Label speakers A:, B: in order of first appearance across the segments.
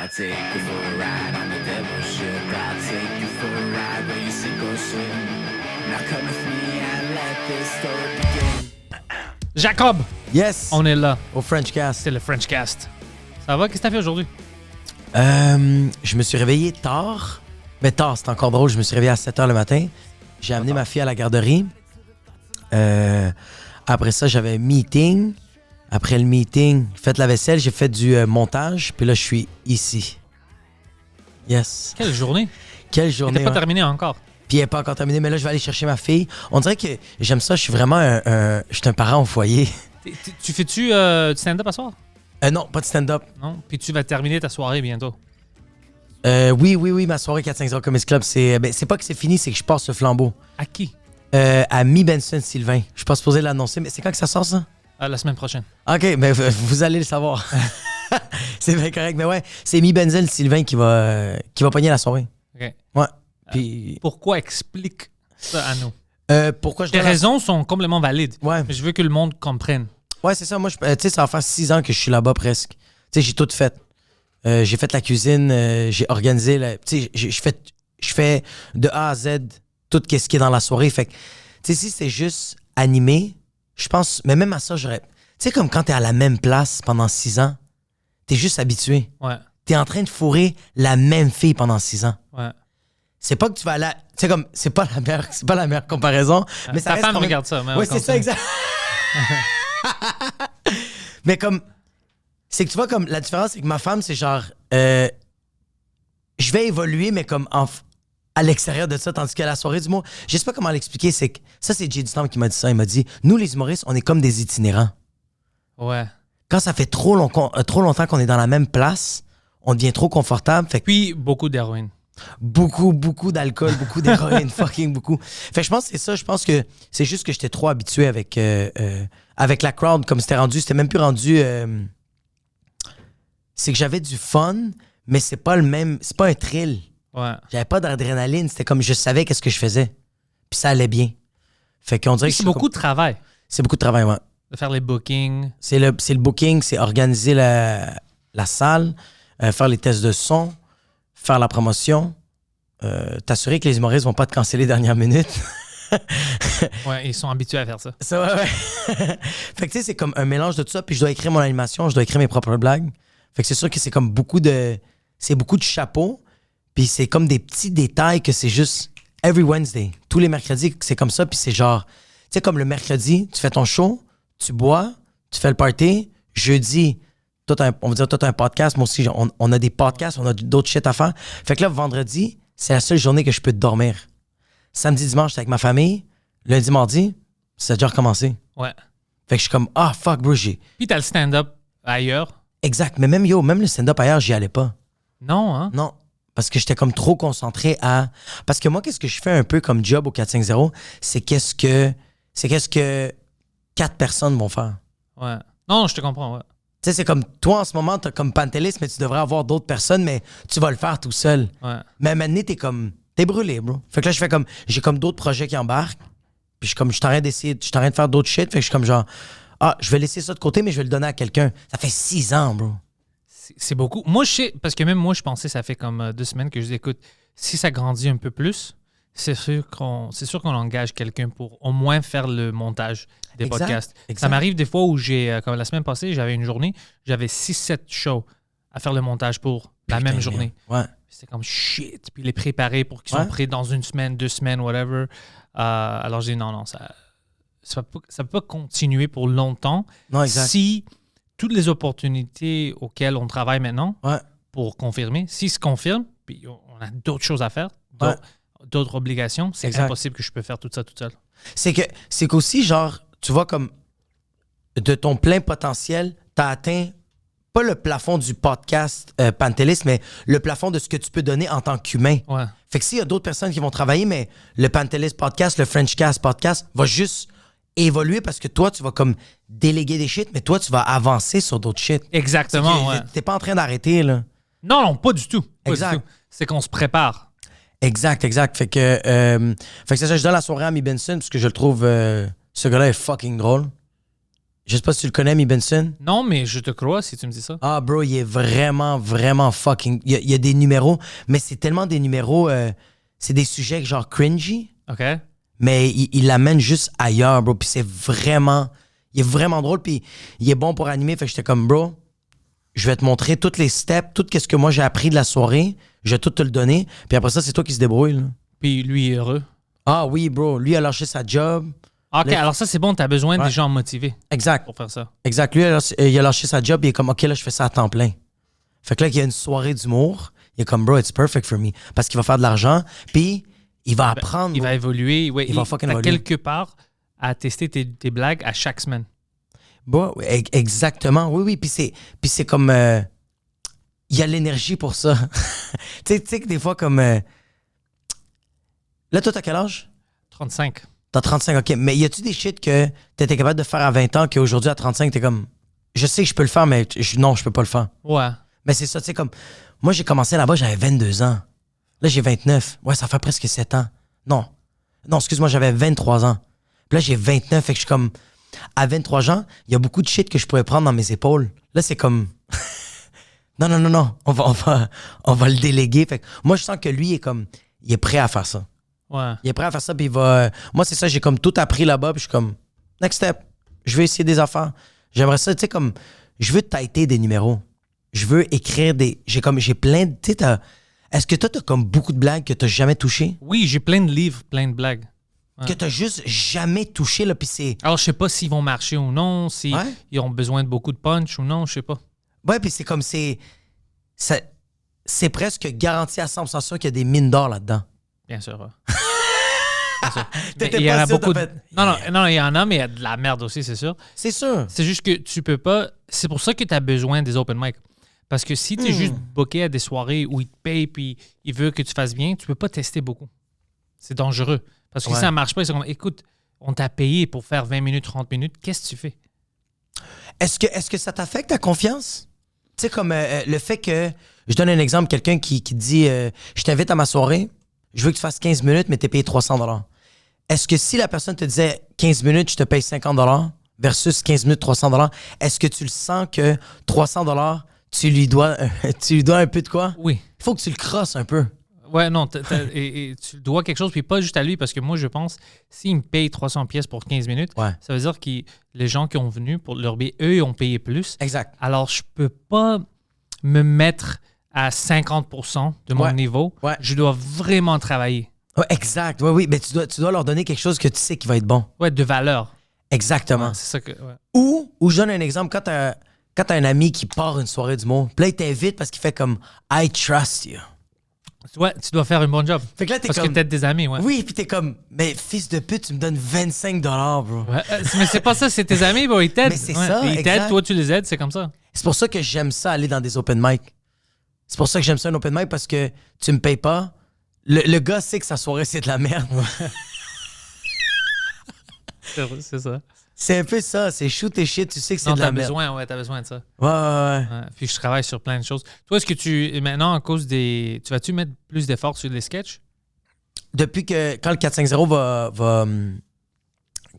A: I'll take you for a ride on the devil's ship. I'll take you for a ride where you sink or swim. Now come with me and let this story begin.
B: Jacob!
C: Yes!
B: On est là.
C: Au French Cast.
B: C'est le French Cast. Ça va? Qu'est-ce que t'as fait aujourd'hui?
C: Je me suis réveillé tard. Mais tard, c'est encore drôle. Je me suis réveillé à 7h le matin. J'ai amené ma fille à la garderie. Après ça, j'avais un meeting. Après le meeting, j'ai fait la vaisselle, j'ai fait du montage. Puis là, je suis ici. Yes.
B: Quelle journée?
C: Quelle journée.
B: T'es pas
C: ouais.
B: terminé encore.
C: Puis elle n'est pas encore terminée, mais là, je vais aller chercher ma fille. On dirait que j'aime ça. Je suis vraiment je suis un parent au foyer.
B: Tu fais-tu du stand-up à soir?
C: Non, pas de stand-up.
B: Non? Puis tu vas terminer ta soirée bientôt.
C: Oui, ma soirée 450 Comedy Club, c'est pas que c'est fini, c'est que je passe le flambeau.
B: À qui?
C: À Mi Benson Sylvain. Je suis pas supposé l'annoncer, mais c'est quand que ça sort, ça?
B: La semaine prochaine.
C: OK, mais vous allez le savoir. C'est bien correct, mais ouais, c'est Mi Benson Sylvain qui va pogner la soirée.
B: OK.
C: Ouais. Puis
B: Pourquoi explique ça à nous?
C: pourquoi je
B: Tes
C: dois
B: raisons sont complètement valides.
C: Ouais.
B: Mais je veux que le monde comprenne.
C: Ouais, c'est ça. Moi, tu sais, ça va faire 6 ans que je suis là-bas presque. Tu sais, j'ai tout fait. J'ai fait la cuisine, j'ai organisé. Tu sais, je fais de A à Z tout ce qui est dans la soirée. Fait que, tu sais, si c'est juste animé, je pense, mais même à ça, j'aurais. Tu sais, comme quand t'es à la même place pendant 6 ans, t'es juste habitué.
B: Ouais.
C: T'es en train de fourrer la même fille pendant 6 ans.
B: Ouais.
C: C'est pas que tu vas aller. Tu sais, comme, c'est pas la meilleure comparaison. Mais ça
B: Ta
C: reste
B: femme
C: quand même-
B: regarde ça. Mais
C: Ouais, c'est ça, exact. Mais comme. C'est que tu vois, comme la différence, c'est que ma femme, c'est genre. Je vais évoluer, mais comme à l'extérieur de ça, tandis que la soirée du mot. Je sais pas comment l'expliquer, c'est que. Ça, c'est Jay Dutam qui m'a dit ça. Il m'a dit nous, les humoristes, on est comme des itinérants.
B: Ouais.
C: Quand ça fait trop longtemps qu'on est dans la même place, on devient trop confortable. Fait que
B: Puis beaucoup d'héroïne.
C: beaucoup d'alcool, beaucoup d'héroïne, fucking beaucoup. Fait que je pense que c'est ça. Je pense que c'est juste que j'étais trop habitué avec la crowd, comme c'était rendu. C'était même plus rendu. C'est que j'avais du fun, mais c'est pas le même. C'est pas un thrill.
B: Ouais.
C: J'avais pas d'adrénaline. C'était comme je savais qu'est-ce que je faisais. Puis ça allait bien. Fait qu'on dirait
B: Puis
C: que
B: c'est beaucoup de travail
C: c'est beaucoup de travail, ouais.
B: de faire les bookings.
C: C'est le booking, c'est organiser la salle, faire les tests de son, faire la promotion, t'assurer que les humoristes vont pas te canceller dernière minute.
B: Ouais, ils sont habitués à faire ça.
C: Ça, ouais. Fait que tu sais, c'est comme un mélange de tout ça. Puis je dois écrire mon animation, je dois écrire mes propres blagues. Fait que c'est sûr que c'est comme beaucoup de chapeaux. Puis c'est comme des petits détails que c'est juste every Wednesday. Tous les mercredis, c'est comme ça. Puis c'est genre, tu sais, comme le mercredi, tu fais ton show, tu bois, tu fais le party. Jeudi, on va dire tout un podcast. Moi aussi, on a des podcasts, on a d'autres shit à faire. Fait que là, vendredi, c'est la seule journée que je peux dormir. Samedi, dimanche, j'étais avec ma famille. Lundi, mardi, ça a déjà recommencé.
B: Ouais.
C: Fait que je suis comme, fuck, bro,
B: Puis t'as le stand-up ailleurs.
C: Exact. Mais même le stand-up ailleurs, j'y allais pas.
B: Non, hein?
C: Non. Parce que j'étais comme trop concentré à. Parce que moi, qu'est-ce que je fais un peu comme job au 450, c'est qu'est-ce que 4 personnes vont faire.
B: Ouais. Non, je te comprends, ouais.
C: Tu sais, c'est comme toi en ce moment, t'as comme Pantelis, mais tu devrais avoir d'autres personnes, mais tu vas le faire tout seul.
B: Ouais.
C: Mais maintenant, t'es brûlé, bro. Fait que là, j'ai comme d'autres projets qui embarquent. Puis je suis en train de faire d'autres shit. Fait que je suis comme genre, je vais laisser ça de côté, mais je vais le donner à quelqu'un. Ça fait 6 ans, bro.
B: C'est beaucoup. Moi, je sais, parce que même moi, je pensais, ça fait comme 2 semaines que je dis, écoute, si ça grandit un peu plus, c'est sûr qu'on engage quelqu'un pour au moins faire le montage des
C: Exact,
B: podcasts.
C: exact.
B: Ça m'arrive des fois où comme la semaine passée, j'avais une journée, j'avais 6-7 shows à faire le montage pour la même journée.
C: Ouais.
B: C'était comme shit. Puis les préparer pour qu'ils
C: Ouais.
B: soient prêts dans 1 semaine, 2 semaines, whatever. Alors j'ai dit non, ça peut pas continuer pour longtemps.
C: Non, exact.
B: Si toutes les opportunités auxquelles on travaille maintenant
C: Ouais.
B: pour confirmer, s'ils se confirment, puis on a d'autres choses à faire,
C: Ouais.
B: d'autres obligations, c'est
C: Exact.
B: impossible que je peux faire tout ça toute seule.
C: C'est qu'aussi, genre, tu vois, comme de ton plein potentiel, t'as atteint pas le plafond du podcast Pantelis, mais le plafond de ce que tu peux donner en tant qu'humain.
B: Ouais.
C: Fait que s'il y a d'autres personnes qui vont travailler, mais le Pantelis podcast, le French Cast podcast va juste évoluer parce que toi, tu vas comme déléguer des shit, mais toi, tu vas avancer sur d'autres shit.
B: Exactement, ouais.
C: T'es pas en train d'arrêter, là.
B: Non, pas du tout. Pas
C: Exact.
B: du tout. C'est qu'on se prépare.
C: Exact. Fait que c'est ça, je donne la soirée à Mi Benson parce que je le trouve, ce gars-là est fucking drôle. Je sais pas si tu le connais, Mi Benson.
B: Non, mais je te crois si tu me dis ça.
C: Ah, bro, il est vraiment, vraiment fucking... Il y a des numéros, mais c'est tellement des numéros... c'est des sujets genre cringy,
B: OK?
C: mais il l'amène juste ailleurs, bro. Puis c'est vraiment... Il est vraiment drôle, puis il est bon pour animer. Fait que j'étais comme, bro, je vais te montrer toutes les steps, tout ce que moi j'ai appris de la soirée. Je vais tout te le donner. Puis après ça, c'est toi qui se débrouille, là.
B: Puis lui est heureux.
C: Ah oui, bro. Lui a lâché sa job.
B: OK, alors ça, c'est bon. Tu as besoin
C: Ouais.
B: des gens motivés
C: Exact.
B: pour faire ça.
C: Exact. Lui, il a lâché sa job. Il est comme, OK, là, je fais ça à temps plein. Fait que là, il y a une soirée d'humour. Il est comme, bro, it's perfect for me. Parce qu'il va faire de l'argent. Puis, il va apprendre.
B: Il va évoluer. Ouais,
C: Il va fucking
B: t'as
C: évoluer.
B: quelque part à tester tes blagues à chaque semaine.
C: Bon, exactement. Oui, oui. Puis c'est comme. Il y a l'énergie pour ça. Tu sais que des fois, comme. Là, toi, t'as quel âge?
B: 35.
C: T'as 35, OK. Mais y a-tu des shit que t'étais capable de faire à 20 ans qu'aujourd'hui, à 35, t'es comme. Je sais que je peux le faire, mais non, je peux pas le faire.
B: Ouais.
C: Mais c'est ça, tu sais, comme. Moi, j'ai commencé là-bas, j'avais 22 ans. Là, j'ai 29. Ouais, ça fait presque 7 ans. Non. Non, excuse-moi, j'avais 23 ans. Puis là, j'ai 29. Fait que je suis comme. À 23 ans, il y a beaucoup de shit que je pourrais prendre dans mes épaules. Là, c'est comme. Non. On va le déléguer. Fait que moi, je sens que lui est comme. Il est prêt à faire ça.
B: Ouais.
C: Il est prêt à faire ça, puis il va. Moi, c'est ça, j'ai comme tout appris là-bas, puis je suis comme. Next step. Je veux essayer des affaires. J'aimerais ça, tu sais, comme. Je veux taiter des numéros. Je veux écrire des. J'ai plein de. Tu sais, est-ce que toi, t'as comme beaucoup de blagues que t'as jamais touchées?
B: Oui, j'ai plein de livres, plein de blagues. Ouais.
C: Que t'as juste jamais touché, là, puis c'est.
B: Alors, je sais pas s'ils vont marcher ou non, s'ils
C: Ouais.
B: ont besoin de beaucoup de punch ou non, je sais pas.
C: Ouais, puis c'est comme c'est presque garanti à 100% sûr qu'il y a des mines d'or là-dedans.
B: Bien sûr. Ouais. Bien sûr. Mais
C: T'étais
B: il y en
C: pas
B: a
C: sûr,
B: beaucoup.
C: t'as
B: de-
C: fait-
B: Non, il y en a, mais il y a de la merde aussi, c'est sûr.
C: C'est sûr.
B: C'est juste que tu peux pas. C'est pour ça que tu as besoin des open mic. Parce que si tu es juste booké à des soirées où ils te payent puis ils veulent que tu fasses bien, tu peux pas tester beaucoup. C'est dangereux. Parce que si
C: Ouais.
B: ça marche pas, ils sont comme, écoute, on t'a payé pour faire 20 minutes, 30 minutes, qu'est-ce que tu fais?
C: Est-ce que ça t'affecte ta confiance? Tu sais, comme le fait que. Je donne un exemple, quelqu'un qui dit je t'invite à ma soirée, je veux que tu fasses 15 minutes, mais t'es payé 300 $. Est-ce que si la personne te disait 15 minutes, je te paye 50 $ versus 15 minutes, 300 $, est-ce que tu le sens que 300 $, tu lui dois un peu de quoi?
B: Oui.
C: Il faut que tu le crosses un peu.
B: Ouais, non, et tu dois quelque chose, puis pas juste à lui, parce que moi, je pense, s'il me paye 300 pièces pour 15 minutes,
C: Ouais.
B: ça veut dire que les gens qui ont venu pour leur billet, eux, ils ont payé plus.
C: Exact.
B: Alors, je peux pas me mettre à 50% de mon
C: Ouais.
B: niveau.
C: Ouais.
B: Je dois vraiment travailler.
C: Ouais, exact. Oui, oui. Mais tu dois leur donner quelque chose que tu sais qui va être bon.
B: Ouais, de valeur.
C: Exactement.
B: Ouais, c'est ça que. Ouais.
C: Ou je donne un exemple, quand t'as un ami qui part une soirée d'humour, puis là, il t'invite parce qu'il fait comme I trust you.
B: Ouais, tu dois faire un bon job.
C: Fait que là, t'es
B: Parce
C: comme.
B: que t'aides des amis, ouais.
C: Oui, puis t'es comme, mais fils de pute, tu me donnes 25 $, bro.
B: Ouais, mais c'est pas ça, c'est tes amis, bro, ils t'aident.
C: Mais c'est
B: Ouais,
C: ça,
B: Ils
C: exact.
B: t'aident, toi, tu les aides, c'est comme ça.
C: C'est pour ça que j'aime ça aller dans des open mic. C'est pour ça que j'aime ça un open mic parce que tu me payes pas. Le gars sait que sa soirée, c'est de la merde.
B: C'est ça.
C: C'est un peu ça, c'est shoot et shit, tu sais que c'est
B: Non,
C: de la
B: t'as
C: merde.
B: besoin, ouais, t'as besoin de ça.
C: Ouais, ouais, ouais.
B: Ouais, puis je travaille sur plein de choses. Toi, est-ce que maintenant, à cause des. Tu vas-tu mettre plus d'efforts sur les sketchs?
C: Depuis que, quand le 450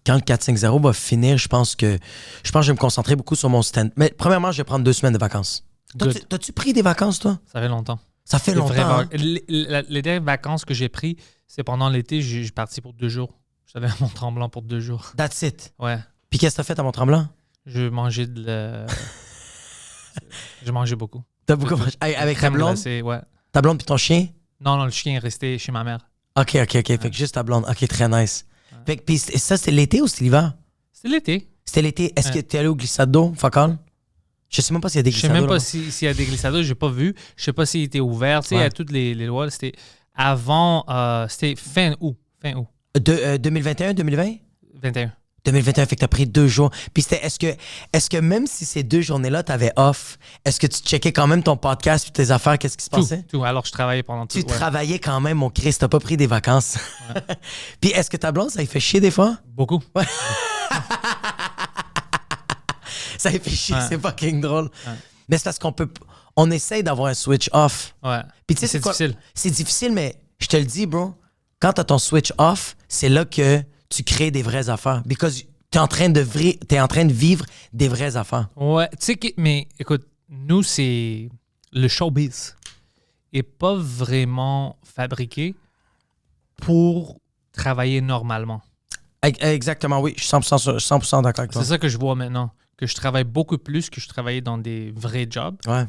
C: quand le 450 va finir, je pense que je vais me concentrer beaucoup sur mon stand. Mais premièrement, je vais prendre 2 semaines de vacances.
B: Good.
C: T'as-tu pris des vacances, toi?
B: Ça fait longtemps.
C: Ça fait
B: Les vraies
C: longtemps. hein?
B: Les dernières vacances que j'ai prises, c'est pendant l'été, j'ai parti pour 2 jours. J'avais à Mont-Tremblant pour 2 jours.
C: That's it.
B: Ouais.
C: Puis qu'est-ce que t'as fait à Mont-Tremblant?
B: Je mangeais j'ai mangé beaucoup.
C: T'as beaucoup mangé. Avec ta
B: Crème
C: blonde?
B: glacée, ouais.
C: Ta blonde puis ton chien?
B: Non, le chien est resté chez ma mère.
C: OK. Fait que juste ta blonde. OK, très nice. Fait que, puis ça, c'était l'été ou c'était l'hiver?
B: C'était l'été.
C: C'était l'été. Est-ce que t'es allé au glissade d'eau, Focal? Je sais même pas s'il y a des
B: Je sais
C: glissades
B: même
C: d'eau.
B: pas
C: là-bas.
B: s'il y a des glissados, j'ai pas vu. Je sais pas s'il était ouvert. Tu sais, il y a
C: Ouais.
B: toutes les lois. C'était avant, c'était fin août.
C: 2021, 2020?
B: 21.
C: 2021, fait que t'as pris 2 jours. Puis c'était, est-ce que même si ces 2 journées-là, t'avais off, est-ce que tu checkais quand même ton podcast puis tes affaires, qu'est-ce qui se passait?
B: Tout. Alors, je travaillais pendant tout.
C: Tu
B: ouais.
C: travaillais quand même, mon Christ, t'as pas pris des vacances. Puis est-ce que ta blonde, ça lui fait chier des fois?
B: Beaucoup.
C: Ça lui fait chier,
B: Ouais.
C: c'est fucking drôle. Mais c'est parce on essaye d'avoir un switch off.
B: Ouais.
C: Puis tu sais,
B: C'est
C: quoi?
B: difficile.
C: C'est difficile, mais je te le dis, bro, quand t'as ton switch off, c'est là que tu crées des vraies affaires. Because t'es en train de vivre des vraies affaires.
B: Ouais, tu sais, mais écoute, nous, c'est le showbiz est pas vraiment fabriqué pour travailler normalement.
C: Exactement, oui. Je suis 100% d'accord avec toi.
B: C'est ça que je vois maintenant. Que je travaille beaucoup plus que je travaillais dans des vrais jobs.
C: Ouais,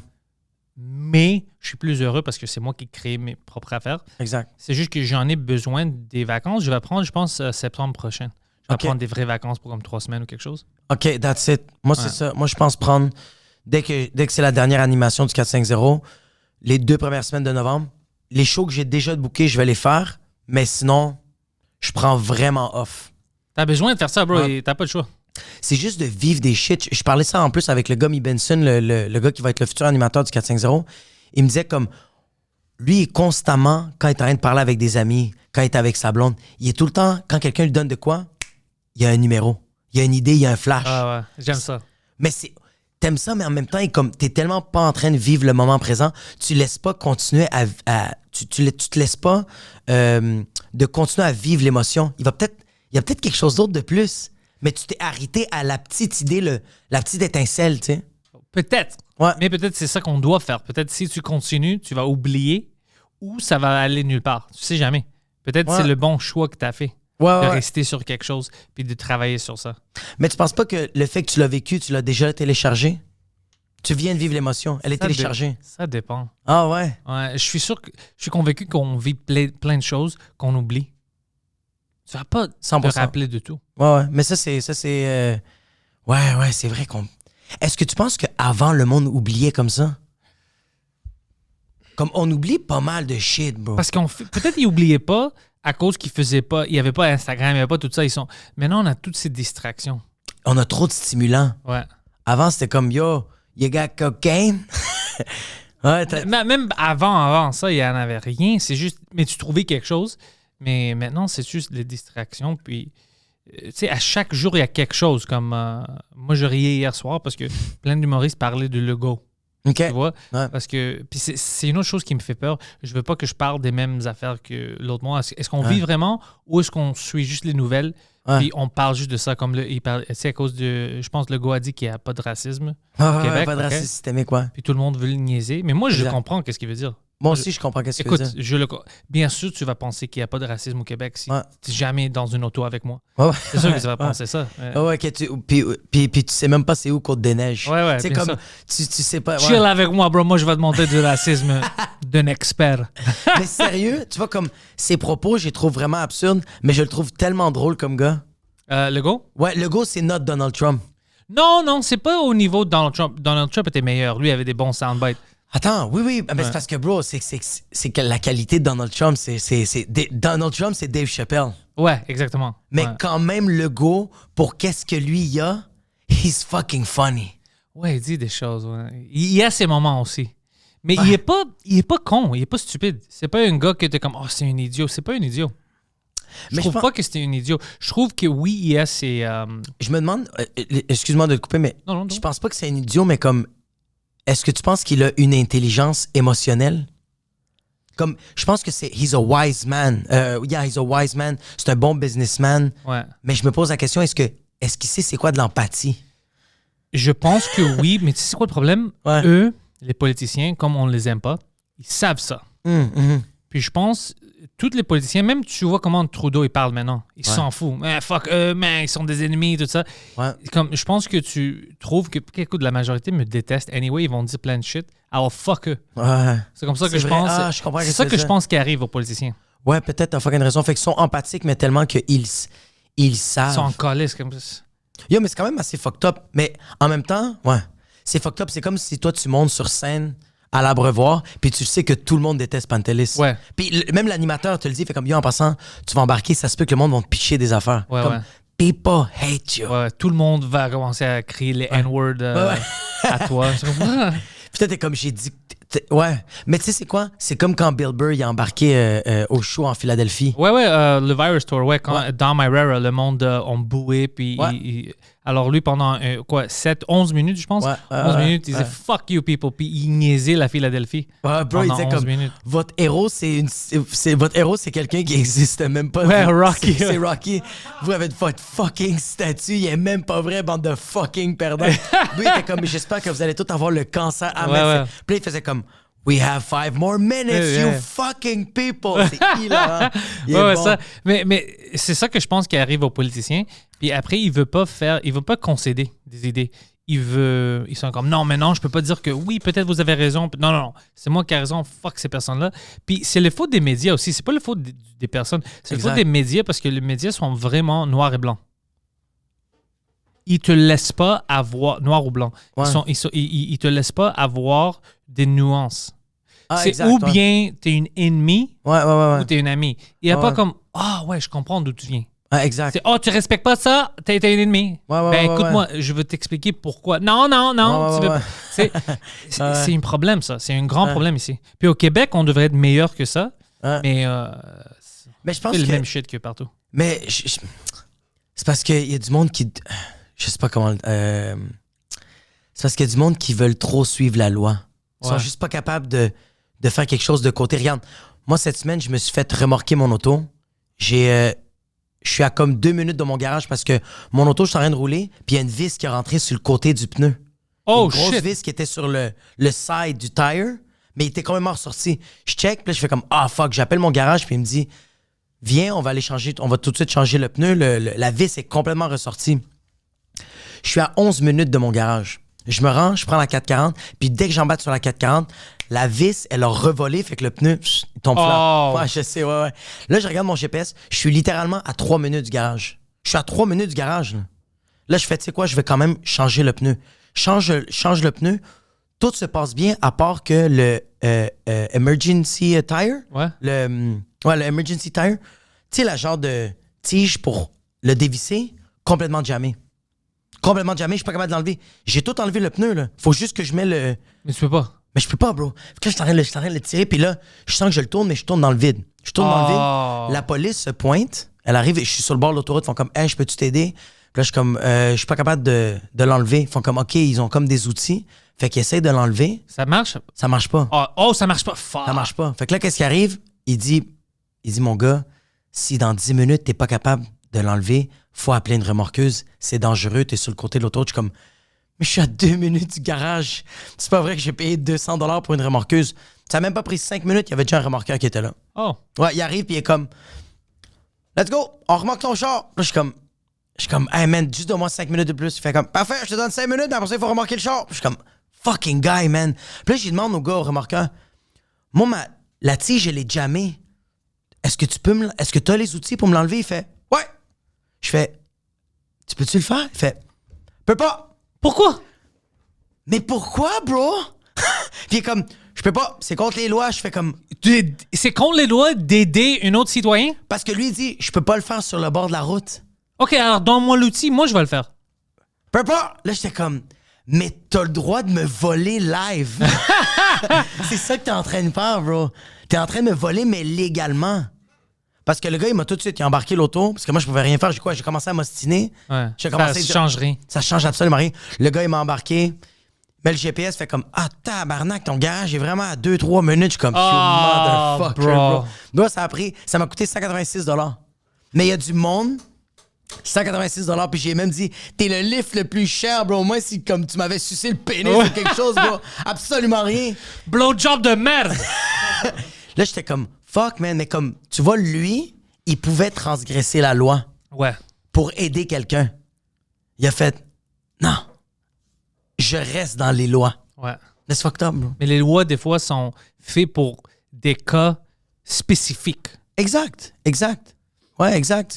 B: Mais je suis plus heureux parce que c'est moi qui crée mes propres affaires.
C: exact.
B: C'est juste que j'en ai besoin des vacances. Je vais prendre, je pense, septembre prochain. Je vais
C: Ok.
B: prendre des vraies vacances pour comme 3 semaines ou quelque chose.
C: OK, that's it. Moi, c'est
B: Ouais.
C: ça. Moi, je pense prendre, dès que c'est la dernière animation du 450, les 2 premières semaines de novembre, les shows que j'ai déjà bookés, je vais les faire. Mais sinon, je prends vraiment off.
B: T'as besoin de faire ça, bro,
C: Ouais.
B: et t'as pas le choix.
C: C'est juste de vivre des shit. Je parlais ça en plus avec le gars Mi Benson, le gars qui va être le futur animateur du 450. Il me disait comme, lui, il est constamment, quand il est en train de parler avec des amis, quand il est avec sa blonde, il est tout le temps, quand quelqu'un lui donne de quoi, il y a un numéro. Il y a une idée, il y a un flash.
B: Ah ouais, j'aime ça.
C: Mais t'aimes ça, mais en même temps, comme t'es tellement pas en train de vivre le moment présent, tu laisses pas continuer tu te laisses pas de continuer à vivre l'émotion. Il y a peut-être quelque chose d'autre de plus, mais tu t'es arrêté à la petite idée, la petite étincelle, tu sais.
B: Peut-être.
C: Ouais.
B: Mais peut-être c'est ça qu'on doit faire. Peut-être si tu continues, tu vas oublier ou ça va aller nulle part. Tu sais jamais. Peut-être
C: Ouais.
B: c'est le bon choix que tu as fait.
C: Ouais,
B: De
C: ouais.
B: rester sur quelque chose puis de travailler sur ça.
C: Mais tu penses pas que le fait que tu l'as vécu, tu l'as déjà téléchargé? Tu viens de vivre l'émotion, elle est
B: Ça
C: téléchargée.
B: Ça dépend.
C: Ah ouais?
B: Ouais, je suis convaincu qu'on vit plein de choses qu'on oublie. Tu vas pas te
C: 100%.
B: rappeler de tout.
C: Ouais, ouais. Mais ça, c'est. Ouais, c'est vrai qu'on. Est-ce que tu penses qu'avant, le monde oubliait comme ça? Comme on oublie pas mal de shit, bro.
B: Parce peut-être qu'ils n'oubliaient pas à cause qu'ils faisaient pas. Il n'y avait pas Instagram, il n'y avait pas tout ça. Maintenant, on a toutes ces distractions.
C: On a trop de stimulants.
B: Ouais.
C: Avant, c'était comme yo, you got cocaine? Ouais,
B: Même avant ça, il n'y en avait rien. C'est juste. Mais tu trouvais quelque chose. Mais maintenant, c'est juste des distractions. Puis, tu sais, à chaque jour, il y a quelque chose. Comme moi, je riais hier soir parce que plein d'humoristes parlaient de Lego.
C: OK.
B: Tu vois?
C: Ouais.
B: Parce que. Puis, c'est une autre chose qui me fait peur. Je veux pas que je parle des mêmes affaires que l'autre mois. Est-ce qu'on vit vraiment ou est-ce qu'on suit juste les nouvelles?
C: Ouais.
B: Puis, on parle juste de ça. Comme il parle. Tu sais, à cause de. Je pense Legault a dit qu'il n'y a pas de racisme.
C: Ouais,
B: Québec,
C: pas de
B: ok.
C: racisme systémique, ouais.
B: Puis, tout le monde veut le niaiser. Mais moi, je
C: Exact.
B: comprends qu'est-ce qu'il veut dire.
C: Moi aussi, je comprends qu'est-ce que tu
B: Écoute,
C: veux dire.
B: bien sûr, tu vas penser qu'il n'y a pas de racisme au Québec si
C: Ouais.
B: tu n'es jamais dans une auto avec moi.
C: Ouais,
B: C'est sûr que tu vas
C: ouais.
B: penser ça. Ouais,
C: Ouais, puis tu sais même pas c'est où Côte-des-Neiges.
B: ouais,
C: C'est
B: bien
C: comme,
B: sûr.
C: tu sais pas. ouais.
B: Chill avec moi, bro. Moi, je vais te montrer du racisme d'un expert.
C: Mais sérieux, tu vois, comme ses propos, je les trouve vraiment absurdes, mais je le trouve tellement drôle comme gars.
B: Legault?
C: Ouais, le gars, c'est notre Donald Trump.
B: Non, c'est pas au niveau de Donald Trump. Donald Trump était meilleur. Lui avait des bons soundbites.
C: Attends, oui, mais c'est parce que, bro, c'est que la qualité de Donald Trump, Donald Trump, c'est Dave Chappelle.
B: Ouais, exactement.
C: Mais
B: ouais.
C: quand même, le gars, pour qu'est-ce que lui y a, he's fucking funny.
B: Ouais, il dit des choses. Ouais. Il y a ses moments aussi. Mais il est pas con, il est pas stupide. C'est pas un gars que t'es comme, oh, c'est un idiot. C'est pas un idiot. Je
C: Mais
B: trouve
C: je pense-
B: pas que c'est un idiot. Je trouve que oui, il y a ses.
C: Je me demande, excuse-moi de te couper, mais
B: Non,
C: je pense pas que c'est un idiot, mais comme, est-ce que tu penses qu'il a une intelligence émotionnelle? Comme, je pense que he's a wise man. Yeah, he's a wise man. C'est un bon businessman.
B: Ouais.
C: Mais je me pose la question, est-ce qu'il sait c'est quoi de l'empathie?
B: Je pense que oui, mais tu sais c'est quoi le problème?
C: Ouais.
B: Eux, les politiciens, comme on ne les aime pas, ils savent ça. Puis je pense, tous les politiciens, même tu vois comment Trudeau il parle maintenant, il s'en fout. Fuck eux, man, ils sont des ennemis, tout ça.
C: Ouais.
B: Comme, je pense que tu trouves que écoute, la majorité me déteste. Anyway, ils vont dire plein de shit. Alors fuck eux.
C: Ouais.
B: C'est comme ça que
C: C'est
B: je
C: vrai.
B: pense.
C: Ah, je comprends
B: c'est
C: ce que
B: ça
C: tu
B: que
C: veux
B: je
C: dire.
B: pense qui arrive aux politiciens.
C: Ouais, peut-être, t'as fucking raison. Fait qu'ils sont empathiques, mais tellement qu'ils
B: Ils
C: savent.
B: sont en calice comme ça.
C: Yo, mais c'est quand même assez fucked up. Mais en même temps, ouais, c'est fucked up. C'est comme si toi, tu montes sur scène à l'Abreuvoir, puis tu sais que tout le monde déteste Pantelis.
B: Ouais.
C: Puis même l'animateur te le dit, fait comme, yo, en passant, tu vas embarquer, ça se peut que le monde va te pitcher des affaires.
B: Ouais,
C: comme,
B: ouais.
C: people hate you.
B: Ouais, tout le monde va commencer à crier les N-words
C: Ouais.
B: à toi. C'est comme, ah.
C: Puis toi, t'es comme, j'ai dit, ouais. Mais tu sais, c'est quoi? C'est comme quand Bill Burr, il a embarqué au show en Philadelphie.
B: Ouais, le Virus Tour, ouais, quand
C: Ouais.
B: dans My Rara, le monde ont boué, puis
C: Ouais.
B: Alors lui, pendant 11 minutes, je pense, 11 minutes, il disait « Fuck you people », puis il niaisait la Philadelphie.
C: Ouais, bro, il disait
B: 11
C: comme
B: minutes.
C: votre héros, c'est quelqu'un qui existe même pas.
B: Ouais, Rocky.
C: C'est Rocky. Vous avez votre fucking statue, il est même pas vrai, bande de fucking perdants. Lui, il était comme, j'espère que vous allez tous avoir le cancer.
B: Ouais.
C: Puis il faisait comme, we have 5 more minutes, you fucking people. C'est hilarant. Il est bon.
B: Ça. Mais c'est ça que je pense qui arrive aux politiciens. Puis après, il veut pas concéder des idées. Ils sont comme, non, mais non, je peux pas dire que oui, peut-être vous avez raison. Non, c'est moi qui ai raison, fuck ces personnes-là. Puis c'est le faute des médias aussi, c'est pas le faute des personnes, c'est le faute des médias parce que les médias sont vraiment noirs et blancs. Ils te laissent pas avoir, noir ou blanc, ils te laissent pas avoir des nuances. C'est exact, ou bien t'es une ennemie ou t'es une amie. Il n'y a pas comme, je comprends d'où tu viens.
C: Ah, exact.
B: C'est, tu respectes pas ça, t'es un ennemi. Écoute-moi, je veux t'expliquer pourquoi. Non. C'est un problème, ça. C'est un grand problème ici. Puis au Québec, on devrait être meilleur que ça. Mais
C: je pense
B: c'est
C: que
B: le même shit que partout.
C: Mais c'est parce qu'il y a du monde qui... Je sais pas comment... c'est parce qu'il y a du monde qui veulent trop suivre la loi. Ils sont juste pas capables de faire quelque chose de côté. Regarde, moi, cette semaine, je me suis fait remorquer mon auto. Je suis à comme 2 minutes de mon garage parce que mon auto, je suis en train de rouler, puis il y a une vis qui est rentrée sur le côté du pneu. Une grosse vis qui était sur le side du tire, mais il était complètement ressorti. Je check, puis là, je fais comme, fuck, j'appelle mon garage, puis il me dit, viens, on va tout de suite changer le pneu. La vis est complètement ressortie. Je suis à 11 minutes de mon garage. Je me rends, je prends la 440, puis dès que j'embarque sur la 440, la vis, elle a revolé, fait que le pneu il tombe flat. Ouais, je sais, ouais. Là, je regarde mon GPS, je suis littéralement à 3 minutes du garage. Je suis à 3 minutes du garage. Là, je fais, tu sais quoi, je vais quand même changer le pneu. Change le pneu. Tout se passe bien, à part que le emergency tire. Le emergency tire. Tu sais, la genre de tige pour le dévisser, complètement jammé. Complètement jammé, je suis pas capable de l'enlever. J'ai tout enlevé le pneu, là. Faut juste que je mets le...
B: Mais tu peux pas.
C: Mais je peux pas, bro. Fait que là, je suis en train de le tirer, puis là, je sens que je le tourne, mais je tourne dans le vide. Je tourne dans le vide. La police se pointe. Elle arrive et je suis sur le bord de l'autoroute. Ils font comme, hey, je peux-tu t'aider? Puis là, je suis comme, je suis pas capable de l'enlever. Ils font comme, OK, ils ont comme des outils. Fait qu'ils essayent de l'enlever.
B: Ça marche?
C: Ça marche pas.
B: Ça marche pas. Fuck.
C: Ça marche pas. Fait que là, qu'est-ce qui arrive? Il dit, mon gars, si dans 10 minutes, t'es pas capable de l'enlever, faut appeler une remorqueuse. C'est dangereux, t'es sur le côté de l'autoroute. Je suis comme, mais je suis à 2 minutes du garage. C'est pas vrai que j'ai payé 200$ pour une remorqueuse. Ça a même pas pris 5 minutes, il y avait déjà un remorqueur qui était là. Ouais, il arrive, puis il est comme, let's go, on remorque ton char. Là, je suis comme, hey man, juste donne-moi 5 minutes de plus. Il fait comme, parfait, je te donne 5 minutes, mais après ça, il faut remorquer le char. Je suis comme, fucking guy, man. Puis là, je demande au gars, au remorqueur, moi, la tige, elle est jammée. Est-ce que tu as les outils pour me l'enlever? Il fait, ouais. Je fais, tu peux-tu le faire? Il fait, peux pas.
B: Pourquoi?
C: Mais pourquoi, bro? Puis il est comme, je peux pas, c'est contre les lois. Je fais comme,
B: c'est contre les lois d'aider un autre citoyen?
C: Parce que lui, il dit, je peux pas le faire sur le bord de la route.
B: OK, alors donne-moi l'outil, moi je vais le faire.
C: Peux pas. Là, j'étais comme, mais t'as le droit de me voler live. C'est ça que t'es en train de faire, bro. T'es en train de me voler, mais légalement. Parce que le gars, il m'a tout de suite embarqué l'auto, parce que moi, je pouvais rien faire. J'ai commencé à m'ostiner.
B: Ouais, ça change rien.
C: Ça change absolument rien. Le gars, il m'a embarqué. Mais le GPS fait comme, tabarnak, ton garage est vraiment à 2-3 minutes. Je suis comme, you motherfucker, bro. Moi, ça m'a coûté 186$. Mais il y a du monde, 186$, puis j'ai même dit, t'es le lift le plus cher, bro. Moi, si comme tu m'avais sucé le pénis ou quelque chose, bro. Absolument rien.
B: Blowjob de merde.
C: Là, j'étais comme, fuck, man. Mais comme, tu vois, lui, il pouvait transgresser la loi.
B: Ouais.
C: Pour aider quelqu'un. Il a fait, non. Je reste dans les lois.
B: Ouais.
C: C'est fucked up, bro.
B: Mais les lois, des fois, sont faites pour des cas spécifiques.
C: Exact. Ouais, exact.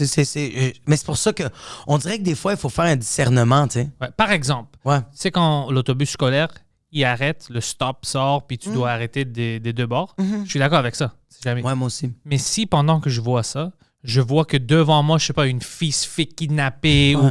C: Mais c'est pour ça qu'on dirait que des fois, il faut faire un discernement, tu sais.
B: Ouais. Par exemple, tu sais, quand l'autobus scolaire, il arrête, le stop sort, puis tu dois arrêter des deux bords. Je suis d'accord avec ça. Si jamais.
C: Ouais, moi aussi.
B: Mais si pendant que je vois ça, je vois que devant moi, je sais pas, une fille se fait kidnapper ou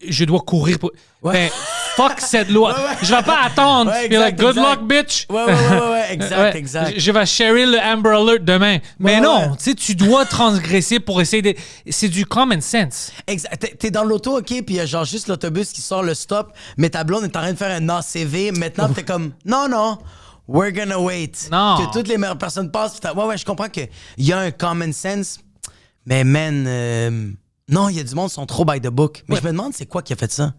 B: je dois courir pour... Ben, fuck cette loi. Je vais pas attendre.
C: Ouais,
B: Be like, good
C: exact.
B: luck, bitch.
C: Ouais, exact,
B: Ouais,
C: exact.
B: Je vais sharer le Amber Alert demain. Mais non,
C: ouais.
B: tu sais, tu dois transgresser pour essayer de... C'est du common sense.
C: Exact. T'es dans l'auto, OK, puis il y a genre juste l'autobus qui sort le stop, mais ta blonde est en train de faire un ACV. Maintenant, t'es comme, non, we're gonna wait.
B: Non.
C: Que toutes les meilleures personnes passent. Ouais, je comprends qu'il y a un common sense, mais man, non, il y a du monde qui sont trop by the book. Mais je me demande, c'est quoi qui a fait ça?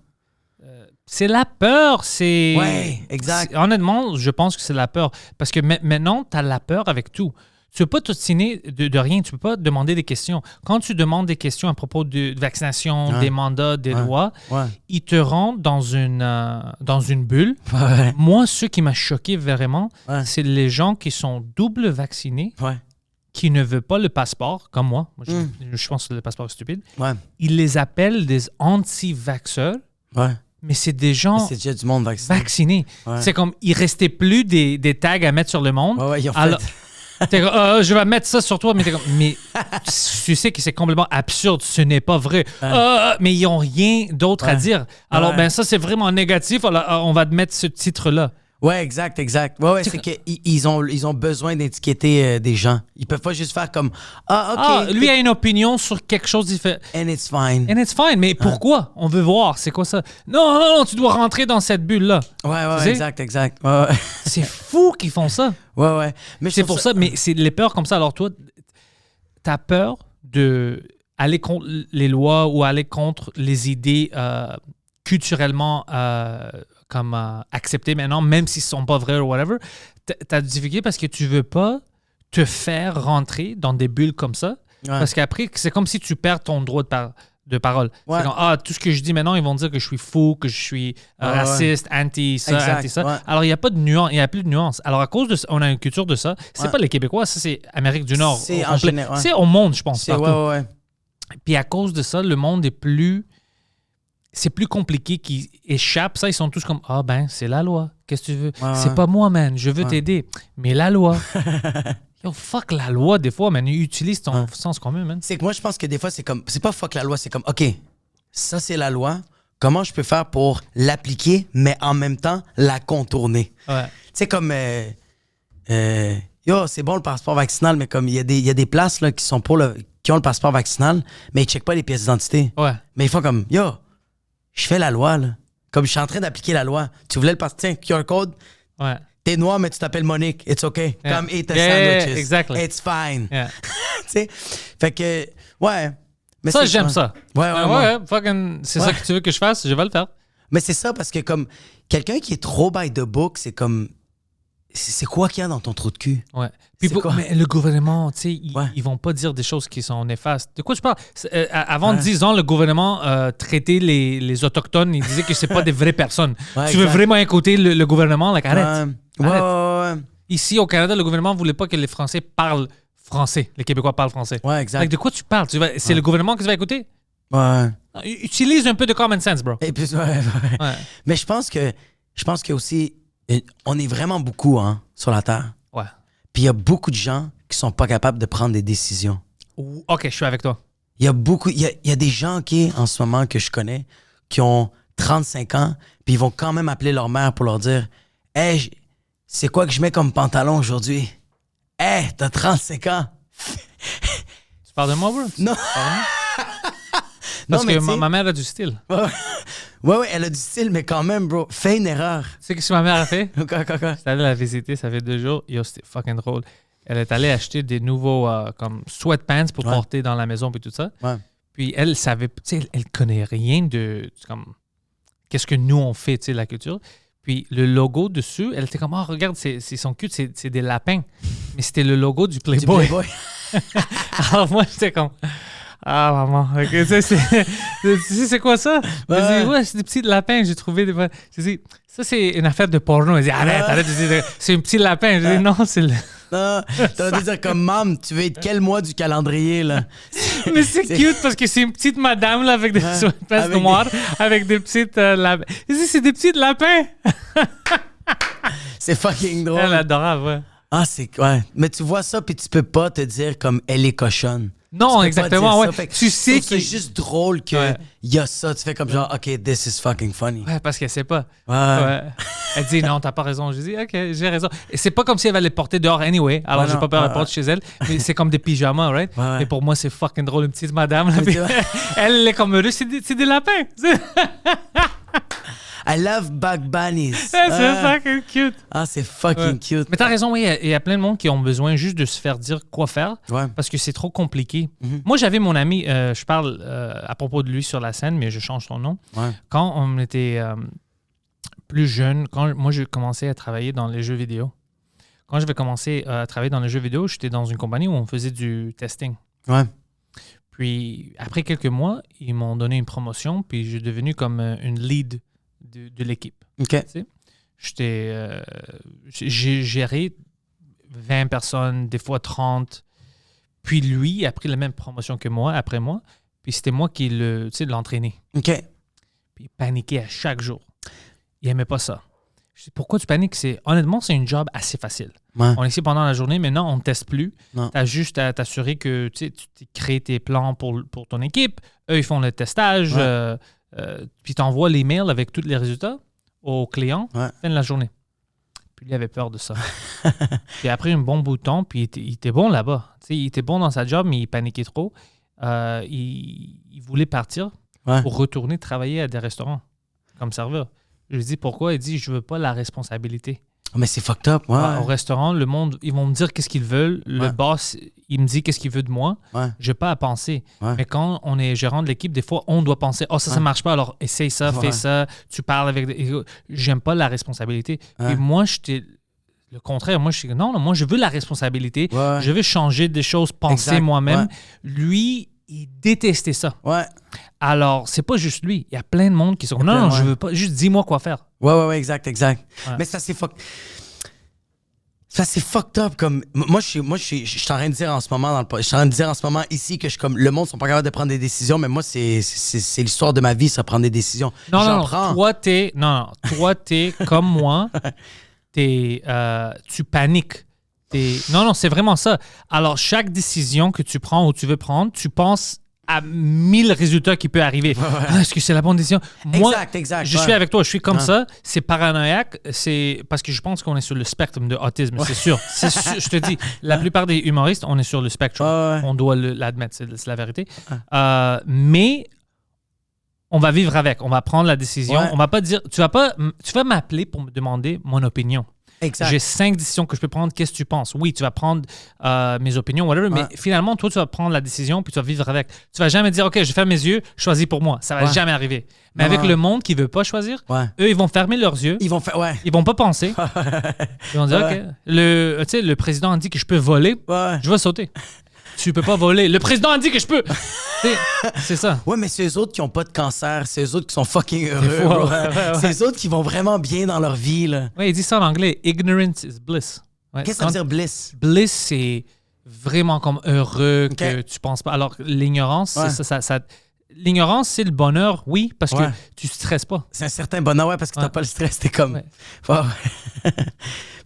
B: C'est la peur, c'est...
C: Ouais, exact.
B: Honnêtement, je pense que c'est la peur. Parce que maintenant, tu as la peur avec tout. Tu ne peux pas t'obstiner de rien. Tu ne peux pas demander des questions. Quand tu demandes des questions à propos de vaccination, des mandats, des lois, ils te rendent dans une bulle.
C: Ouais.
B: Moi, ce qui m'a choqué vraiment, c'est les gens qui sont double vaccinés, qui ne veulent pas le passeport, comme moi. Je pense que le passeport est stupide.
C: Ouais.
B: Ils les appellent des anti-vaxxeurs.
C: Ouais.
B: Mais c'est des gens
C: C'est déjà du monde vacciné.
B: vaccinés.
C: Ouais.
B: C'est comme, il restait plus des tags à mettre sur le monde.
C: Ouais, ils ont fait.
B: Alors, t'es comme, je vais mettre ça sur toi, mais t'es comme, mais tu sais que c'est complètement absurde, ce n'est pas vrai. Mais ils n'ont rien d'autre à dire. Alors, ben ça, c'est vraiment négatif. Alors, on va te mettre ce titre-là.
C: Ouais, exact. Ouais, c'est qu'ils ont besoin d'étiqueter des gens. Ils peuvent pas juste faire comme OK.
B: Lui a une opinion sur quelque chose différent.
C: And it's fine.
B: And it's fine. Mais pourquoi? On veut voir. C'est quoi ça? Non, tu dois rentrer dans cette bulle-là.
C: Ouais, exact. Ouais.
B: C'est fou qu'ils font ça.
C: Ouais. Mais
B: C'est pour ça, mais c'est les peurs comme ça. Alors toi, t'as peur de aller contre les lois ou aller contre les idées culturellement acceptées maintenant, même s'ils ne sont pas vrais ou whatever. T'as du difficulté parce que tu veux pas te faire rentrer dans des bulles comme ça. Parce qu'après, c'est comme si tu perds ton droit de parole. C'est comme, tout ce que je dis maintenant, ils vont dire que je suis fou, que je suis raciste, anti ça.
C: Ouais.
B: Alors, il n'y a pas de nuance, il n'y a plus de nuance. Alors, à cause de ça, on a une culture de ça. C'est pas les Québécois, ça, c'est Amérique du Nord.
C: C'est en général.
B: C'est au monde, je pense.
C: C'est,
B: partout.
C: ouais.
B: Puis à cause de ça, le monde est plus... C'est plus compliqué qu'ils échappent. Ça, ils sont tous comme, c'est la loi. Qu'est-ce que tu veux? C'est pas moi, man. Je veux t'aider. Mais la loi... Yo, fuck la loi, des fois, man. Utilise ton sens commun, man.
C: C'est que moi, je pense que des fois, c'est comme... C'est pas fuck la loi, c'est comme, OK, ça, c'est la loi. Comment je peux faire pour l'appliquer, mais en même temps, la contourner?
B: Ouais.
C: Tu sais, comme... c'est bon le passeport vaccinal, mais comme il y a des places là, qui ont le passeport vaccinal, mais ils checkent pas les pièces d'identité.
B: Ouais.
C: Mais ils font comme, je fais la loi, là. Comme je suis en train d'appliquer la loi. Tu voulais le passer, QR code?
B: Ouais.
C: T'es noir, mais tu t'appelles Monique. It's okay.
B: Yeah.
C: Come eat the
B: Yeah,
C: sandwiches.
B: exactly.
C: It's fine.
B: Yeah.
C: Tu sais? Fait que, ouais. Mais
B: Ça,
C: c'est
B: j'aime ça.
C: Ouais.
B: Fucking, c'est ça que tu veux que je fasse, je vais le faire.
C: Mais c'est ça, parce que comme quelqu'un qui est trop by the book, c'est comme... C'est quoi qu'il y a dans ton trou de cul?
B: Ouais. Puis
C: C'est quoi?
B: mais le gouvernement, tu sais, ils vont pas dire des choses qui sont néfastes. De quoi tu parles? Avant 10 ans, le gouvernement traitait les Autochtones, il disait que c'est pas des vraies personnes.
C: Ouais,
B: tu veux
C: exact.
B: vraiment écouter le gouvernement? Like, arrête.
C: Ouais.
B: Ici, au Canada, le gouvernement voulait pas que les Français parlent français. Les Québécois parlent français.
C: Ouais, exact.
B: Like, de quoi tu parles? C'est le gouvernement qui va écouter?
C: Ouais.
B: Utilise un peu de common sense, bro.
C: Et puis, ouais. Mais je pense que aussi, on est vraiment beaucoup sur la Terre.
B: Ouais.
C: Puis il y a beaucoup de gens qui sont pas capables de prendre des décisions.
B: OK, je suis avec toi.
C: Il y a des gens, OK, en ce moment que je connais, qui ont 35 ans, puis ils vont quand même appeler leur mère pour leur dire « Hey, c'est quoi que je mets comme pantalon aujourd'hui? Hey, t'as 35 ans! »
B: Tu parles de moi, bro?
C: Non.
B: Parce
C: Non, mais
B: que
C: tu sais-
B: ma mère a du style.
C: Ouais, elle a du style, mais quand même, bro, fais une erreur.
B: Tu sais ce que ma mère a fait?
C: Quoi?
B: J'étais allé la visiter, ça fait 2 jours. Yo, c'était fucking drôle. Elle est allée acheter des nouveaux comme sweatpants pour porter dans la maison et tout ça.
C: Ouais.
B: Puis elle savait, tu sais, elle connaît rien de comme qu'est-ce que nous on fait, tu sais, la culture. Puis le logo dessus, elle était comme, regarde, c'est son cul, c'est des lapins. Mais c'était le logo du
C: Du
B: Playboy.
C: Playboy.
B: Alors moi, j'étais comme, maman, ok, tu sais, c'est quoi ça? Je dis, c'est des petits lapins, j'ai trouvé des fois. Je dis, ça c'est une affaire de porno. Elle dit, arrête, je dis, c'est un petit lapin. Je dis, non, c'est le...
C: Non, t'as dû dire comme, maman, tu veux être quel mois du calendrier, là?
B: Mais c'est cute parce que c'est une petite madame là, avec des sweatpants
C: avec
B: noires, avec des petites lapins. Je dis, c'est des petits lapins.
C: C'est fucking drôle.
B: Elle est adorable, ouais.
C: Ouais. Mais tu vois ça, puis tu peux pas te dire comme, elle est cochonne.
B: Non,
C: peux pas
B: exactement,
C: dire
B: ouais.
C: ça. Fait que
B: Tu
C: je
B: sais
C: trouve c'est juste drôle qu'il
B: Ouais.
C: y a ça. Tu fais comme genre, OK, this is fucking funny.
B: Ouais, parce qu'elle sait pas.
C: Ouais.
B: Ouais. Elle dit non, t'as pas raison. Je dis OK, j'ai raison. Et c'est pas comme si elle va les porter dehors anyway. Alors
C: Ouais,
B: j'ai
C: non.
B: pas peur de
C: Ouais,
B: les porter chez elle. Mais c'est comme des pyjamas, right?
C: Ouais.
B: Et pour moi, c'est fucking drôle, une petite madame. Là,
C: Mais
B: puis
C: tu vois-
B: elle est comme heureuse, c'est des lapins.
C: I love bug bunnies.
B: C'est fucking cute.
C: Ah, c'est fucking
B: Ouais.
C: cute.
B: Mais t'as raison, oui, il y a plein de monde qui ont besoin juste de se faire dire quoi faire
C: Ouais.
B: parce que c'est trop compliqué.
C: Mhm.
B: Moi, j'avais mon ami, je parle à propos de lui sur la scène, mais je change son nom.
C: Ouais.
B: Quand on était plus jeune, quand moi j'ai commencé à travailler dans les jeux vidéo, quand je vais commencer à travailler dans les jeux vidéo, j'étais dans une compagnie où on faisait du testing.
C: Ouais.
B: Puis après quelques mois, ils m'ont donné une promotion, puis j'ai devenu comme une lead de l'équipe.
C: OK.
B: J'ai géré 20 personnes, des fois 30. Puis lui il a pris la même promotion que moi, après moi. Puis c'était moi qui l'entraînais.
C: OK.
B: Puis il paniquait à chaque jour. Il n'aimait pas ça. Je dis, pourquoi tu paniques? Honnêtement, c'est un job assez facile.
C: Ouais.
B: On est ici pendant la journée, maintenant, on ne teste plus.
C: Non.
B: Tu as juste à t'assurer que tu crées tes plans pour ton équipe. Eux, ils font le testage.
C: Ouais.
B: Puis tu envoies les mails avec tous les résultats aux clients
C: Ouais.
B: fin de la journée. Puis lui avait peur de ça. Puis après un bon bout de temps, puis il était bon là-bas. Tu sais, il était bon dans sa job, mais il paniquait trop. Il voulait partir
C: Ouais.
B: pour retourner travailler à des restaurants comme serveur. Je lui dis pourquoi? Il dit je veux pas la responsabilité.
C: Mais c'est fucked up. Ouais.
B: Au restaurant, le monde, ils vont me dire qu'est-ce qu'ils veulent. Le
C: Ouais.
B: boss, il me dit qu'est-ce qu'il veut de moi.
C: Ouais.
B: Je n'ai pas à penser.
C: Ouais.
B: Mais quand on est gérant de l'équipe, des fois, on doit penser oh, ça
C: Ouais.
B: marche pas, alors essaye ça,
C: Ouais.
B: fais ça. Tu parles avec. J'aime pas la responsabilité.
C: Ouais.
B: Et moi, j'étais le contraire. Moi, je suis non, moi, je veux la responsabilité.
C: Ouais.
B: Je veux changer des choses, penser
C: Exact.
B: moi-même.
C: Ouais.
B: Lui, il détestait ça.
C: Ouais.
B: Alors, c'est pas juste lui. Il y a plein de monde qui sont
C: Il y a
B: non,
C: plein,
B: je
C: ouais.
B: veux pas. Juste dis-moi quoi faire.
C: Ouais, exact.
B: Ouais.
C: Mais ça, c'est fucked. Ça, c'est fucked up. Comme, moi, je suis en train de dire en ce moment, je suis en train de dire en ce moment ici que le monde sont pas capables de prendre des décisions, mais moi, c'est l'histoire de ma vie, ça, prendre des décisions.
B: Non,
C: prends.
B: toi, t'es comme moi. Tu paniques. Non, c'est vraiment ça. Alors, chaque décision que tu prends ou tu veux prendre, tu penses à 1000 résultats qui peuvent arriver. Ah, est-ce que c'est la bonne décision? Moi,
C: Exact.
B: je suis avec toi, je suis comme ça. C'est paranoïaque. C'est parce que je pense qu'on est sur le spectre de autisme, c'est sûr. Je te dis, la plupart des humoristes, on est sur le spectre.
C: Ouais.
B: On doit l'admettre, c'est la vérité. Mais on va vivre avec. On va prendre la décision.
C: Ouais.
B: On va pas dire... Tu vas m'appeler pour me demander mon opinion.
C: Exact.
B: J'ai 5 décisions que je peux prendre. Qu'est-ce que tu penses? Oui, tu vas prendre mes opinions, whatever, mais finalement, toi, tu vas prendre la décision puis tu vas vivre avec. Tu vas jamais dire, OK, je ferme mes yeux, choisis pour moi. Ça va jamais arriver. Mais avec le monde qui veut pas choisir, eux, ils vont fermer leurs yeux.
C: Ils vont faire,
B: Ils vont pas penser. Ils vont dire, OK, le président a dit que je peux voler. Je vais sauter. Tu peux pas voler. Le président a dit que je peux. C'est ça.
C: Ouais, mais c'est eux autres qui ont pas de cancer, c'est eux autres qui sont fucking heureux.
B: fois,
C: bro.
B: ouais.
C: C'est eux autres qui vont vraiment bien dans leur vie, là.
B: Oui, il dit ça en anglais. Ignorance is bliss. Ouais,
C: Qu'est-ce que ça veut dire, bliss?
B: Bliss, c'est vraiment comme heureux que
C: Ok.
B: tu penses pas. Alors, l'ignorance,
C: Ouais.
B: l'ignorance, c'est le bonheur, oui, parce
C: Ouais.
B: que tu stresses pas.
C: C'est un certain bonheur, ouais, parce que t'as
B: Ouais.
C: pas le stress, t'es comme...
B: Ouais.
C: Ouais.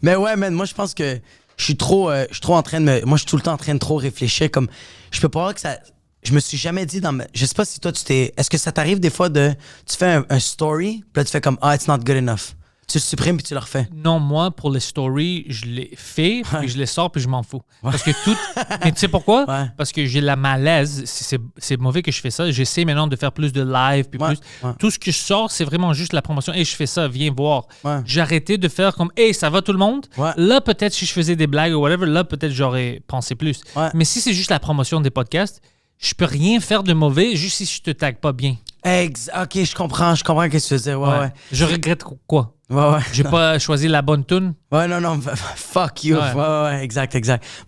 C: Mais ouais, man, moi, je pense que je suis trop en train de me... Moi, je suis tout le temps en train de trop réfléchir, comme... Je peux pas voir que ça... Je me suis jamais dit dans ma... Je sais pas si toi, tu t'es... Est-ce que ça t'arrive des fois de... Tu fais un story, puis là, tu fais comme « Ah, it's not good enough ». Tu le supprimes, puis tu le refais.
B: Non, moi, pour les stories, je les fais, puis je les sors, puis je m'en fous. Parce que tout... Mais tu sais pourquoi?
C: Ouais.
B: Parce que j'ai la malaise. C'est mauvais que je fais ça. J'essaie maintenant de faire plus de live, puis
C: Ouais.
B: plus...
C: Ouais.
B: Tout ce que je sors, c'est vraiment juste la promotion. Et je fais ça, viens voir.
C: Ouais.
B: J'ai arrêté de faire comme « Hey, ça va tout le monde?
C: Ouais.
B: Là, peut-être, si je faisais des blagues ou whatever, là, peut-être, j'aurais pensé plus.
C: Ouais.
B: Mais si c'est juste la promotion des podcasts, je peux rien faire de mauvais juste si je te tague pas bien.
C: OK, je comprends ce que tu veux dire. Ouais.
B: Je regrette quoi?
C: Ouais.
B: J'ai pas choisi la bonne tune.
C: Ouais, non, fuck you.
B: Ouais.
C: Ouais, exact.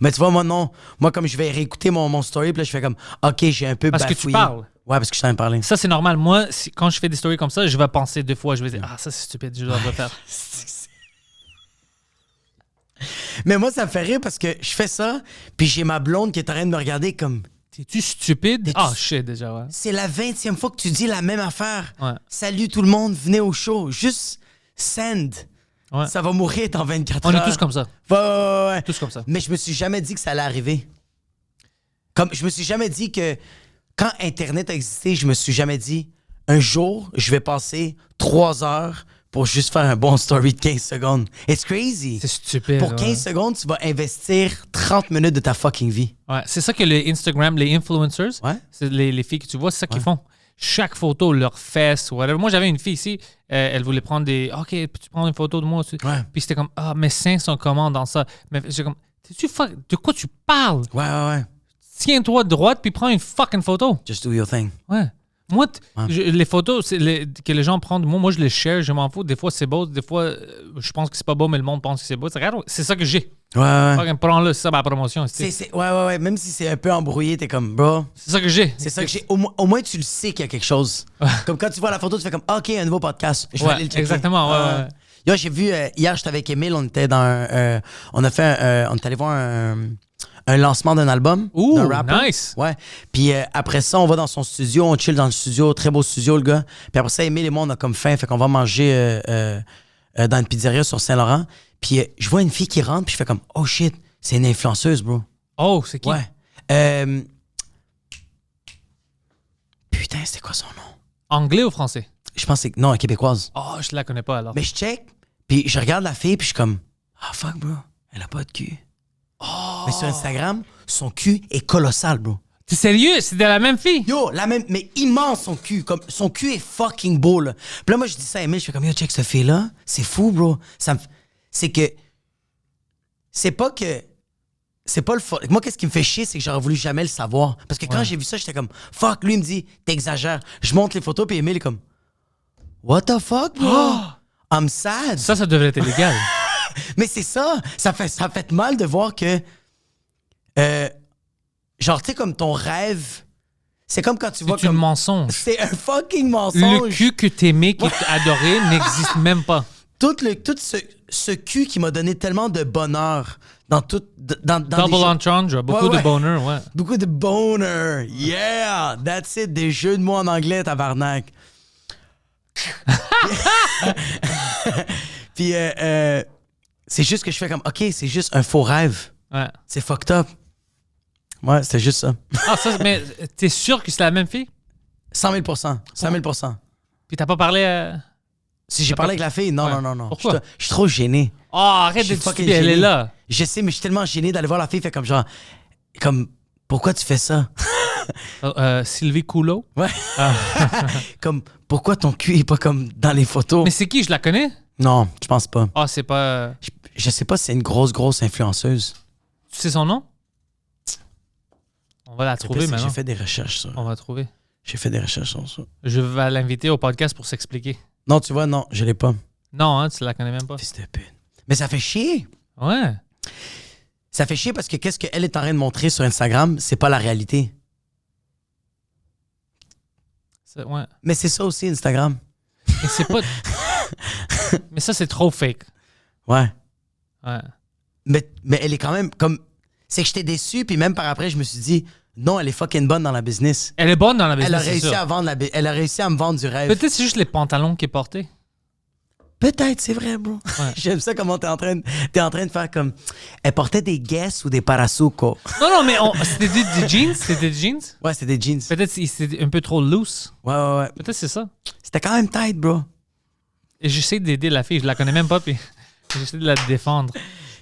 C: Mais tu vois, moi, non. Moi, comme je vais réécouter mon story, puis là, je fais comme, OK, j'ai un peu
B: Parce
C: bafouillé.
B: que tu parles.
C: Ouais, parce que je suis en train de parler.
B: Ça, c'est normal. Moi, quand je fais des stories comme ça, je vais penser 2 fois. Je vais dire, ah, ça, c'est stupide, je dois le refaire.
C: Mais moi, ça me fait rire parce que je fais ça, puis j'ai ma blonde qui est en train de me regarder comme,
B: T'es-tu stupide?
C: T'es-tu-
B: Ah, shit, déjà, ouais.
C: c'est la 20e fois que tu dis la même affaire.
B: Ouais.
C: Salut tout le monde, venez au show. Juste send.
B: Ouais.
C: Ça va mourir dans 24
B: On
C: heures.
B: est tous comme ça.
C: Ouais.
B: Tous comme ça.
C: Mais je me suis jamais dit que ça allait arriver. Comme, je me suis jamais dit que quand Internet a existé, je me suis jamais dit un jour, je vais passer 3 heures pour juste faire un bon story de 15 secondes. It's crazy.
B: C'est stupide.
C: Pour 15 secondes, tu vas investir 30 minutes de ta fucking vie.
B: Ouais, c'est ça que les Instagram, les influencers,
C: Ouais.
B: c'est les filles que tu vois, c'est ça qu'ils font. Chaque photo, leur fesses, whatever. Moi, j'avais une fille ici, elle voulait prendre des... OK, peux-tu prendre une photo de moi?
C: Ouais.
B: Puis c'était comme, mes seins sont comment dans ça? Mais j'ai comme, de quoi tu parles?
C: Ouais.
B: Tiens-toi droite puis prends une fucking photo.
C: Just do your thing.
B: Ouais. Moi, les photos que les gens prennent, moi, je les share, je m'en fous. Des fois, c'est beau. Des fois, je pense que c'est pas beau, mais le monde pense que c'est beau. C'est ça que j'ai.
C: Ouais.
B: Fucking prends-le, c'est ça ma promotion.
C: Ouais. Même si c'est un peu embrouillé, t'es comme, bro.
B: C'est ça que j'ai.
C: C'est ça que j'ai. Au moins, tu le sais qu'il y a quelque chose. Comme quand tu vois la photo, tu fais comme, OK, un nouveau podcast. Je vais aller le checker.
B: Exactement, ouais.
C: Yo, j'ai vu, hier, j'étais avec Emile, on était dans on est allé voir un lancement d'un album.
B: Ouh,
C: d'un rapper.
B: nice.
C: Ouais. Puis après ça, on va dans son studio, on chill dans le studio, très beau studio, le gars. Puis après ça, Emile et moi, on a comme faim, fait qu'on va manger dans une pizzeria sur Saint-Laurent. Puis je vois une fille qui rentre, puis je fais comme, oh shit, c'est une influenceuse, bro.
B: Oh, c'est qui?
C: Ouais. Putain, c'était quoi son nom?
B: Anglais ou français?
C: Je pense que c'est... Non, québécoise.
B: Oh, je la connais pas alors.
C: Mais je check, puis je regarde la fille, puis je suis comme, fuck, bro, elle a pas de cul. Oh. Mais sur Instagram, son cul est colossal, bro.
B: T'es sérieux? C'est de la même fille?
C: Yo, la même, mais immense son cul. Comme, son cul est fucking beau, là. Puis là, moi, je dis ça à Emile, je fais comme, yo, check cette fille-là. C'est fou, bro. C'est que... C'est pas le... Moi, qu'est-ce qui me fait chier, c'est que j'aurais voulu jamais le savoir. Parce que quand j'ai vu ça, j'étais comme, fuck, lui, il me dit, t'exagères. Je montre les photos, puis Emile est comme, what the fuck, bro? I'm sad.
B: Ça devrait être illégal.
C: Mais c'est ça. Ça fait mal de voir que... genre, tu sais, comme ton rêve... C'est comme quand tu vois
B: C'est un
C: comme...
B: mensonge.
C: C'est un fucking mensonge.
B: Le cul que t'aimais, que t'adorais, n'existe même pas.
C: Tout ce cul qui m'a donné tellement de bonheur dans tout... Dans
B: Double entendre, beaucoup de bonheur, ouais.
C: Beaucoup de bonheur. Yeah! That's it. Des jeux de mots en anglais, tabarnak. Puis, c'est juste que je fais comme, OK, c'est juste un faux rêve.
B: Ouais.
C: C'est fucked up. Ouais, c'était juste ça.
B: Ah, ça, mais t'es sûr que c'est la même fille?
C: 100 000 100 000
B: Puis t'as pas parlé à...
C: Si j'ai parlé avec la fille, non.
B: Pourquoi?
C: Je suis trop gêné.
B: Oh, arrête de
C: fucking
B: dire, elle est
C: gêné.
B: là.
C: Je sais, mais je suis tellement gêné d'aller voir la fille, fait comme genre... Comme, pourquoi tu fais ça?
B: Sylvie Coulot?
C: Ouais. Comme, pourquoi ton cul est pas comme dans les photos?
B: Mais c'est qui? Je la connais?
C: Non, je pense pas.
B: Ah, c'est pas...
C: Je sais pas si c'est une grosse influenceuse.
B: Tu sais son nom? On va la trouver maintenant.
C: J'ai fait des recherches sur...
B: On va la trouver.
C: J'ai fait des recherches sur ça.
B: Je vais l'inviter au podcast pour s'expliquer.
C: Non, tu vois, non, je l'ai pas.
B: Non, hein, tu la connais même pas.
C: Fils de pute. Mais ça fait chier.
B: Ouais.
C: Ça fait chier parce que qu'est-ce qu'elle est en train de montrer sur Instagram, c'est pas la réalité.
B: Ouais.
C: Mais c'est ça aussi, Instagram.
B: Et c'est pas... Mais ça, c'est trop fake.
C: Ouais.
B: Ouais.
C: Mais elle est quand même comme... C'est que j'étais déçu, puis même par après, je me suis dit, non, elle est fucking bonne dans la business.
B: Elle est bonne dans la business,
C: Elle a
B: c'est
C: réussi
B: sûr.
C: à vendre elle a réussi à me vendre du rêve.
B: Peut-être c'est juste les pantalons qu'elle portait.
C: Peut-être, c'est vrai, bro.
B: Ouais.
C: J'aime ça comment t'es en train de faire comme... Elle portait des Guess ou des Parasuco.
B: Non, mais c'était des jeans? C'était des jeans?
C: Ouais, c'était des jeans.
B: Peut-être c'était un peu trop loose.
C: Ouais.
B: Peut-être c'est ça.
C: C'était quand même tight, bro.
B: Et j'essaie d'aider la fille. Je la connais même pas, puis j'essaie de la défendre.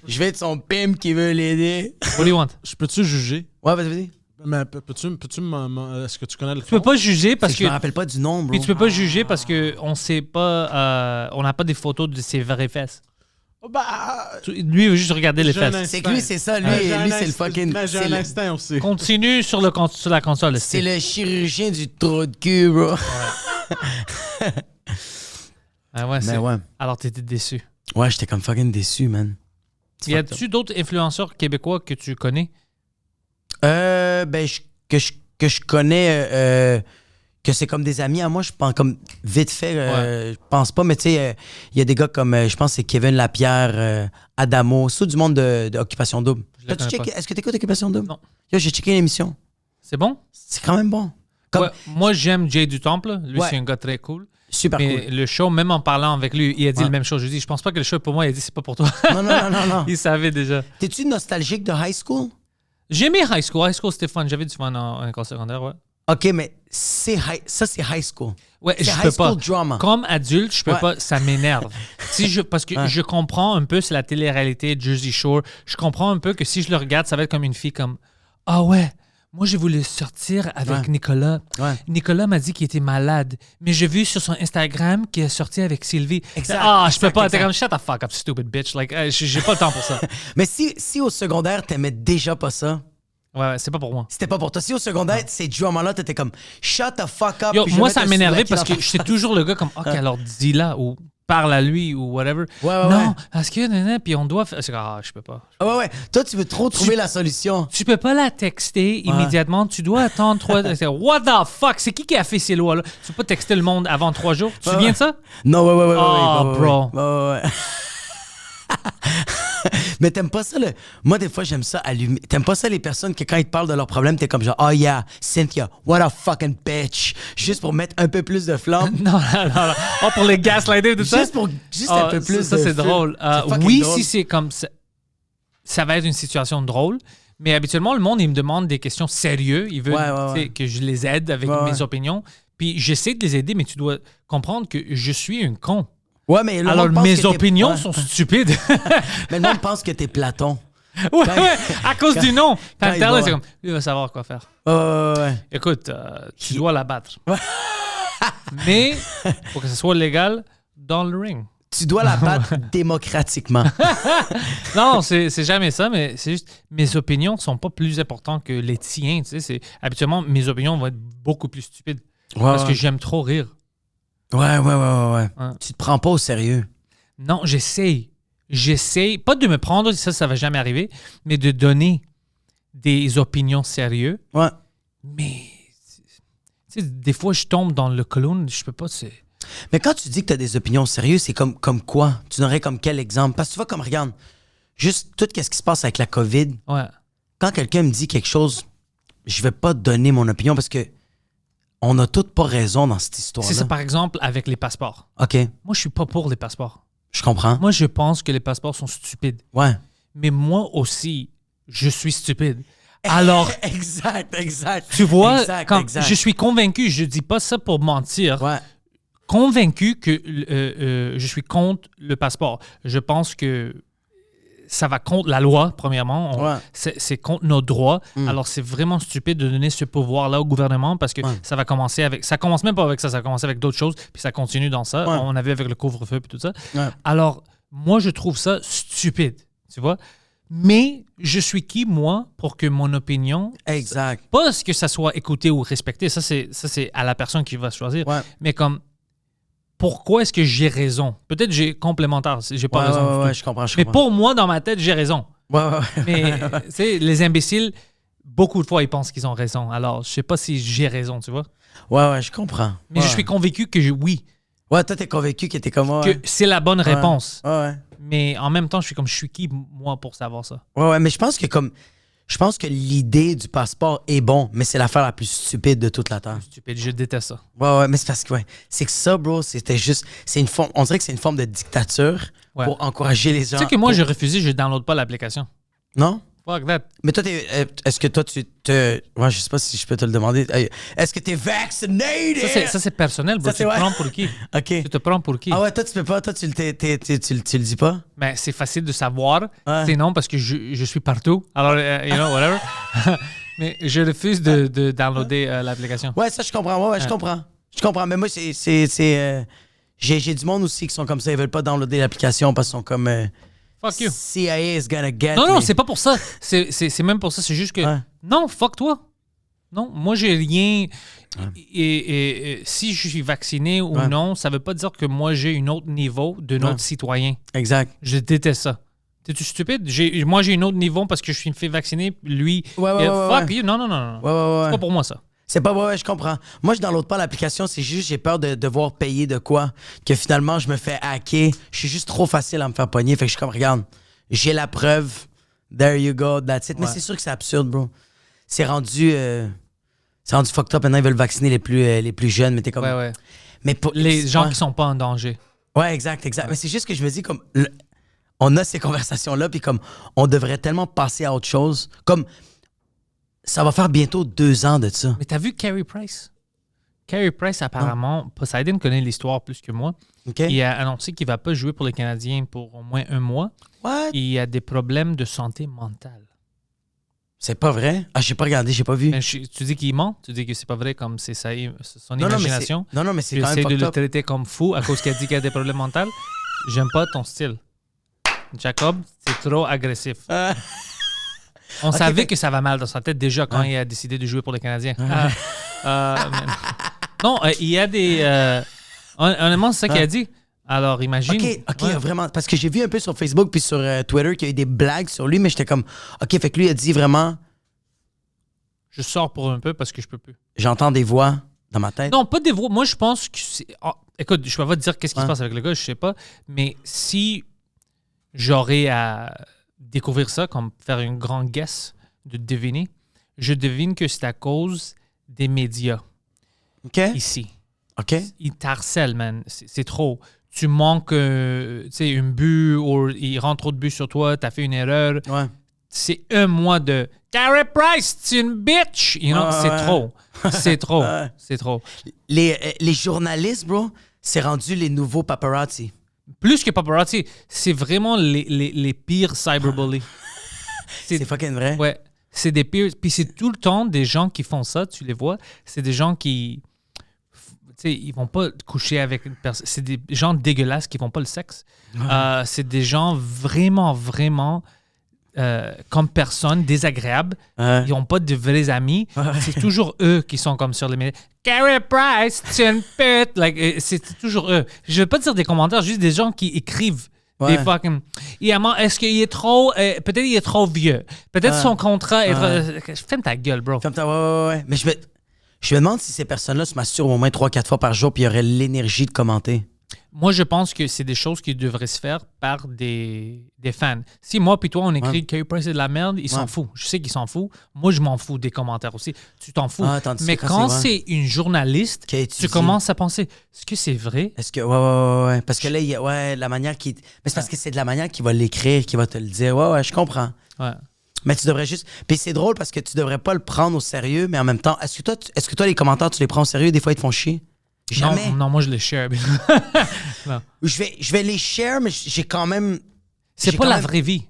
C: Je vais être son pimp qui veut l'aider.
B: What do you want?
D: Je peux-tu juger?
C: Ouais, vas-y.
D: Mais peux-tu est-ce que tu connais le
B: Tu peux pas juger parce
C: Je
B: que...
C: me rappelle pas du nom, bro.
B: Puis tu peux pas juger parce que on sait pas... on n'a pas des photos de ses vraies fesses. Lui, il veut juste regarder les
D: J'ai un
B: fesses.
C: C'est que lui, c'est ça. Lui, c'est le fucking...
D: J'ai
C: c'est
D: un
C: le-
D: instinct aussi.
B: Continue sur la console.
C: C'est le chirurgien du trou de cul, bro.
B: Ah ouais,
C: Mais ouais.
B: Alors, t'étais déçu.
C: Ouais, j'étais comme fucking déçu, man.
B: Y a-tu d'autres influenceurs québécois que tu connais?
C: Ben, que je connais, que c'est comme des amis à moi, je pense comme vite fait, je pense pas, mais tu sais, il y a des gars comme, je pense que c'est Kevin Lapierre, Adamo, c'est tout du monde de Occupation Double.
B: Je la connais
C: Est-ce que t'écoutes Occupation Double?
B: Non.
C: Yo, j'ai checké l'émission.
B: C'est bon?
C: C'est quand même bon. Comme,
B: Ouais, moi, j'aime Jay du Temple. Lui,
C: Ouais.
B: c'est un gars très cool.
C: super
B: Mais
C: cool.
B: le show, même en parlant avec lui, il a dit
C: Ouais.
B: la même chose. Je lui ai dit, je pense pas que le show est pour moi. Il a dit, c'est pas pour toi.
C: Non.
B: Il savait déjà.
C: T'es-tu nostalgique de high school?
B: J'ai aimé high school. High school, c'était fun. J'avais du fun en école secondaire, ouais.
C: OK, mais ça, c'est high school.
B: Ouais,
C: C'est
B: je
C: high
B: peux pas.
C: school drama.
B: Comme adulte, je peux
C: Ouais.
B: pas. Ça m'énerve. Parce que je comprends un peu, c'est la télé-réalité de Jersey Shore. Je comprends un peu que si je le regarde, ça va être comme une fille comme ah ouais, moi j'ai voulu sortir avec
C: Ouais.
B: Nicolas.
C: Ouais.
B: Nicolas m'a dit qu'il était malade, mais j'ai vu sur son Instagram qu'il est sorti avec Sylvie.
C: Exact,
B: Ah, je peux
C: exact,
B: pas.
C: exact.
B: T'es comme shut the fuck up, stupid bitch. Like, j'ai pas le temps pour ça.
C: Mais si au secondaire, t'aimais déjà pas ça,
B: Ouais, c'est pas pour moi.
C: c'était pas pour toi. Si au secondaire, ces drama-là, t'étais comme shut the fuck up.
B: Yo,
C: puis je vais
B: moi,
C: mettre
B: ça
C: un
B: m'énervait
C: souvlaki
B: parce
C: dans
B: que
C: ta
B: j'étais
C: face.
B: toujours le gars comme, OK, alors dis-la ou parle à lui ou whatever.
C: Ouais.
B: Non, parce que, puis on doit faire. Je peux pas.
C: Ah ouais. Toi, tu veux trop trouver la solution.
B: Tu peux pas la texter immédiatement. Tu dois attendre 3... What the fuck? C'est qui a fait ces lois-là? Tu peux pas texter le monde avant 3 jours? Tu te souviens de ça?
C: Non, ouais.
B: Oh,
C: ouais,
B: bro.
C: Ouais. Mais t'aimes pas ça, moi, des fois, j'aime ça allumer. T'aimes pas ça, les personnes que quand ils te parlent de leurs problèmes, t'es comme genre, oh yeah, Cynthia, what a fucking bitch. Juste pour mettre un peu plus de flamme.
B: Non. Oh, pour les gaslighter, tout ça?
C: Juste un peu plus
B: ça,
C: de
B: c'est
C: feu.
B: drôle.
C: C'est fucking
B: Oui,
C: drôle.
B: si c'est comme ça, ça va être une situation drôle. Mais habituellement, le monde, il me demande des questions sérieuses. Il veut
C: Ouais.
B: que je les aide avec
C: Ouais.
B: mes opinions. Puis j'essaie de les aider, mais tu dois comprendre que je suis un con.
C: Ouais, mais le
B: Alors
C: monde pense
B: mes
C: que t'es-
B: opinions
C: ouais.
B: sont stupides.
C: Mais le monde pense que t'es Platon.
B: ouais, à cause du nom.
C: quand il
B: Pantera,
C: va-
B: c'est comme, il va savoir quoi faire.
C: Ouais.
B: Écoute, tu dois la battre. Mais, pour que ce soit légal, dans le ring.
C: Tu dois la battre démocratiquement.
B: Non, c'est jamais ça, mais c'est juste, mes opinions sont pas plus importantes que les tiens. Tu sais, habituellement, mes opinions vont être beaucoup plus stupides. Parce que j'aime trop rire.
C: Ouais.
B: Ouais.
C: Tu te prends pas au sérieux.
B: Non, j'essaye. J'essaye, pas de me prendre, ça va jamais arriver, mais de donner des opinions sérieuses.
C: Ouais.
B: Mais, tu sais, des fois, je tombe dans le clown, je peux pas, c'est...
C: Mais quand tu dis que tu as des opinions sérieuses, c'est comme quoi? Tu n'aurais comme quel exemple? Parce que tu vois, comme, regarde, juste tout ce qui se passe avec la COVID,
B: Ouais.
C: quand quelqu'un me dit quelque chose, je vais pas donner mon opinion parce que on a toutes pas raison dans cette histoire-là.
B: C'est ça, par exemple, avec les passeports.
C: OK,
B: Moi, je suis pas pour les passeports.
C: je comprends.
B: Moi, je pense que les passeports sont stupides.
C: Ouais.
B: Mais moi aussi, je suis stupide. Alors,
C: exact.
B: tu vois,
C: Exact.
B: je suis convaincu, je dis pas ça pour mentir,
C: Ouais.
B: convaincu que je suis contre le passeport. Je pense que ça va contre la loi, premièrement.
C: Ouais.
B: C'est contre nos droits. Alors, c'est vraiment stupide de donner ce pouvoir-là au gouvernement parce que ça va commencer avec... Ça commence même pas avec ça commence avec d'autres choses, puis ça continue dans ça.
C: Ouais.
B: On a vu avec le couvre-feu et tout ça.
C: Ouais.
B: Alors, moi, je trouve ça stupide, tu vois. Mais je suis qui, moi, pour que mon opinion...
C: Exact.
B: Pas que ça soit écouté ou respecté, ça c'est à la personne qui va choisir.
C: Ouais.
B: Mais comme, pourquoi est-ce que j'ai raison? Peut-être j'ai complémentaire, j'ai pas raison du tout.
C: Ouais, je comprends.
B: Mais pour moi, dans ma tête, j'ai raison.
C: Ouais.
B: Mais, tu sais, les imbéciles, beaucoup de fois, ils pensent qu'ils ont raison. Alors, je sais pas si j'ai raison, tu vois.
C: Ouais, je comprends.
B: Mais je suis convaincu que oui,
C: Ouais, toi, t'es convaincu que t'es comme moi.
B: que c'est la bonne réponse.
C: Ouais.
B: Mais en même temps, je suis qui, moi, pour savoir ça?
C: Ouais, mais je pense que l'idée du passeport est bon, mais c'est l'affaire la plus stupide de toute la terre.
B: Stupide, je déteste ça.
C: Ouais, mais c'est parce que, c'est que ça, bro, c'était juste, c'est une forme, on dirait que c'est une forme de dictature
B: Ouais.
C: pour encourager les gens.
B: Tu sais que moi,
C: pour-
B: j'ai refusé, je download pas l'application.
C: Non?
B: Fuck that.
C: Mais toi, est-ce que toi, tu te, ouais, je sais pas si je peux te le demander. Est-ce que t'es vaccinated?
B: Ça, c'est personnel, bro.
C: Ça,
B: Tu
C: c'est
B: te
C: ouais.
B: prends pour qui?
C: OK.
B: Tu te prends pour qui?
C: Ah ouais, toi, tu peux pas, toi, tu le dis pas?
B: Ben, c'est facile de savoir.
C: Ouais.
B: C'est non parce que je suis partout. Alors, you know, whatever. Mais je refuse de downloader l'application.
C: Ouais, ça, je comprends. Ouais, je comprends. Je comprends. Mais moi, j'ai du monde aussi qui sont comme ça. Ils veulent pas downloader l'application parce qu'ils sont comme.
B: Fuck you.
C: CIA is gonna get
B: Non,
C: me.
B: c'est pas pour ça. C'est même pour ça. C'est juste que.
C: Ouais.
B: Non, fuck toi. Non, moi, j'ai rien. Et si je suis vacciné ou
C: Ouais.
B: non, ça veut pas dire que moi, j'ai un autre niveau de notre
C: Ouais.
B: citoyen.
C: Exact.
B: Je déteste ça. T'es-tu stupide? Moi, j'ai un autre niveau parce que je suis fait vacciner. Lui,
C: Ouais,
B: fuck
C: ouais.
B: you. Non.
C: Ouais.
B: C'est pas pour moi, ça.
C: C'est pas ouais, je comprends. Moi, je download pas l'application, c'est juste j'ai peur de devoir payer de quoi que finalement je me fais hacker. Je suis juste trop facile à me faire pogner, fait que je suis comme regarde, j'ai la preuve. There you go, that's it. Mais
B: Ouais.
C: c'est sûr que c'est absurde, bro. C'est rendu fucked up. Maintenant, ils veulent vacciner les plus jeunes, mais t'es comme
B: Ouais.
C: mais pour
B: Les gens
C: ouais.
B: qui sont pas en danger.
C: Ouais, exact. Mais c'est juste que je me dis comme on a ces conversations là puis comme on devrait tellement passer à autre chose. Comme Ça va faire bientôt 2 ans de ça.
B: Mais t'as vu Carey Price? Carey Price, apparemment, Poseidon connaît l'histoire plus que moi.
C: OK?
B: Il a annoncé qu'il ne va pas jouer pour les Canadiens pour au moins 1 mois.
C: What?
B: Il a des problèmes de santé mentale.
C: C'est pas vrai? Ah, j'ai pas regardé, j'ai pas vu.
B: Mais tu dis qu'il ment? Tu dis que c'est pas vrai comme c'est son
C: Non,
B: imagination?
C: non, mais c'est
B: Tu
C: quand
B: essaies
C: même
B: de le
C: fucked up.
B: traiter comme fou à cause qu'il a dit qu'il a des problèmes mentaux? J'aime pas ton style. Jacob, c'est trop agressif. On
C: Ok,
B: savait
C: fait-
B: que ça va mal dans sa tête déjà quand il a décidé de jouer pour les Canadiens. Non, il y a des... honnêtement, c'est ça qu'il a dit. Alors, imagine...
C: OK,
B: Ouais.
C: vraiment. Parce que j'ai vu un peu sur Facebook puis sur Twitter qu'il y a eu des blagues sur lui, mais j'étais comme, OK, fait que lui, il a dit vraiment,
B: Je sors pour un peu parce que je peux plus.
C: j'entends des voix dans ma tête.
B: Non, pas des voix. Moi, je pense que c'est... écoute, je peux pas te dire qu'est-ce qui se
C: Ouais.
B: passe avec le gars, je sais pas. Mais si j'aurais à découvrir ça, comme faire une grande guess de deviner, je devine que c'est à cause des médias
C: OK?
B: ici.
C: OK?
B: Ils t'harcèlent, man. C'est trop. Tu manques tu sais, un but ou il rentre trop de buts sur toi, t'as fait une erreur.
C: Ouais.
B: C'est 1 mois de Carey Price, c'est une bitch. You know,
C: Ouais,
B: c'est
C: ouais.
B: trop. C'est trop.
C: Ouais.
B: C'est trop.
C: Les journalistes, bro, c'est rendu les nouveaux paparazzi.
B: Plus que paparazzi, c'est vraiment les pires cyberbullies.
C: C'est fucking vrai.
B: Ouais, c'est des pires. Puis c'est tout le temps des gens qui font ça, tu les vois. C'est des gens qui... Tu sais, ils vont pas coucher avec une personne. C'est des gens dégueulasses qui font pas le sexe. C'est des gens vraiment, vraiment... comme personne, désagréables.
C: Ouais.
B: Ils n'ont pas de vrais amis. C'est toujours eux qui sont comme sur les médias. Carey Price, c'est une pute. C'est toujours eux. Je ne veux pas dire des commentaires, juste des gens qui écrivent
C: Ouais.
B: des fucking... Est-ce qu'il est trop... peut-être il est trop vieux. Peut-être son contrat est trop... Ferme ta gueule, bro.
C: Comme ça, ouais. Mais je me demande si ces personnes-là se masturbent au moins 3-4 fois par jour puis ils auraient l'énergie de commenter.
B: Moi, je pense que c'est des choses qui devraient se faire par des fans. Si moi puis toi, on écrit Carey Price c'est de la merde, ils s'en foutent. Je sais qu'ils s'en foutent. Moi, je m'en fous des commentaires aussi. Tu t'en fous.
C: Tandis
B: Mais
C: que
B: quand
C: c'est
B: c'est une journaliste,
C: Qui a étudié.
B: tu commences à penser, est-ce que c'est vrai?
C: Est-ce que. Ouais. Parce que là, il y a la manière qui. Mais c'est parce que c'est de la manière qu'il va l'écrire, qu'il va te le dire. Ouais, je comprends.
B: Ouais.
C: Mais tu devrais juste. Puis c'est drôle parce que tu devrais pas le prendre au sérieux, mais en même temps, est-ce que toi, les commentaires, tu les prends au sérieux? Des fois, ils te font chier? Jamais.
B: Non, moi, je les share.
C: Je vais les share, mais j'ai quand même.
B: C'est
C: j'ai
B: pas
C: quand
B: la
C: même-
B: vraie vie.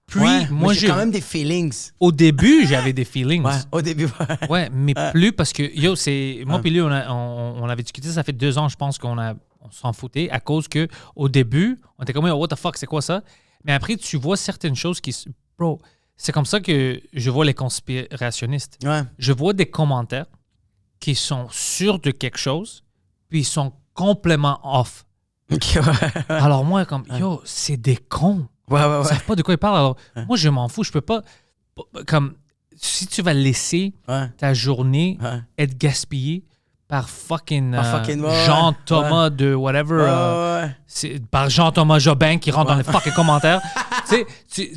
B: Puis,
C: Ouais,
B: moi,
C: mais j'ai quand même des feelings.
B: au début, j'avais des feelings.
C: Ouais, au début.
B: Ouais, mais plus parce que, c'est... Moi puis lui, on avait discuté, ça fait 2 ans, je pense on s'en foutait à cause que au début, on était comme, what the fuck, c'est quoi ça? Mais après, tu vois certaines choses qui... Bro, c'est comme ça que je vois les conspirationnistes.
C: Ouais.
B: Je vois des commentaires qui sont sûrs de quelque chose, puis ils sont complètement off.
C: Ok, ouais.
B: Alors moi, comme, c'est des cons.
C: Ouais.
B: Ils savent pas de quoi ils parlent. Alors, moi, je m'en fous. Je peux pas... Comme, si tu vas laisser
C: Ouais.
B: ta journée
C: Ouais.
B: être gaspillée par fucking,
C: ouais,
B: Jean-Thomas de whatever.
C: Ouais.
B: Par Jean-Thomas Jobin qui rentre dans les fucking commentaires.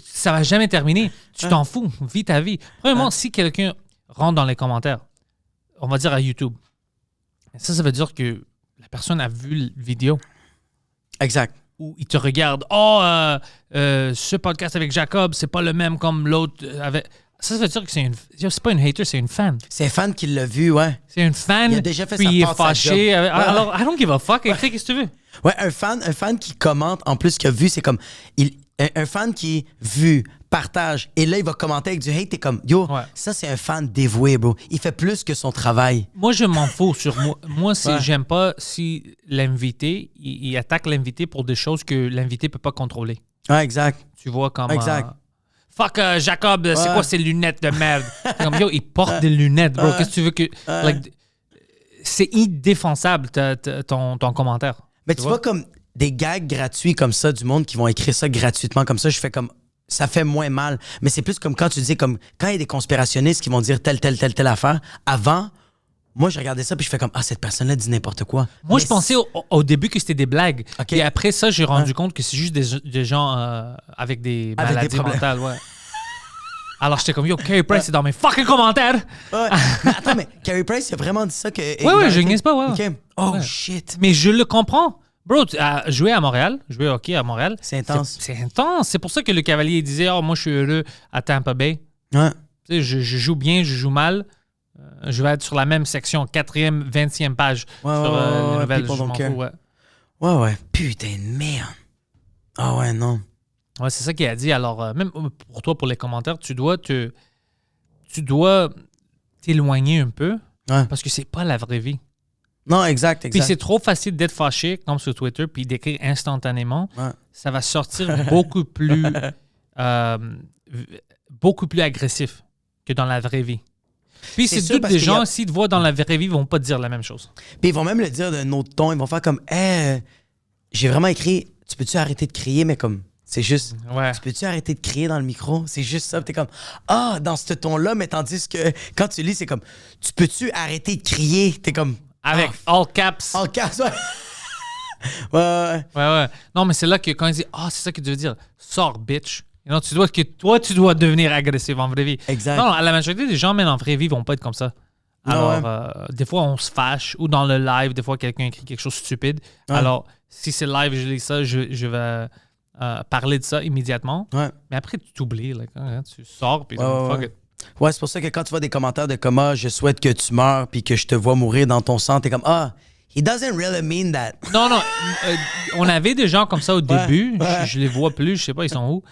B: Ça va jamais terminer. Tu t'en fous. Vis ta vie. Premièrement, si quelqu'un rentre dans les commentaires, on va dire à YouTube, ça veut dire que la personne a vu la vidéo.
C: Exact.
B: Où il te regarde. Ce podcast avec Jacob, c'est pas le même comme l'autre avec. Ça veut dire que c'est pas une hater, c'est une fan.
C: C'est un fan qui l'a vu, ouais.
B: C'est une fan.
C: Il a déjà fait
B: puis
C: sa
B: il est
C: part de sa
B: fâché.
C: job.
B: Alors, I don't give a fuck. Écris qu'est-ce que tu veux.
C: Ouais, un fan qui commente, en plus, qui a vu, c'est comme. Un fan qui vu, partage, et là, il va commenter avec du hate, t'es comme,
B: Ouais.
C: ça, c'est un fan dévoué, bro. Il fait plus que son travail.
B: Moi, je m'en fous sur moi. Moi,
C: Ouais.
B: j'aime pas si l'invité, il attaque l'invité pour des choses que l'invité peut pas contrôler.
C: Ouais, exact.
B: Tu vois, comme...
C: Exact.
B: Fuck, Jacob, c'est
C: Ouais.
B: quoi ces lunettes de merde? C'est comme, il porte des lunettes, bro. Qu'est-ce que tu veux que... like, c'est indéfensable, ton commentaire.
C: Mais tu vois, comme des gags gratuits comme ça, du monde qui vont écrire ça gratuitement comme ça, je fais comme. Ça fait moins mal. Mais c'est plus comme quand tu dis, comme. Quand il y a des conspirationnistes qui vont dire telle affaire, avant, moi, je regardais ça puis je fais comme, cette personne-là dit n'importe quoi.
B: Moi,
C: Mais
B: je pensais au début que c'était des blagues.
C: Ok.
B: Et après ça, j'ai rendu compte que c'est juste des gens avec des
C: Avec des
B: maladies
C: problèmes.
B: mentales. Ouais. Alors, j'étais comme, Carey Price, c'est dans mes fucking commentaires.
C: Ouais. Mais attends, mais Carey Price, il a vraiment dit ça que.
B: Ouais, je niaise pas, ouais.
C: OK. Oh,
B: Ouais.
C: shit.
B: Mais je le comprends. Bro, jouer à Montréal, jouer au hockey à Montréal.
C: C'est intense.
B: C'est intense. C'est pour ça que le Cavalier disait, moi, je suis heureux à Tampa Bay.
C: Ouais.
B: Tu sais, je joue bien, je joue mal. Je vais être sur la même section, 4e, 20e page.
C: Ouais,
B: sur les nouvelles,
C: People
B: je m'en
C: Don't Care.
B: fous, ouais.
C: Ouais. Putain de merde. Ah ouais, non.
B: Ouais, c'est ça qu'il a dit. Alors, même pour toi, pour les commentaires, tu dois t'éloigner un peu
C: Ouais.
B: parce que c'est pas la vraie vie.
C: Non, exact.
B: Puis c'est trop facile d'être fâché, comme sur Twitter, puis d'écrire instantanément.
C: Ouais.
B: Ça va sortir beaucoup plus agressif que dans la vraie vie. Puis
C: C'est
B: c'est
C: sûr,
B: tous
C: parce
B: des
C: qu'il
B: gens,
C: y a-
B: s'ils te voient dans la vraie vie, ils vont pas te dire la même chose.
C: Puis ils vont même le dire d'un autre ton. Ils vont faire comme, j'ai vraiment écrit, tu peux-tu arrêter de crier, mais comme, c'est juste,
B: Ouais.
C: tu peux-tu arrêter de crier dans le micro? C'est juste ça. Puis t'es comme, dans ce ton-là, mais tandis que quand tu lis, c'est comme, tu peux-tu arrêter de crier? T'es comme,
B: Avec all caps.
C: en casse, ouais. Ouais.
B: Ouais. Non, mais c'est là que quand ils disent c'est ça que tu veux dire, sors, bitch. You know, tu dois devenir agressif en vraie vie.
C: Exact.
B: Non, la majorité des gens, même en vraie vie, vont pas être comme ça.
C: Non,
B: Alors, des fois, on se fâche, ou dans le live, des fois, quelqu'un écrit quelque chose de stupide.
C: Ouais.
B: Alors, si c'est live, je lis ça, je vais parler de ça immédiatement.
C: Ouais.
B: Mais après, tu t'oublies. Là, hein, tu sors, puis
C: Ouais,
B: fuck
C: ouais.
B: it.
C: Ouais, c'est pour ça que quand tu vois des commentaires de comment je souhaite que tu meurs puis que je te vois mourir dans ton sang, t'es comme, he doesn't really mean that.
B: Non, on avait des gens comme ça au début.
C: ouais.
B: Je les vois plus, je sais pas, ils sont où.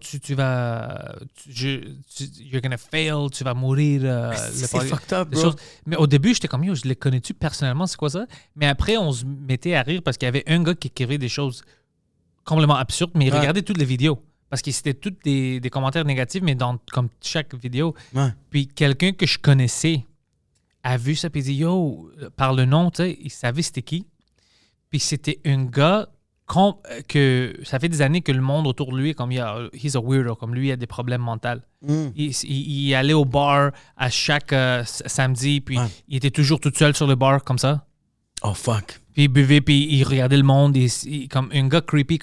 B: Tu vas... you're gonna fail, tu vas mourir.
C: C'est fucked up,
B: des
C: bro.
B: choses. Mais au début, j'étais comme, je les connais-tu personnellement, c'est quoi ça? Mais après, on se mettait à rire parce qu'il y avait un gars qui écrivait des choses complètement absurdes, mais il
C: Ouais.
B: regardait toutes les vidéos. Parce que c'était toutes des commentaires négatifs, mais dans comme chaque vidéo.
C: Ouais.
B: Puis quelqu'un que je connaissais a vu ça, puis il dit, yo, par le nom, tu sais, il savait c'était qui. Puis c'était un gars que ça fait des années que le monde autour de lui, comme he's a weirdo, comme lui, il a des problèmes mentaux. Il allait au bar à chaque samedi, puis
C: Ouais.
B: il était toujours tout seul sur le bar, comme ça.
C: Oh, fuck.
B: Puis il buvait, puis il regardait le monde, comme un gars creepy.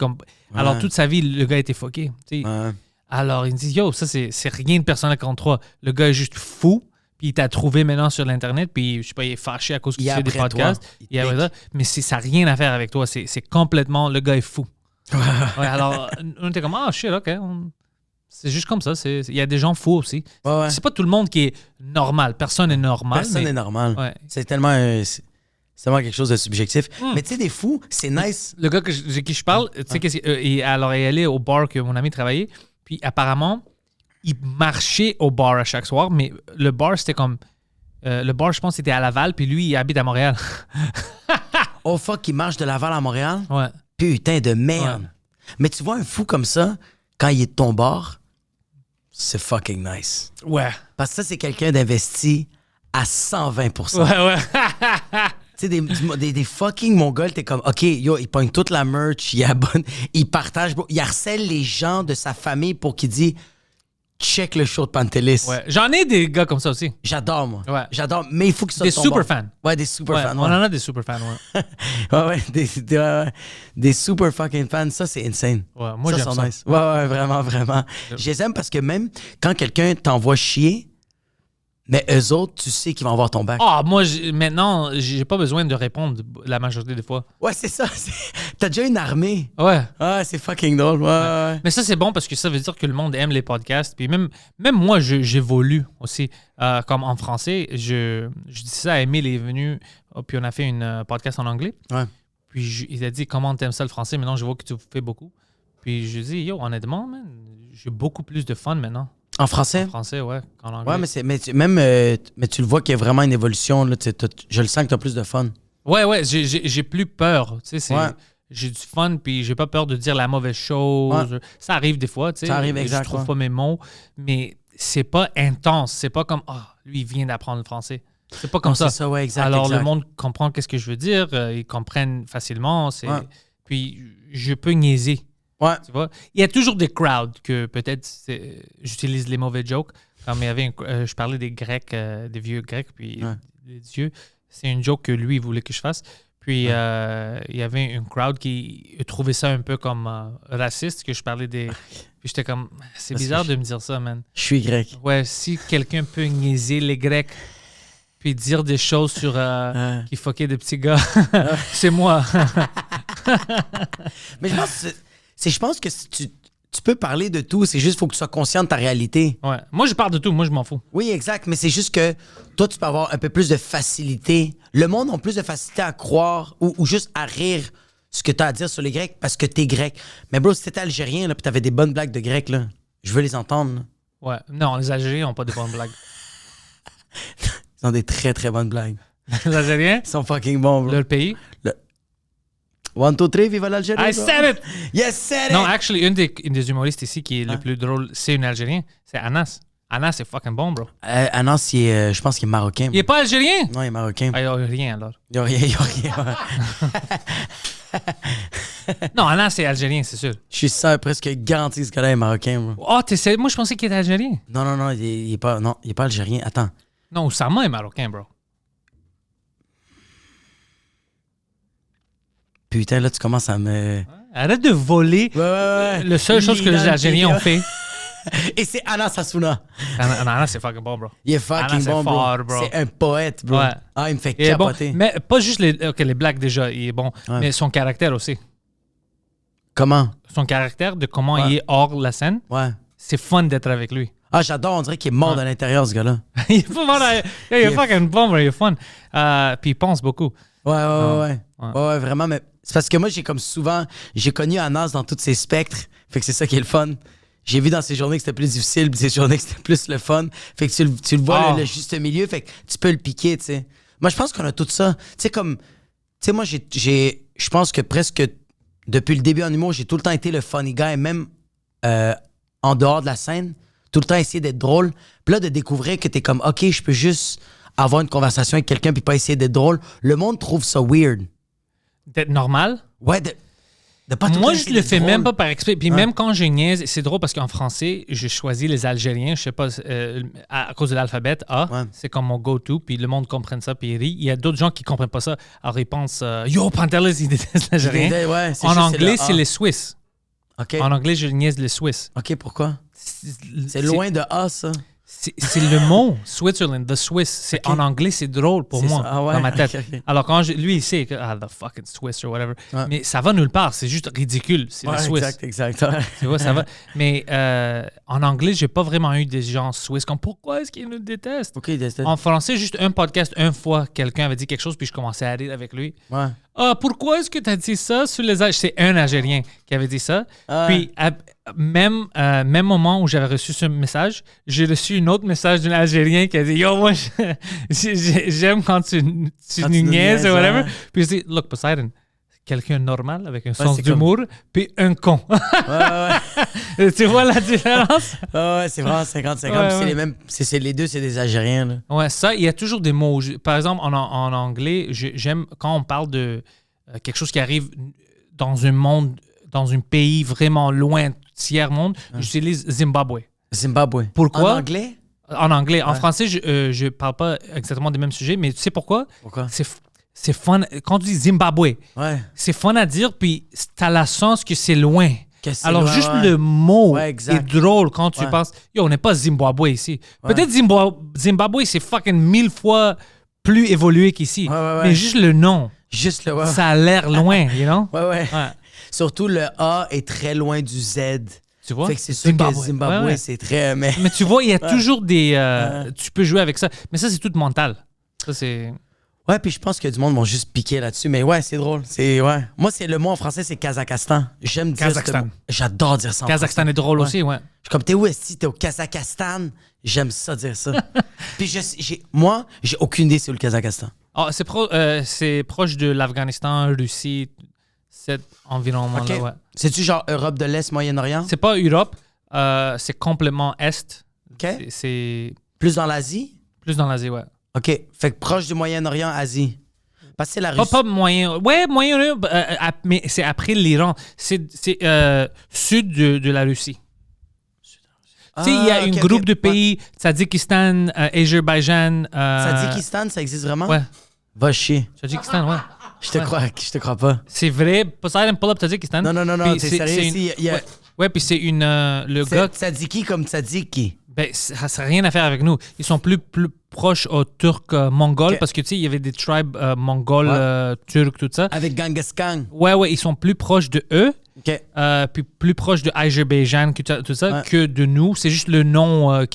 B: Alors,
C: Ouais.
B: toute sa vie, le gars était fucké. Tu sais.
C: Ouais.
B: Alors, il me dit, yo, ça, c'est rien de personnel contre toi. Le gars est juste fou, puis il t'a trouvé maintenant sur l'Internet, puis je sais pas, il est fâché à cause que
C: Il
B: tu
C: est
B: fais des
C: après
B: podcasts.
C: toi. Il
B: Il est après
C: pique.
B: ça. Mais ça n'a rien à faire avec toi. C'est complètement, le gars est fou. Ouais, alors, on était comme, shit, OK. C'est juste comme ça. Il y a des gens fous aussi.
C: Ouais.
B: C'est pas tout le monde qui est normal. Personne n'est normal.
C: Personne
B: mais-
C: n'est normal.
B: Ouais.
C: C'est tellement, c'est tellement quelque chose de subjectif. Mais tu sais, des fous, c'est nice.
B: Le gars de qui je parle, tu sais, alors il allait au bar que mon ami travaillait, puis apparemment, il marchait au bar à chaque soir, mais le bar, c'était comme... le bar, je pense, c'était à Laval, puis lui, il habite à Montréal.
C: Oh, fuck, il marche de Laval à Montréal?
B: Ouais.
C: Putain de merde.
B: Ouais.
C: Mais tu vois un fou comme ça, quand il est de ton bord, c'est fucking nice.
B: Ouais.
C: Parce que ça, c'est quelqu'un d'investi à 120%.
B: Ouais.
C: Tu sais, des fucking Mongols, t'es comme, OK, yo, il pogne toute la merch, il abonne, il partage, bro, il harcèle les gens de sa famille pour qu'il dise, check le show de Pantelis.
B: Ouais. J'en ai des gars comme ça aussi.
C: J'adore, moi.
B: Ouais.
C: J'adore, mais il faut qu'ils soient
B: Des
C: de ton
B: super
C: bord.
B: fans.
C: Ouais, des super
B: Ouais,
C: fans.
B: on
C: Ouais.
B: en a des super fans, ouais.
C: Ouais, des super fucking fans. Ça, c'est insane.
B: Ouais, moi,
C: ça,
B: j'aime
C: sont
B: ça.
C: nice. Ouais, vraiment, vraiment. Je les aime parce que même quand quelqu'un t'envoie chier, mais eux autres, tu sais qu'ils vont avoir ton bac.
B: Moi, maintenant, j'ai pas besoin de répondre la majorité des fois.
C: Ouais, c'est ça. T'as déjà une armée.
B: Ouais.
C: Ah, c'est fucking drôle. Ouais.
B: Mais ça, c'est bon parce que ça veut dire que le monde aime les podcasts. Puis même moi, j'évolue aussi. Comme en français, je dis ça à Emile est venu, puis on a fait une podcast en anglais.
C: Ouais.
B: Puis il a dit, comment t'aimes ça le français? Maintenant, je vois que tu fais beaucoup. Puis je dis, yo, honnêtement, man, j'ai beaucoup plus de fun maintenant.
C: En français?
B: En français, ouais, qu'en anglais.
C: Ouais, mais tu le vois qu'il y a vraiment une évolution. Là, je le sens que t'as plus de fun.
B: Ouais, j'ai plus peur. Tu sais,
C: Ouais.
B: j'ai du fun, puis j'ai pas peur de dire la mauvaise chose.
C: Ouais.
B: Ça arrive des fois, tu sais.
C: Ça arrive,
B: Je
C: exact,
B: trouve
C: ouais.
B: pas mes mots, mais c'est pas intense. C'est pas comme, lui, il vient d'apprendre le français. C'est pas comme
C: Non,
B: ça.
C: c'est ça, ouais, exact.
B: Alors,
C: exact.
B: le monde comprend qu'est-ce que je veux dire. Ils comprennent facilement.
C: Ouais.
B: Puis, je peux niaiser.
C: Ouais.
B: Tu vois? Il y a toujours des crowds que peut-être j'utilise les mauvais jokes. Comme il y avait je parlais des Grecs, des vieux Grecs, puis
C: Ouais.
B: des dieux. C'est une joke que lui, il voulait que je fasse. Puis il y avait une crowd qui trouvait ça un peu comme raciste, que je parlais des... Puis j'étais comme, c'est
C: Parce
B: bizarre
C: que
B: de me dire ça, man.
C: Je suis grec.
B: Ouais, si quelqu'un peut niaiser les Grecs, puis dire des choses sur qui fuckaient des petits gars, c'est moi.
C: Mais je pense que si tu tu peux parler de tout, c'est juste faut que tu sois conscient de ta réalité.
B: Ouais. Moi, je parle de tout. Moi, je m'en fous.
C: Oui, exact, mais c'est juste que toi, tu peux avoir un peu plus de facilité. Le monde a plus de facilité à croire ou juste à rire ce que tu as à dire sur les Grecs parce que t'es grec. Mais bro, si t'étais algérien, là, pis t'avais des bonnes blagues de grec, là, je veux les entendre. Là.
B: Ouais. Non, les Algériens n'ont pas de bonnes blagues.
C: Ils ont des très, très bonnes blagues.
B: Les Algériens,
C: Ils sont fucking bons, bro.
B: leur pays.
C: 1, 2, 3, vive l'Algérie.
B: I
C: bro.
B: said it!
C: Yes, said it!
B: Non, actually, une des humoristes ici qui est le plus drôle, c'est une Algérien. C'est Anas. Anas, c'est fucking bon, bro.
C: Anas, je pense qu'il est marocain.
B: Il est pas algérien?
C: Non, il est marocain.
B: Ah, il n'y a rien, alors.
C: Il y a rien.
B: Non, Anas, c'est algérien, c'est sûr.
C: Je suis sûr, presque garanti que ce gars-là est marocain, bro.
B: Oh, moi, je pensais qu'il était algérien.
C: Non, il est pas algérien. Attends.
B: Non, Oussama est marocain, bro.
C: Putain, là, tu commences à me...
B: Arrête de voler
C: Ouais.
B: la seule chose que les Algériens ont fait.
C: Et c'est Anas Assouna.
B: Anas, c'est fucking bon, bro.
C: Il est fucking
B: Anas, c'est
C: bon,
B: fort,
C: bro.
B: bro.
C: C'est un poète, bro.
B: Ouais.
C: Ah, il me fait
B: Il est bon.
C: capoter.
B: Mais pas juste les blagues, déjà, il est bon.
C: Ouais.
B: Mais son caractère aussi.
C: Comment?
B: Son caractère de comment
C: Ouais.
B: il est hors la scène,
C: Ouais.
B: c'est fun d'être avec lui.
C: Ah, j'adore, on dirait qu'il est mort de l'intérieur, ce gars-là.
B: Il est pas mal. Il est fucking bon, bro. Il est fun. Puis il pense beaucoup.
C: Ouais.
B: Ouais.
C: Ouais, vraiment, mais c'est parce que moi, j'ai connu Anas dans tous ses spectres. Fait que c'est ça qui est le fun. J'ai vu dans ces journées que c'était plus difficile, puis ces journées que c'était plus le fun. Fait que tu le vois,
B: Ah.
C: le juste milieu, fait que tu peux le piquer, tu sais. Moi, je pense qu'on a tout ça. Tu sais, comme... Tu sais, moi, je pense que presque depuis le début en humour, j'ai tout le temps été le funny guy, même en dehors de la scène. Tout le temps essayer d'être drôle. Puis là, de découvrir que t'es comme, OK, je peux juste avoir une conversation avec quelqu'un puis pas essayer d'être drôle. Le monde trouve ça weird.
B: D'être normal.
C: Ouais, de pas tout le
B: Moi,
C: temps
B: je
C: essayer
B: le
C: d'être
B: fais
C: drôle.
B: même pas par exprès. Puis
C: Ouais.
B: même quand je niaise, c'est drôle parce qu'en français, je choisis les Algériens, je sais pas, à cause de l'alphabet A,
C: Ouais.
B: c'est comme mon go-to, puis le monde comprenne ça, puis il rit. Il y a d'autres gens qui comprennent pas ça, alors ils pensent Yo, Pantelis, ils détestent l'Algérien.
C: Ouais, c'est
B: En
C: juste,
B: anglais,
C: le
B: c'est
C: A.
B: les Suisses.
C: OK.
B: En anglais, je niaise les Suisses.
C: OK, pourquoi? C'est loin de A, ça.
B: C'est le mot Switzerland, the Swiss. C'est
C: Ok.
B: en anglais, c'est drôle pour
C: C'est
B: moi
C: ça. Ah ouais?
B: dans ma tête.
C: Ok.
B: Alors quand lui il sait que the fucking Swiss or whatever,
C: Ouais.
B: mais ça va nulle part. C'est juste ridicule. C'est
C: Ouais,
B: les Suisses.
C: exact. Ouais.
B: Tu vois, ça va. Mais en anglais, j'ai pas vraiment eu des gens suisses comme pourquoi est-ce qu'ils nous détestent.
C: OK, c'était...
B: En français, juste un podcast, une fois, quelqu'un avait dit quelque chose, puis je commençais à rire avec lui.
C: Ouais.
B: Ah, pourquoi est-ce que tu as dit ça sur les âges? C'est un Algérien qui avait dit ça.
C: Ah.
B: Puis, même moment où j'avais reçu ce message, j'ai reçu un autre message d'un Algérien qui a dit Yo, moi, j'aime quand tu
C: Quand
B: nous
C: tu nous
B: niaises
C: niaises,
B: ou whatever.
C: ouais.
B: Puis, je dis Look, Poseidon, quelqu'un normal avec un sens
C: c'est
B: d'humour, puis un con.
C: Ouais.
B: Tu vois la différence?
C: Ouais, c'est vraiment 50-50.
B: Ouais,
C: Puis
B: ouais.
C: c'est les mêmes... C'est les deux, c'est des Algériens, là.
B: Ouais, ça, il y a toujours des mots. Par exemple, en anglais, j'aime quand on parle de quelque chose qui arrive dans un monde, dans un pays vraiment loin, tiers-monde, j'utilise Zimbabwe.
C: Zimbabwe.
B: Pourquoi?
C: En anglais?
B: En anglais. En
C: Ouais.
B: français, je parle pas exactement des mêmes sujets, mais tu sais pourquoi?
C: Pourquoi?
B: C'est fun. Quand tu dis Zimbabwe,
C: Ouais.
B: c'est fun à dire, puis t'as la sens que c'est loin.
C: Que c'est
B: Alors,
C: loin,
B: juste
C: ouais.
B: le mot
C: Ouais, exact.
B: est drôle quand tu
C: Ouais.
B: penses, yo, on n'est pas Zimbabwe ici.
C: Ouais.
B: Peut-être Zimbabwe, c'est fucking 1000 fois plus évolué qu'ici.
C: Ouais.
B: Mais juste le nom,
C: Juste le... Ouais.
B: ça a l'air loin, you know?
C: Ouais.
B: Ouais.
C: Surtout, le A est très loin du Z.
B: Tu vois?
C: Fait que c'est sûr que Zimbabwe,
B: Ouais, ouais.
C: c'est très... Mais...
B: Mais tu vois, il y a toujours des... Tu peux jouer avec ça. Mais ça, c'est tout mental. Ça, c'est...
C: Ouais, puis je pense que du monde vont juste piquer là-dessus. Mais ouais, c'est drôle. Ouais. Moi, c'est le mot en français, c'est Kazakhstan. J'aime dire
B: Kazakhstan.
C: ce mot. J'adore dire ça en
B: Kazakhstan
C: français.
B: est drôle
C: Ouais.
B: aussi, ouais.
C: Je suis comme, t'es où est-ce t'es au Kazakhstan? J'aime ça dire ça. Puis moi, j'ai aucune idée sur le Kazakhstan.
B: Ah, c'est proche de l'Afghanistan, Russie, cet environnement-là,
C: Ok.
B: ouais.
C: C'est-tu genre Europe de l'Est, Moyen-Orient?
B: C'est pas Europe, c'est complètement Est.
C: OK.
B: C'est
C: Plus dans l'Asie?
B: plus dans l'Asie, ouais.
C: OK. Fait que proche du Moyen-Orient, Asie. Parce que c'est la Russie.
B: Pas moyen. Ouais, moyen, mais c'est après l'Iran. C'est sud de la Russie. Tu sais, il y a un groupe de pays, Tadjikistan, Azerbaïdjan.
C: Tadjikistan, ça existe vraiment?
B: Ouais.
C: Va chier.
B: Tadjikistan, ouais.
C: Je te crois pas.
B: C'est vrai. Poseidon, pull up Tadjikistan.
C: Non,
B: Puis
C: t'es
B: c'est-
C: sérieux
B: c'est
C: ici?
B: une-
C: Il y a-
B: Ouais, puis c'est le gars.
C: C'est Tadjiki comme Tadjiki.
B: Ben, ça n'a rien à faire avec nous. Ils sont plus proches aux Turcs mongols
C: Ok.
B: parce que tu sais, il y avait des tribes mongols,
C: Ouais.
B: turcs, tout ça.
C: Avec Genghis Khan.
B: Ouais, ils sont plus proches de eux.
C: OK.
B: Puis plus proche de Azerbaïdjan, tout ça,
C: Ouais.
B: que de nous. C'est juste le nom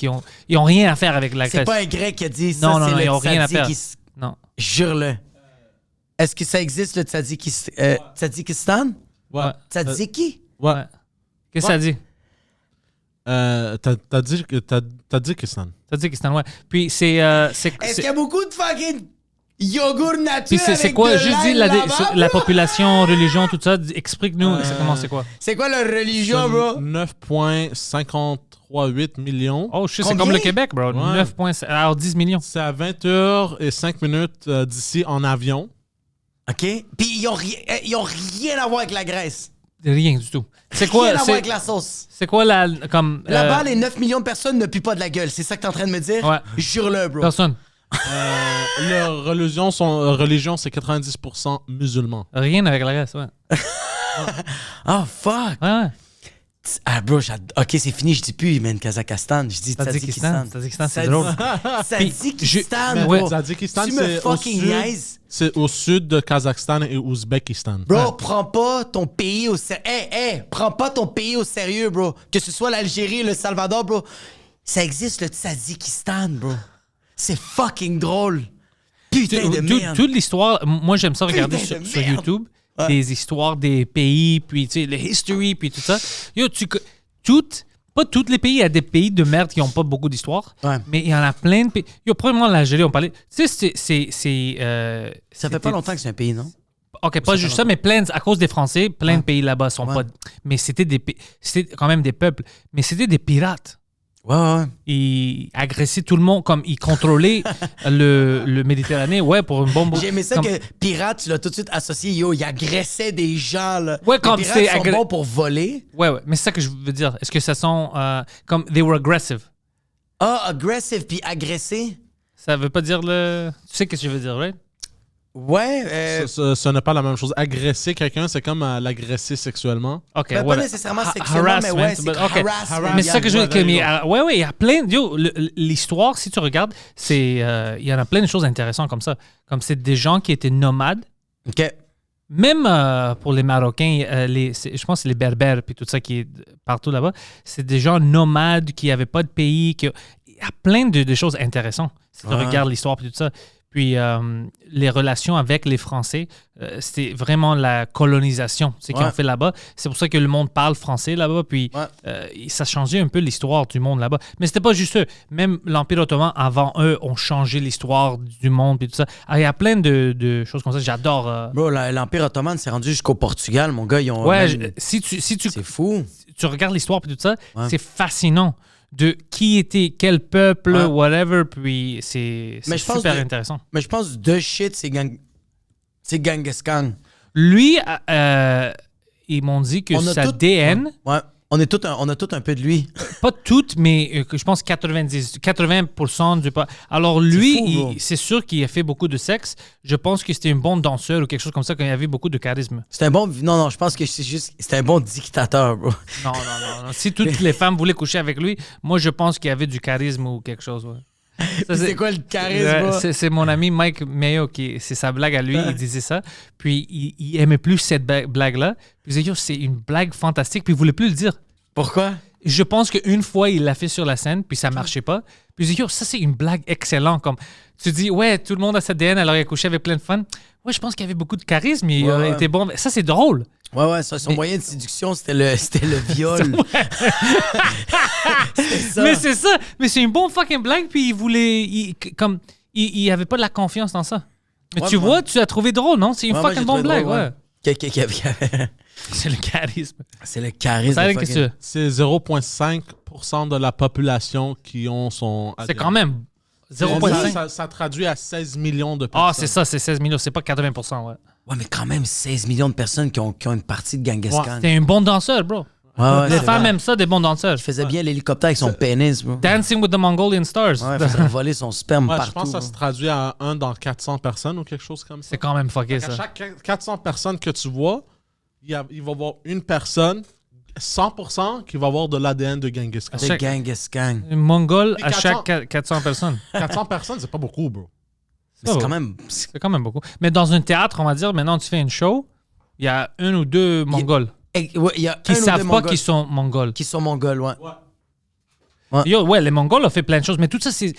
B: ils ont rien à faire avec la
C: C'est
B: Grèce.
C: pas un grec qui a dit ça,
B: Non, non,
C: c'est
B: non,
C: le
B: ils ont rien à faire.
C: Tadjikistan.
B: Non.
C: Jure-le. Est-ce que ça existe, le Tadjikistan?
D: Ouais.
C: Tadjiki?
D: Ouais.
B: Ouais. Qu'est-ce que ça dit?
D: T'as dit Tadjikistan.
B: Tadjikistan, ouais. Puis c'est...
C: Est-ce qu'il y a beaucoup de fucking yogourt nature
B: Puis c'est
C: avec
B: quoi?
C: de
B: Juste dis
C: l'ail là-bas,
B: la
C: bro?
B: population, religion, tout ça. Explique-nous exactement c'est quoi.
C: C'est quoi leur religion, bro?
D: 9,538 millions.
B: Oh, je sais, c'est
C: Combien?
B: comme le Québec, bro.
D: Ouais.
B: 9 points, alors 10 millions.
D: C'est à 20h05 d'ici en avion.
C: OK. Puis ils ont rien à voir avec la Grèce.
B: Rien du tout. C'est
C: Rien
B: quoi?
C: à voir avec la sauce.
B: C'est quoi la... comme...
C: Là-bas, les 9 millions de personnes ne puent pas de la gueule. C'est ça que t'es en train de me dire?
B: Ouais.
C: Jure-le, bro.
B: Personne.
D: Leur religion, c'est 90% musulmans.
B: Rien avec la Grèce, ouais.
C: Oh, fuck.
B: Ouais, ouais.
C: Ah, bro, OK, c'est fini. Je dis plus, man, Kazakhstan. Je dis Tadjikistan.
B: Tadjikistan, c'est drôle.
C: Tadjikistan,
B: Mais
C: bro.
B: ouais,
D: Tadjikistan,
C: Tu me
D: c'est au
C: fucking
D: sud.
C: niaises.
D: C'est au sud de Kazakhstan et Ouzbékistan.
C: Bro, prends pas ton pays au sérieux. Prends pas ton pays au sérieux, bro. Que ce soit l'Algérie, le Salvador, bro. Ça existe, le Tadjikistan, bro. C'est fucking drôle. Putain de merde.
B: Toute l'histoire, moi j'aime ça regarder
C: Putain de
B: sur
C: merde.
B: YouTube,
C: Ouais.
B: des histoires des pays, puis tu sais, le history, puis tout ça. Yo, pas tous les pays, il y a des pays de merde qui n'ont pas beaucoup d'histoire,
C: Ouais.
B: mais il y en a plein de pays. Yo, probablement l'Algérie, on parlait. Tu sais,
C: Ça fait pas longtemps que c'est un pays, non?
B: OK, pas juste ça, mais à cause des Français, plein de pays là-bas sont pas. Mais c'était quand même des peuples, mais c'était des pirates.
C: Ouais.
B: Ils agressaient tout le monde, comme ils contrôlaient le Méditerranée, ouais, pour une bombe.
C: J'ai aimé ça
B: comme-
C: que pirate, tu l'as tout de suite associé, yo, il agressait des gens, là.
B: Ouais, comme
C: les
B: c'est
C: pirates sont bons pour voler.
B: Ouais, mais c'est ça que je veux dire. Est-ce que ça sont comme they were aggressive?
C: Ah, aggressive puis agressé.
B: Ça veut pas dire le. Tu sais ce que je veux dire, right?
C: Ouais,
D: Ce n'est pas la même chose. Agresser quelqu'un, c'est comme l'agresser sexuellement.
B: OK,
C: ben, pas
B: voilà.
C: nécessairement sexuellement, mais ouais, c'est
B: but- OK.
C: harassment.
B: Mais c'est ça que je veux dire.
D: Yeah,
B: Ouais, il y a plein. Yo, l'histoire, si tu regardes, il y en a plein de choses intéressantes comme ça. Comme c'est des gens qui étaient nomades.
C: OK.
B: Même pour les Marocains, je pense que c'est les Berbères puis tout ça qui est partout là-bas, c'est des gens nomades qui n'avaient pas de pays. Il y a plein de choses intéressantes si tu
C: Ouais.
B: regardes l'histoire puis tout ça. Puis les relations avec les Français, c'était vraiment la colonisation qu'ils
C: Ouais.
B: ont fait là-bas. C'est pour ça que le monde parle français là-bas. Puis
C: Ouais.
B: ça changeait un peu l'histoire du monde là-bas. Mais c'était pas juste eux. Même l'Empire ottoman, avant eux, ont changé l'histoire du monde puis tout ça. Alors, il y a plein de choses comme ça. J'adore.
C: Bro, l'Empire ottoman s'est rendu jusqu'au Portugal, mon gars. Ils ont
B: Ouais,
C: même-
B: si tu
C: C'est fou.
B: regardes l'histoire puis tout ça,
C: Ouais.
B: c'est fascinant de qui était quel peuple,
C: Ouais.
B: whatever, puis c'est
C: Mais je pense
B: super
C: que-
B: intéressant.
C: Mais je pense que the shit, c'est Genghis Khan.
B: Lui, ils m'ont dit que
C: On a
B: sa
C: tout-
B: DN,
C: Ouais. On a tout un peu de lui.
B: pas toutes, mais que je pense 80% du pas. Alors lui,
C: fou, bro.
B: c'est sûr qu'il a fait beaucoup de sexe. Je pense que c'était un bon danseur ou quelque chose comme ça, quand il avait beaucoup de charisme.
C: C'est un bon. Non, je pense que c'est un bon dictateur, bro.
B: Non. Si toutes les femmes voulaient coucher avec lui, moi je pense qu'il y avait du charisme ou quelque chose. Ouais. Ça,
C: C'est quoi le charisme,
B: Ouais,
C: bro?
B: c'est mon ami Mike Mayo, c'est sa blague à lui, il disait ça. Puis il aimait plus cette blague-là. Puis il disait, yo, c'est une blague fantastique, puis il voulait plus le dire.
C: Pourquoi?
B: Je pense qu'une fois, il l'a fait sur la scène, puis ça marchait pas. Puis il dit, yo, ça c'est une blague excellente. Comme, tu dis, ouais, tout le monde a sa DN, alors il a couché avec plein de fun. Ouais, je pense qu'il y avait beaucoup de charisme, il
C: Ouais.
B: était bon. Ça, c'est drôle.
C: Ouais, son moyen de séduction, c'était le viol. C'est ça.
B: Mais c'est ça. Mais c'est une bonne fucking blague, puis il voulait. Il avait pas de la confiance dans ça. Mais
C: Ouais,
B: tu
C: moi-
B: vois, tu as trouvé drôle, non? C'est une
C: Ouais, moi,
B: fucking
C: j'ai
B: bonne
C: trouvé
B: blague,
C: drôle,
B: ouais.
C: ouais.
B: C'est le charisme.
C: C'est le charisme.
B: Ça,
C: de
B: qu'est-ce
C: fucking-
B: que
D: C'est 0,5% de la population qui ont son
B: c'est
D: ADN.
B: quand même 0,5.
D: Ça traduit à 16 millions de personnes.
B: Ah, c'est ça, c'est 16 millions. C'est pas 80%, ouais.
C: Ouais, mais quand même 16 millions de personnes qui ont une partie de Genghis Khan.
B: T'es un bon danseur, bro.
C: Ouais,
B: Les
C: c'est
B: femmes
C: vrai.
B: aiment ça, des bons danseurs.
C: Il faisait bien l'hélicoptère avec son pénis, bro.
B: Dancing with the Mongolian Stars.
C: Ouais, il faisait voler son sperme
D: Ouais,
C: partout.
D: je pense que ça se
C: bro.
D: traduit à 1 dans 400 personnes ou quelque chose comme ça.
B: C'est quand même fucké,
D: À
B: ça.
D: chaque 400 personnes que tu vois, il va y avoir une personne, 100%, qui va avoir de l'ADN de Genghis Khan.
C: De
B: chaque-
C: Genghis Khan.
B: Un Mongol
D: Puis
B: à
D: 400.
B: chaque 400 personnes.
D: 400 personnes, c'est pas beaucoup, bro.
C: C'est quand même.
B: C'est quand même beaucoup. Mais dans un théâtre, on va dire, maintenant tu fais une show, il y a un ou deux Mongols.
C: Ouais, il y a
B: qui
C: un ou deux
B: savent pas
C: Mongols
B: qu'ils sont mongols.
C: qui sont mongols, ouais.
B: Yo, ouais, les Mongols ont fait plein de choses, mais tout ça, c'est.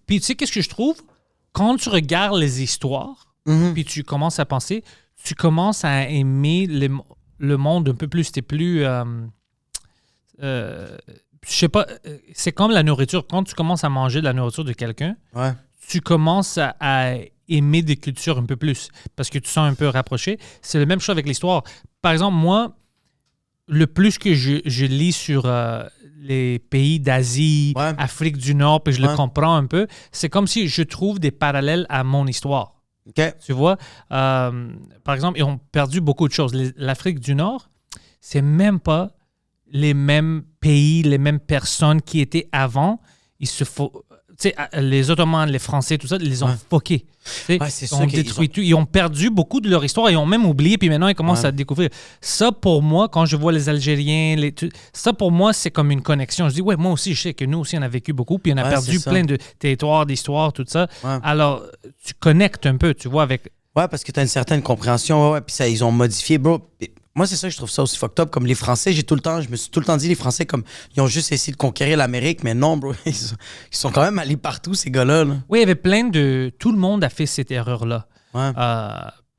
B: Puis tu sais, qu'est-ce que je trouve? Quand tu regardes les histoires, puis tu commences à penser, tu commences à aimer le monde un peu plus. T'es plus. Je sais pas, c'est comme la nourriture. Quand tu commences à manger de la nourriture de quelqu'un,
C: Ouais.
B: tu commences à aimer des cultures un peu plus parce que tu sens un peu rapproché. C'est la même chose avec l'histoire. Par exemple, moi, le plus que je lis sur les pays d'Asie,
C: Ouais.
B: Afrique du Nord, puis je le
C: Ouais.
B: comprends un peu, c'est comme si je trouve des parallèles à mon histoire.
C: OK.
B: Tu vois? Par exemple, ils ont perdu beaucoup de choses. L'Afrique du Nord, c'est même pas les mêmes pays, les mêmes personnes qui étaient avant. Tu sais, les Ottomans, les Français, tout ça, ils les ont
C: Ouais.
B: fuckés. Tu sais,
C: Ouais, c'est
B: ils
C: sûr
B: ont
C: qu'ils
B: détruit tout. Ils ont perdu beaucoup de leur histoire. Ils ont même oublié, puis maintenant, ils commencent
C: Ouais.
B: à découvrir. Ça, pour moi, quand je vois les Algériens, ça, pour moi, c'est comme une connexion. Je dis, ouais, moi aussi, je sais que nous aussi, on a vécu beaucoup, puis on a
C: Ouais,
B: perdu
C: c'est ça.
B: plein de territoires, d'histoires, tout ça.
C: Ouais.
B: Alors, tu connectes un peu, tu vois, avec...
C: Ouais, parce que t'as une certaine compréhension. Ouais, puis ça, ils ont modifié, bro. Puis moi, c'est ça que je trouve ça aussi fucked up. Comme les Français, je me suis tout le temps dit, les Français, comme, ils ont juste essayé de conquérir l'Amérique, mais non, bro. Ils sont quand même allés partout, ces gars-là. Là.
B: Oui, il y avait plein de... Tout le monde a fait cette erreur-là.
C: Ouais.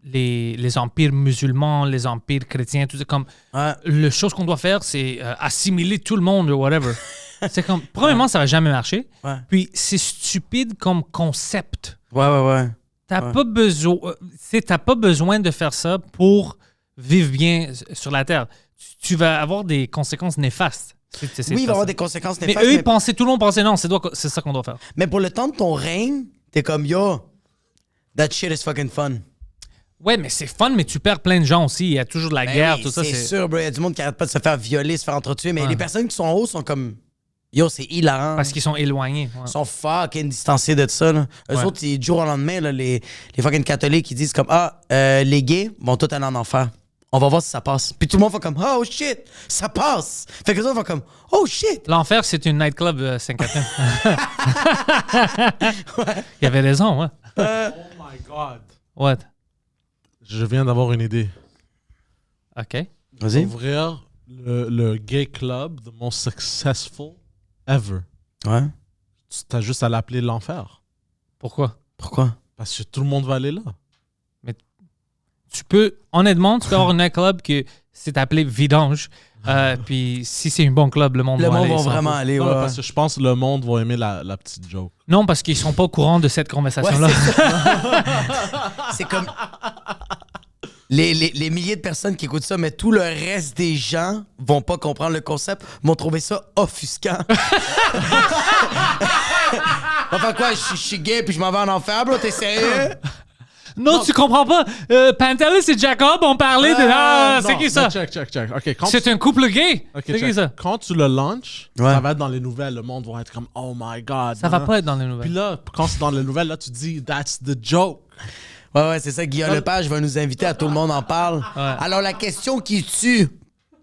B: Les empires musulmans, les empires chrétiens, tout ça, comme...
C: Ouais.
B: La chose qu'on doit faire, c'est assimiler tout le monde ou whatever. C'est comme... Premièrement, ça va jamais marcher.
C: Ouais.
B: Puis, c'est stupide comme concept.
C: Ouais.
B: T'as pas besoin de faire ça pour vivre bien sur la Terre. Tu vas avoir des conséquences néfastes.
C: Oui, il va y avoir des conséquences
B: Mais
C: néfastes.
B: eux, tout le monde pensait non, c'est ça qu'on doit faire.
C: Mais pour le temps de ton règne, t'es comme, yo, that shit is fucking fun.
B: Ouais, mais c'est fun, mais tu perds plein de gens aussi. Il y a toujours de la
C: Ben
B: guerre,
C: oui,
B: tout ça.
C: c'est sûr, bro. Il y a du monde qui arrête pas de se faire violer, se faire entretuer. Mais les personnes qui sont en haut sont comme, yo, c'est hilarant.
B: Parce qu'ils sont éloignés. Ouais.
C: Ils sont fucking distancés de ça. Là. Eux
B: Ouais.
C: autres, du jour au lendemain, là, les fucking catholiques, ils disent comme, les gays vont tous aller en enfer. On va voir si ça passe. Puis tout le monde fait comme, oh shit, ça passe. Fait que les autres font comme, oh shit.
B: L'enfer, c'est une nightclub 5-4. Il avait raison, ouais.
D: Oh my God.
B: What?
D: Je viens d'avoir une idée.
B: OK.
C: Vas-y.
D: Ouvrir le gay club the most successful ever.
C: Ouais.
D: T'as juste à l'appeler l'enfer.
B: Pourquoi?
C: Pourquoi?
D: Parce que tout le monde va aller là.
B: Honnêtement, tu peux avoir un nightclub que c'est appelé vidange. Puis si c'est un bon club, le monde
C: Le
B: va
C: monde
B: aller.
C: va
B: ils s'en
C: vraiment
B: foutent.
C: aller,
D: Non,
C: ouais.
D: parce que je pense que le monde va aimer la petite joke.
B: Non, parce qu'ils sont pas au courant de cette conversation-là.
C: Ouais, c'est ça. C'est comme les milliers de personnes qui écoutent ça, mais tout le reste des gens vont pas comprendre le concept, vont trouver ça offusquant. Enfin quoi, je suis gay puis je m'en vais en enfer, bro, t'es sérieux?
B: Non, tu comprends pas. Pantelis et Jacob ont parlé de... Ah, c'est
D: Non,
B: qui ça?
D: mais check. OK, quand
B: C'est un couple gay.
D: OK,
B: C'est
D: check.
B: qui ça?
D: Quand tu le launches,
C: Ouais.
D: ça va être dans les nouvelles. Le monde va être comme, oh my God.
B: Ça va
D: hein.
B: pas être dans les
D: Puis
B: nouvelles.
D: là, quand c'est dans les nouvelles, là, tu dis, that's the joke.
C: Ouais, c'est ça, Guillaume Lepage va nous inviter à Tout le monde en parle. Alors la question qui tue,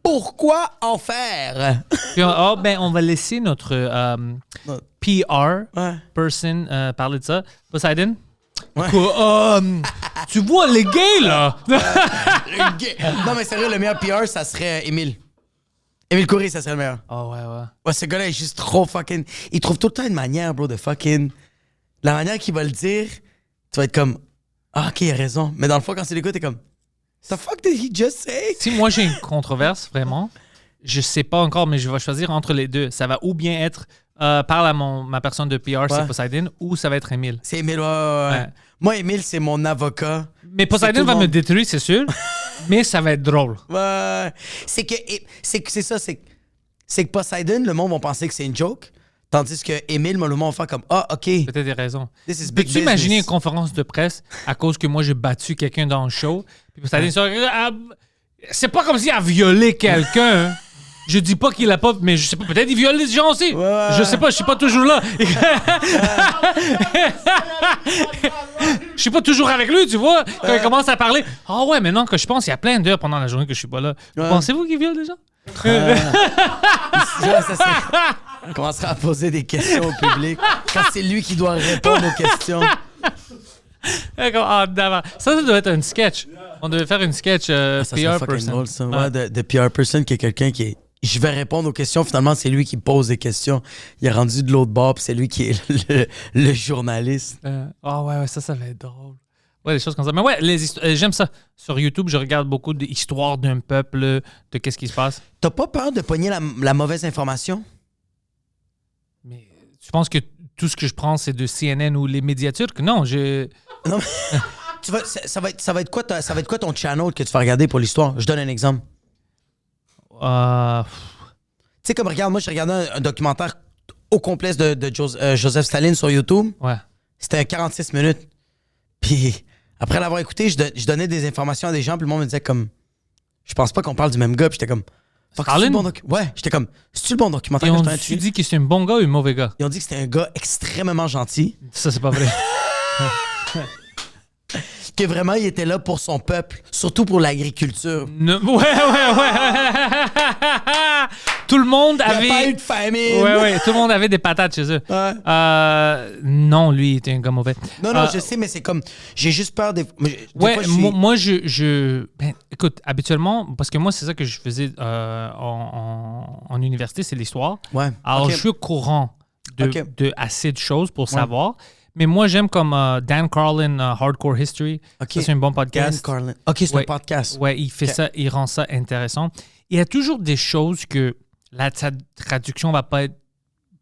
C: pourquoi en faire?
B: Puis, on va laisser notre PR
C: Ouais.
B: person parler de ça. Poseidon?
C: Ouais.
B: Quoi, tu vois, les gays, là!
C: Le gay. Non mais sérieux, le meilleur PR, ça serait Émile. Émile Coury, ça serait le meilleur.
B: Oh, ouais.
C: Ouais, ce gars-là est juste trop fucking... Il trouve tout le temps une manière, bro, de fucking... La manière qu'il va le dire, tu vas être comme... Ah, OK, il a raison. Mais dans le fond, quand c'est le gars, t'es comme... The fuck did he just say?
B: Si moi j'ai une controverse, vraiment, je sais pas encore, mais je vais choisir entre les deux. Ça va ou bien être parle à ma personne de PR, c'est Poseidon, ou ça va être Émile.
C: C'est Émile, ouais.
B: Ouais.
C: Moi, Émile, c'est mon avocat.
B: Mais Poseidon
C: tout
B: va
C: le
B: me
C: monde.
B: détruire, c'est sûr, mais ça va être drôle.
C: Ouais. C'est que Poseidon, le monde va penser que c'est une joke. Tandis que Émile, le monde va faire comme, ah, OK.
B: Peut-être des raisons.
C: This is big
B: Peux-tu imaginer une
C: business.
B: conférence de presse à cause que moi j'ai battu quelqu'un dans le show? Puis Poseidon sort, c'est pas comme s'il a violé quelqu'un. Hein. Je dis pas qu'il a pas, mais je sais pas, peut-être il viole les gens aussi.
C: Ouais.
B: Je sais pas, je suis pas toujours là. Je suis pas toujours avec lui, tu vois. Quand il commence à parler, ah ouais, maintenant que je pense, il y a plein d'heures pendant la journée que je suis pas là.
C: Ouais.
B: Pensez-vous qu'il viole des gens?
C: Ouais, ça serait- On commencera à poser des questions au public quand c'est lui qui doit répondre aux questions.
B: D'accord, ah, d'avant. Ça doit être un sketch. On devait faire une sketch
C: Ça serait
B: PR
C: fucking
B: person.
C: drôle, ça.
B: Ouais.
C: Ouais, de PR person qui est quelqu'un qui est. Je vais répondre aux questions. Finalement, c'est lui qui pose des questions. Il est rendu de l'autre bord, puis c'est lui qui est le journaliste.
B: Ouais, ça va être drôle. Ouais, des choses comme ça. Mais ouais, j'aime ça. Sur YouTube, je regarde beaucoup d'histoires d'un peuple, de qu'est-ce qui se passe.
C: T'as pas peur de pogner la mauvaise information?
B: Mais tu penses que tout ce que je prends, c'est de CNN ou les médias turcs? Non,
C: Non, mais ça va être quoi ton channel que tu vas regarder pour l'histoire? Je donne un exemple. Tu sais, comme regarde, moi, j'ai regardé un documentaire au complet de Joseph Staline sur YouTube.
B: Ouais.
C: C'était 46 minutes. Puis après l'avoir écouté, je donnais des informations à des gens, puis le monde me disait comme, je pense pas qu'on parle du même gars, puis j'étais comme, fuck, c'est-tu le bon ouais, j'étais comme, c'est-tu le bon documentaire
B: Ils
C: que je
B: ont
C: suis en train de suivre?
B: dit que c'est un bon gars ou un mauvais gars?
C: Ils ont dit que c'était un gars extrêmement gentil,
B: Ça, c'est pas vrai.
C: que vraiment il était là pour son peuple, surtout pour l'agriculture.
B: Ouais. Tout le monde
C: Il
B: avait.
C: n'y a pas eu de famine.
B: Ouais, tout le monde avait des patates chez eux.
C: Ouais.
B: Non, lui, il était un gars mauvais.
C: Non, je sais, mais c'est comme, j'ai juste peur des
B: Ouais,
C: fois,
B: moi, ben, écoute, habituellement, parce que moi, c'est ça que je faisais en université, c'est l'histoire.
C: Ouais.
B: Alors,
C: Ok.
B: je suis au courant
C: Ok.
B: de assez de choses pour savoir. Mais moi, j'aime comme Dan Carlin, Hardcore History.
C: Ok.
B: Ça, c'est un bon
C: Dan
B: podcast.
C: Carlin. Ok, c'est
B: Ouais.
C: un podcast.
B: Ouais, il fait
C: Ok.
B: ça, il rend ça intéressant. Il y a toujours des choses que la traduction va pas être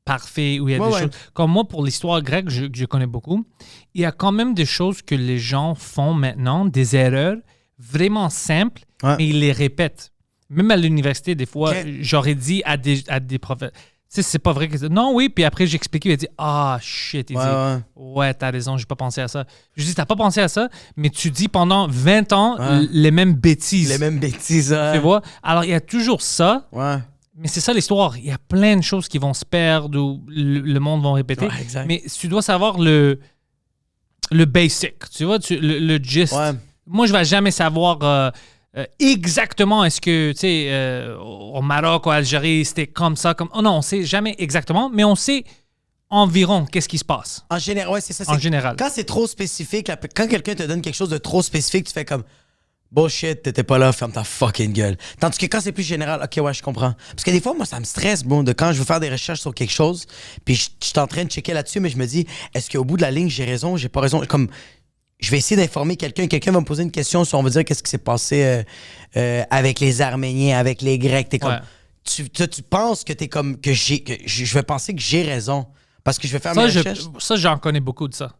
B: parfaite, ou il y a
C: Ouais,
B: des
C: ouais.
B: choses. Comme moi, pour l'histoire grecque, je connais beaucoup. Il y a quand même des choses que les gens font maintenant, des erreurs vraiment simples,
C: Ouais.
B: mais ils les répètent. Même à l'université, des fois,
C: Ok.
B: j'aurais dit à des professeurs, tu sais, c'est pas vrai que non, oui, puis après j'expliquais, il a dit shit, il
C: Ouais,
B: dit ouais, t'as raison, j'ai pas pensé à ça. Je dis t'as pas pensé à ça, mais tu dis pendant 20 ans
C: Ouais.
B: les mêmes bêtises.
C: Les mêmes bêtises.
B: Tu vois? Alors il y a toujours ça,
C: Ouais.
B: mais c'est ça l'histoire. Il y a plein de choses qui vont se perdre ou le monde va répéter.
C: Ouais, exact.
B: Mais tu dois savoir le basic, tu vois, le gist.
C: Ouais.
B: Moi, je vais jamais savoir exactement est-ce que, tu sais, au Maroc, ou Algérie, c'était comme ça, comme... Oh non, on sait jamais exactement, mais on sait environ qu'est-ce qui se passe.
C: En général, ouais, c'est ça.
B: En général.
C: Quand c'est trop spécifique, quand quelqu'un te donne quelque chose de trop spécifique, tu fais comme bullshit, t'étais pas là, ferme ta fucking gueule. Tandis que quand c'est plus général, ok, ouais, je comprends. Parce que des fois, moi, ça me stresse, bon, de quand je veux faire des recherches sur quelque chose, puis je suis en train de checker là-dessus, mais je me dis, est-ce qu'au bout de la ligne, j'ai raison, j'ai pas raison? Comme, je vais essayer d'informer quelqu'un va me poser une question sur, on va dire, qu'est-ce qui s'est passé avec les Arméniens, avec les Grecs. T'es comme,
B: Ouais.
C: tu penses que t'es comme, que je vais penser que j'ai raison. Parce que je vais faire mes recherches.
B: Ça, j'en connais beaucoup de ça.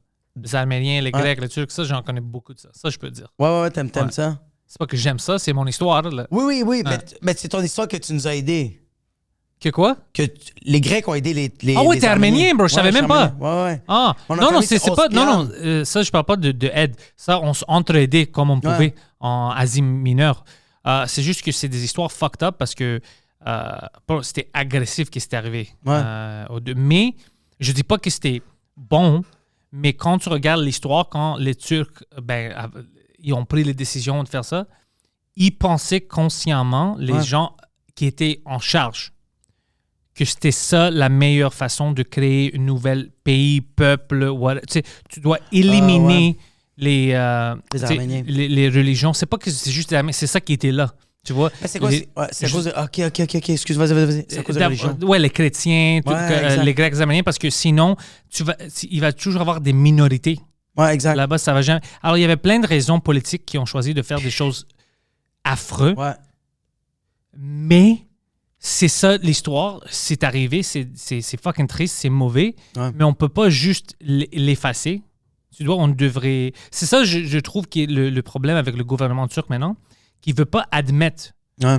B: Les Arméniens, les
C: Ouais.
B: Grecs, les Turcs, ça, j'en connais beaucoup de ça. Ça, je peux dire.
C: Ouais, t'aimes
B: Ouais.
C: ça?
B: C'est pas que j'aime ça, c'est mon histoire. Là.
C: Oui,
B: Ouais.
C: mais c'est ton histoire que tu nous as aidés.
B: Que quoi?
C: Les Grecs ont aidé les
B: Ah ouais,
C: les
B: t'es arménien, bro, je savais même pas.
C: Ouais.
B: Ah,
C: On a
B: non,
C: famille,
B: c'est
C: c'est
B: pas. Non,
C: Ospian.
B: ça, je parle pas de aide. Ça, on s'entraidait comme on pouvait en Asie mineure. C'est juste que c'est des histoires fucked up parce que c'était agressif qui s'est arrivé.
C: Ouais.
B: Mais je dis pas que c'était bon, mais quand tu regardes l'histoire, quand les Turcs, ils ont pris les décisions de faire ça, ils pensaient consciemment, les gens qui étaient en charge, que c'était ça la meilleure façon de créer une nouvelle pays, peuple. Tu sais, tu dois éliminer les
C: Arméniens.
B: les religions. C'est pas que c'est juste les Arméniens, c'est ça qui était là. Tu vois?
C: Mais c'est quoi? C'est à cause de. Ok, excuse, vas-y. C'est à cause de la religion.
B: Ouais, les chrétiens,
C: exact.
B: les Grecs, les Arméniens, parce que sinon, il va toujours avoir des minorités.
C: Ouais, exact.
B: Là-bas, ça va jamais. Alors, il y avait plein de raisons politiques qui ont choisi de faire des choses affreuses.
C: Ouais.
B: Mais c'est ça l'histoire. C'est arrivé, c'est fucking triste, c'est mauvais.
C: Ouais.
B: Mais on peut pas juste l'effacer. On devrait. C'est ça, je trouve, qui est le problème avec le gouvernement turc maintenant, qui veut pas admettre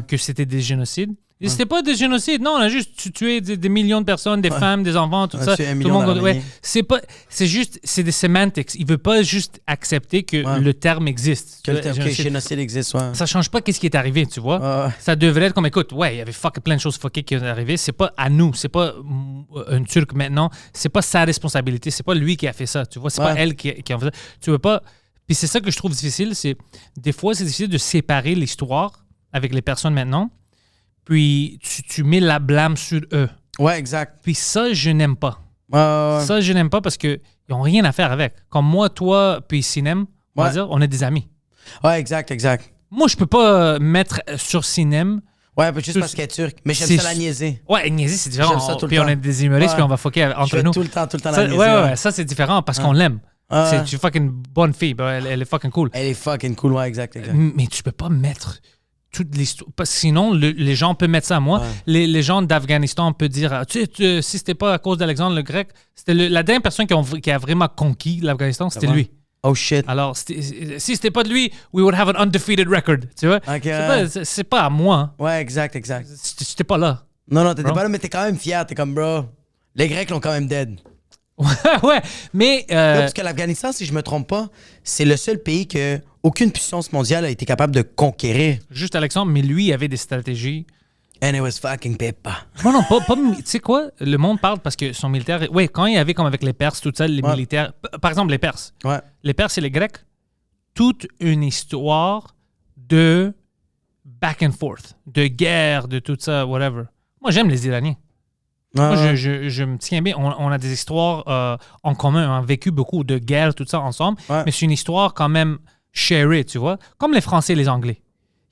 B: que c'était des génocides. Et c'était pas des génocides, non, on a juste tué des millions de personnes, des femmes, des enfants, tout ça.
C: tué 1
B: Tout le
C: million
B: monde.
C: d'Arméniens.
B: C'est des semantics. Il veut pas juste accepter que le terme existe.
C: Que le génocide existe, ouais.
B: Ça change pas qu'est-ce qui est arrivé, tu vois.
C: Ouais.
B: Ça devrait être comme, écoute, il y avait plein de choses fuckées qui sont arrivées. C'est pas à nous, c'est pas un Turc maintenant, c'est pas sa responsabilité, c'est pas lui qui a fait ça, tu vois. C'est pas elle qui a fait ça. Tu veux pas. Puis c'est ça que je trouve difficile, c'est des fois c'est difficile de séparer l'histoire avec les personnes maintenant. Puis tu mets la blâme sur eux.
C: Ouais, exact.
B: Puis ça, je n'aime pas.
C: Ouais.
B: Ça, je n'aime pas parce qu'ils n'ont rien à faire avec. Comme moi, toi, puis Sinem, on va dire, on est des amis.
C: Ouais, exact.
B: Moi, je peux pas mettre sur cinéma.
C: Ouais, juste
B: Tout-
C: parce qu'elle est turque. Mais j'aime
B: c'est-
C: ça la niaiser.
B: Ouais, niaiser, c'est différent.
C: J'aime ça tout le
B: Puis
C: temps.
B: on est des humoristes,
C: Ouais.
B: puis on va fucker
C: Je
B: entre
C: fais
B: nous.
C: tout le temps
B: Ça,
C: la niaiser.
B: ouais, ça, c'est différent parce qu'on l'aime.
C: Ouais.
B: C'est une fucking bonne fille. Ben, elle est fucking cool.
C: Elle est fucking cool, ouais, exact.
B: Mais tu peux pas mettre toute l'histoire. Parce que sinon, les gens peuvent mettre ça à moi.
C: Ouais.
B: Les gens d'Afghanistan peuvent dire si c'était pas à cause d'Alexandre le Grec, c'était la dernière personne qui a vraiment conquis l'Afghanistan, c'était
C: Ouais.
B: lui.
C: Oh shit.
B: Alors, si c'était pas de lui, we would have an undefeated record. Tu vois?
C: Ok,
B: C'est pas à moi.
C: Ouais, exact.
B: C'était pas là.
C: Non, t'étais
B: Bro.
C: pas là, mais t'es quand même fier. T'es comme, bro, les Grecs l'ont quand même dead.
B: Ouais, mais
C: Parce que l'Afghanistan, si je me trompe pas, c'est le seul pays que aucune puissance mondiale a été capable de conquérir.
B: juste Alexandre, mais lui, il avait des stratégies.
C: And it was fucking Peppa.
B: Non, pas tu sais quoi? Le monde parle parce que son militaire. Oui, quand il y avait comme avec les Perses, tout ça, les
C: Ouais.
B: militaires. Par exemple, les Perses.
C: Ouais.
B: Les Perses et les Grecs, toute une histoire de back and forth, de guerre, de tout ça, whatever. Moi, j'aime les Iraniens. Moi, je me tiens bien. On a des histoires en commun. On a vécu beaucoup de guerres, tout ça ensemble.
C: Ouais.
B: Mais c'est une histoire quand même shared, tu vois. Comme les Français et les Anglais.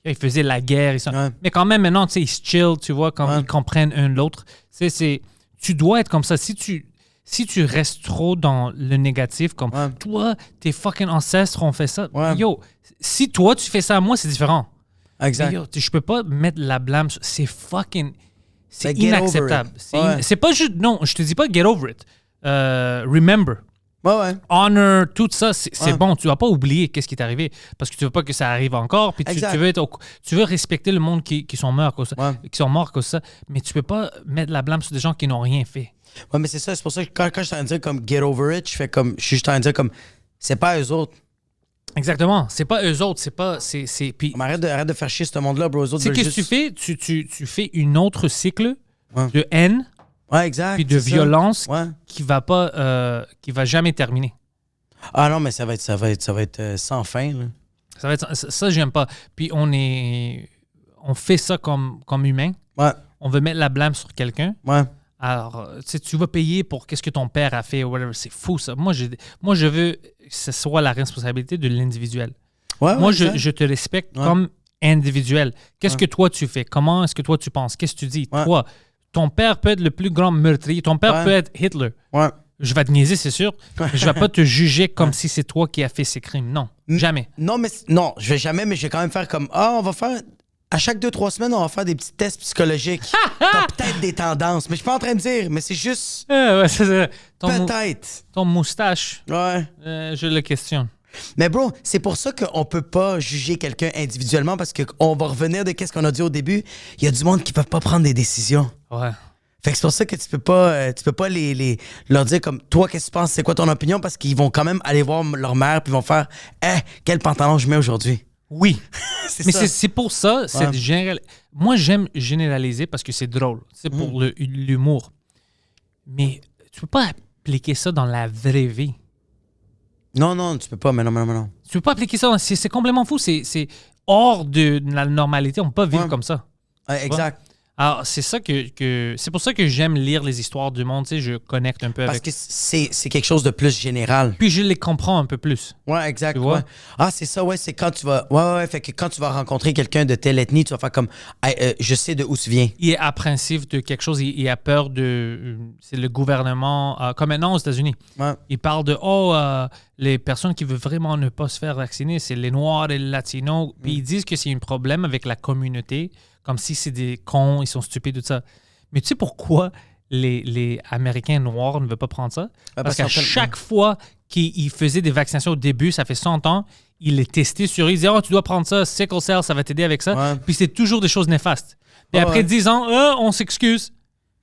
B: Ils faisaient la guerre et ça.
C: Ouais.
B: Mais quand même, maintenant, tu sais, ils se chill, tu vois, quand
C: Ouais.
B: ils comprennent un l'autre. Tu dois être comme ça. Si tu restes trop dans le négatif, comme
C: Ouais.
B: toi, tes fucking ancêtres ont fait ça.
C: Ouais.
B: Yo, si toi, tu fais ça à moi, c'est différent.
C: Exact.
B: Mais yo, je peux pas mettre la blâme. C'est fucking. C'est
C: Mais get over
B: inacceptable.
C: it.
B: C'est
C: Ouais.
B: c'est pas juste. Non, je te dis pas get over it. Remember.
C: Ouais.
B: Honor, tout ça, c'est
C: Ouais.
B: bon. Tu vas pas oublier qu'est-ce qui est arrivé parce que tu veux pas que ça arrive encore. Puis
C: Exact.
B: tu veux respecter le monde qui sont morts à cause de ça,
C: Ouais.
B: qui sont morts à cause de ça. Mais tu peux pas mettre la blâme sur des gens qui n'ont rien fait.
C: Ouais, mais c'est ça. C'est pour ça que quand je suis en train de dire comme get over it, je suis juste en train de dire comme c'est pas eux autres.
B: Exactement. C'est pas eux autres. C'est pas. Puis
C: Mais arrête de faire chier ce monde-là, bro. Eux autres
B: tu sais
C: veulent
B: qu'est-ce que
C: juste...
B: tu fais? Tu fais une autre cycle
C: Ouais.
B: de haine
C: Ouais, exact.
B: puis de
C: c'est ça.
B: violence
C: Ouais.
B: qui va jamais terminer.
C: Ah non, mais ça va être sans fin, là.
B: Ça va être ça, j'aime pas. Puis on fait ça comme humain.
C: Ouais.
B: On veut mettre la blâme sur quelqu'un.
C: Ouais.
B: Alors, tu vas payer pour qu'est-ce que ton père a fait ou whatever. C'est fou, ça. Moi, je veux que ce soit la responsabilité de l'individuel.
C: Ouais,
B: Moi,
C: exact.
B: je te respecte
C: Ouais.
B: comme individuel. Qu'est-ce
C: Ouais.
B: que toi, tu fais? Comment est-ce que toi, tu penses? Qu'est-ce que tu dis?
C: Ouais.
B: Toi, ton père peut être le plus grand meurtrier. Ton père
C: Ouais.
B: peut être Hitler.
C: Ouais.
B: Je vais te niaiser, c'est sûr. Mais je vais pas te juger comme si c'est toi qui as fait ces crimes. Non, jamais.
C: Non, je vais jamais, mais je vais quand même faire comme on va faire. À chaque 2-3 semaines, on va faire des petits tests psychologiques. T'as peut-être des tendances, mais je suis pas en train de dire, mais c'est juste
B: Ouais, c'est ça.
C: peut-être.
B: Ton moustache,
C: Ouais.
B: je le questionne.
C: Mais bro, c'est pour ça qu'on peut pas juger quelqu'un individuellement parce qu'on va revenir de qu'est-ce qu'on a dit au début. Il y a du monde qui peut pas prendre des décisions.
B: Ouais.
C: Fait que c'est pour ça que tu peux pas leur dire comme toi qu'est-ce que tu penses, c'est quoi ton opinion parce qu'ils vont quand même aller voir leur mère puis ils vont faire quel pantalon je mets aujourd'hui.
B: Oui.
C: C'est
B: Mais
C: ça.
B: c'est pour ça,
C: Ouais.
B: moi j'aime généraliser parce que c'est drôle. C'est pour l'humour. Mais tu peux pas appliquer ça dans la vraie vie.
C: Non, tu peux pas, mais non.
B: Tu peux pas appliquer ça. C'est complètement fou. C'est hors de la normalité. On peut pas vivre
C: Ouais.
B: comme ça.
C: Ouais, exact.
B: Alors, c'est ça c'est pour ça que j'aime lire les histoires du monde. Tu sais, je connecte un peu
C: Parce
B: avec.
C: que c'est quelque chose de plus général.
B: Puis je les comprends un peu plus.
C: Ouais, exact.
B: Tu vois?
C: Ouais. Ah, c'est ça, ouais, c'est quand tu vas. Ouais, fait que quand tu vas rencontrer quelqu'un de telle ethnie, tu vas faire comme je sais de où tu viens.
B: Il est appréhensif de quelque chose. Il a peur de. C'est le gouvernement. Comme maintenant aux États-Unis.
C: Ouais.
B: Il parle de les personnes qui veulent vraiment ne pas se faire vacciner, c'est les Noirs et les Latinos. Puis ils disent que c'est un problème avec la communauté, comme si c'est des cons, ils sont stupides, tout ça. Mais tu sais pourquoi les Américains noirs ne veulent pas prendre ça? Parce qu'à chaque fois qu'ils faisaient des vaccinations au début, ça fait 100 ans, ils les testaient sur eux. Ils disaient « Oh, tu dois prendre ça, sickle cell, ça va t'aider avec ça.
C: Ouais.
B: Puis c'est toujours des choses néfastes. Et après 10 ans, on s'excuse.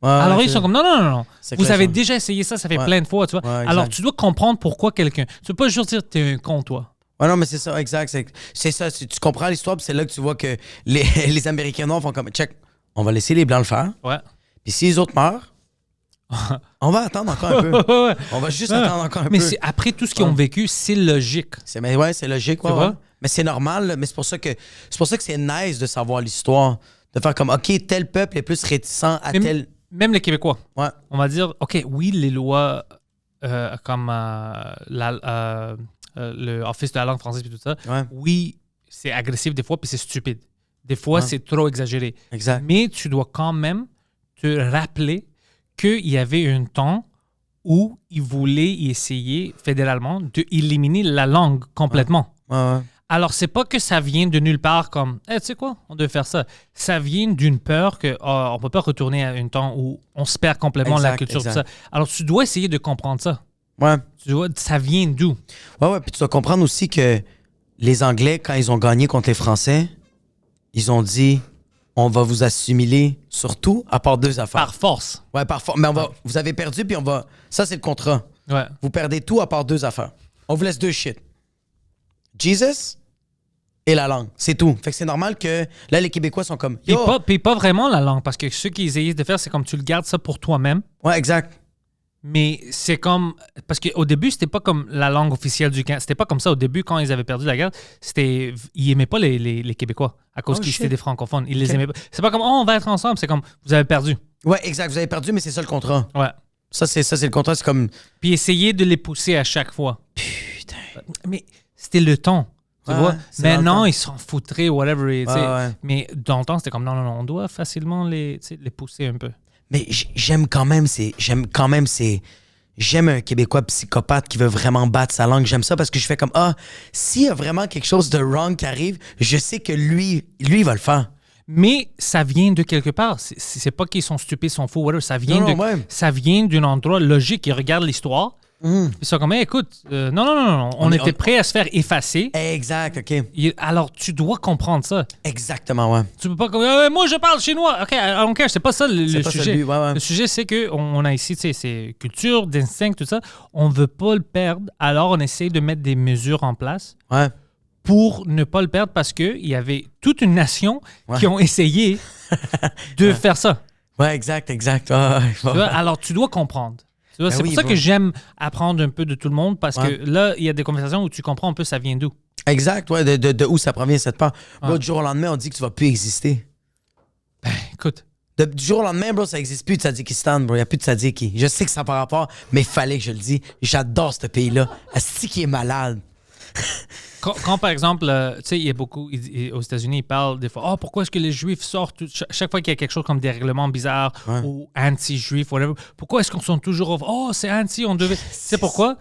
C: Ouais,
B: Alors,
C: ouais,
B: ils sont comme, non.
C: c'est
B: Vous
C: clair,
B: avez
C: ça.
B: déjà essayé ça fait
C: Ouais.
B: plein de fois, tu vois.
C: Ouais, exact.
B: Alors, tu dois comprendre pourquoi quelqu'un. Tu peux pas juste dire, t'es un con, toi.
C: Ouais, non, mais c'est ça, exact. C'est ça, tu comprends l'histoire, puis c'est là que tu vois que les, les Américains noirs font comme, check, on va laisser les Blancs le faire.
B: Ouais.
C: Puis si les autres meurent, on va attendre encore un peu.
B: Ouais.
C: On va juste
B: Ouais.
C: attendre encore un
B: Mais
C: peu.
B: c'est après tout ce qu'ils ont vécu, c'est logique.
C: Mais ouais, c'est logique, ouais,
B: Tu vois?
C: ouais. Mais c'est normal, mais c'est pour ça que c'est nice de savoir l'histoire. De faire comme, OK, tel peuple est plus réticent à
B: Même,
C: tel.
B: même les Québécois.
C: Ouais.
B: On va dire, OK, oui, les lois comme le Office de la langue française et tout ça,
C: Ouais.
B: oui, c'est agressif des fois, puis c'est stupide. Des fois,
C: Ouais.
B: c'est trop exagéré.
C: Exact.
B: Mais tu dois quand même te rappeler qu'il y avait un temps où ils voulaient essayer fédéralement d'éliminer la langue complètement.
C: Ouais.
B: Alors, c'est pas que ça vient de nulle part comme tu sais quoi, on devait faire ça. Ça vient d'une peur que on peut pas retourner à un temps où on se perd complètement la
C: Exact,
B: culture, tout
C: exact.
B: ça. Alors, tu dois essayer de comprendre ça.
C: Ouais.
B: Ça vient d'où?
C: Ouais. Puis tu dois comprendre aussi que les Anglais, quand ils ont gagné contre les Français, ils ont dit on va vous assimiler surtout à part 2 affaires.
B: Par force.
C: Ouais, parfois. Mais vous avez perdu, puis on va. Ça, c'est le contrat.
B: Ouais.
C: Vous perdez tout à part 2 affaires. On vous laisse 2 shit. Jesus et la langue. C'est tout. Fait que c'est normal que là, les Québécois sont comme.
B: Puis
C: Yo!
B: pas vraiment la langue, parce que ce qu'ils essayent de faire, c'est comme tu le gardes ça pour toi-même.
C: Ouais, exact.
B: Mais c'est comme. Parce qu'au début, c'était pas comme la langue officielle du Canada. C'était pas comme ça. Au début, quand ils avaient perdu la guerre, ils aimaient pas les Québécois à cause
C: Oh,
B: qu'ils
C: shit.
B: étaient des francophones. Ils les
C: Ok.
B: aimaient pas. C'est pas comme on va être ensemble. C'est comme vous avez perdu.
C: Ouais, exact. Vous avez perdu, mais c'est ça le contrat.
B: Ouais.
C: Ça, c'est le contrat. C'est comme.
B: Puis essayer de les pousser à chaque fois.
C: Putain.
B: Mais c'était le temps. Tu
C: Ouais,
B: vois?
C: c'est dans le
B: Maintenant,
C: temps.
B: ils s'en foutraient, whatever. tu sais.
C: ouais.
B: Mais dans le temps, c'était comme non, on doit facilement les pousser un peu.
C: Mais j'aime quand même j'aime un Québécois psychopathe qui veut vraiment battre sa langue. J'aime ça parce que je fais comme s'il y a vraiment quelque chose de wrong qui arrive, je sais que lui il va le faire.
B: Mais ça vient de quelque part. C'est pas qu'ils sont stupides, sont fous, whatever. Ça vient
C: Non, ouais.
B: ça vient d'un endroit logique. Ils regardent l'histoire. Ils sont comme, hey, écoute, non. On était prêts à se faire effacer.
C: Exact, OK.
B: Alors, tu dois comprendre ça.
C: Exactement, ouais.
B: Tu peux pas comme, moi, je parle chinois. OK, I don't care. C'est pas ça le
C: C'est pas ça
B: sujet.
C: le but, ouais.
B: Le sujet, c'est qu'on a ici, tu sais, c'est culture, d'instinct, tout ça. On veut pas le perdre. Alors, on essaye de mettre des mesures en place
C: Ouais.
B: pour ne pas le perdre parce qu'il y avait toute une nation
C: Ouais.
B: qui ont essayé de faire ça.
C: Ouais, exact. Ouais.
B: Tu vois, alors, tu dois comprendre. Tu vois,
C: Ben
B: c'est
C: oui,
B: pour ça
C: bro.
B: que j'aime apprendre un peu de tout le monde parce
C: Ouais.
B: que là, il y a des conversations où tu comprends un peu ça vient d'où.
C: Exact, ouais, de où ça provient cette part. Bro,
B: Ouais.
C: du jour au lendemain, on dit que tu vas plus exister.
B: Écoute,
C: Du jour au lendemain, bro, ça existe plus de Tadjikistan, bro. Il n'y a plus de Tadjiki. Je sais que ça n'a pas rapport, mais il fallait que je le dise. J'adore ce pays-là. Asti qui est malade.
B: quand par exemple, tu sais, il y a beaucoup, aux États-Unis, ils parlent des fois, pourquoi est-ce que les Juifs sortent chaque fois qu'il y a quelque chose comme des règlements bizarres
C: Ouais.
B: ou anti-juifs, whatever, pourquoi est-ce qu'on sont toujours, c'est anti, on devait. Tu sais pourquoi?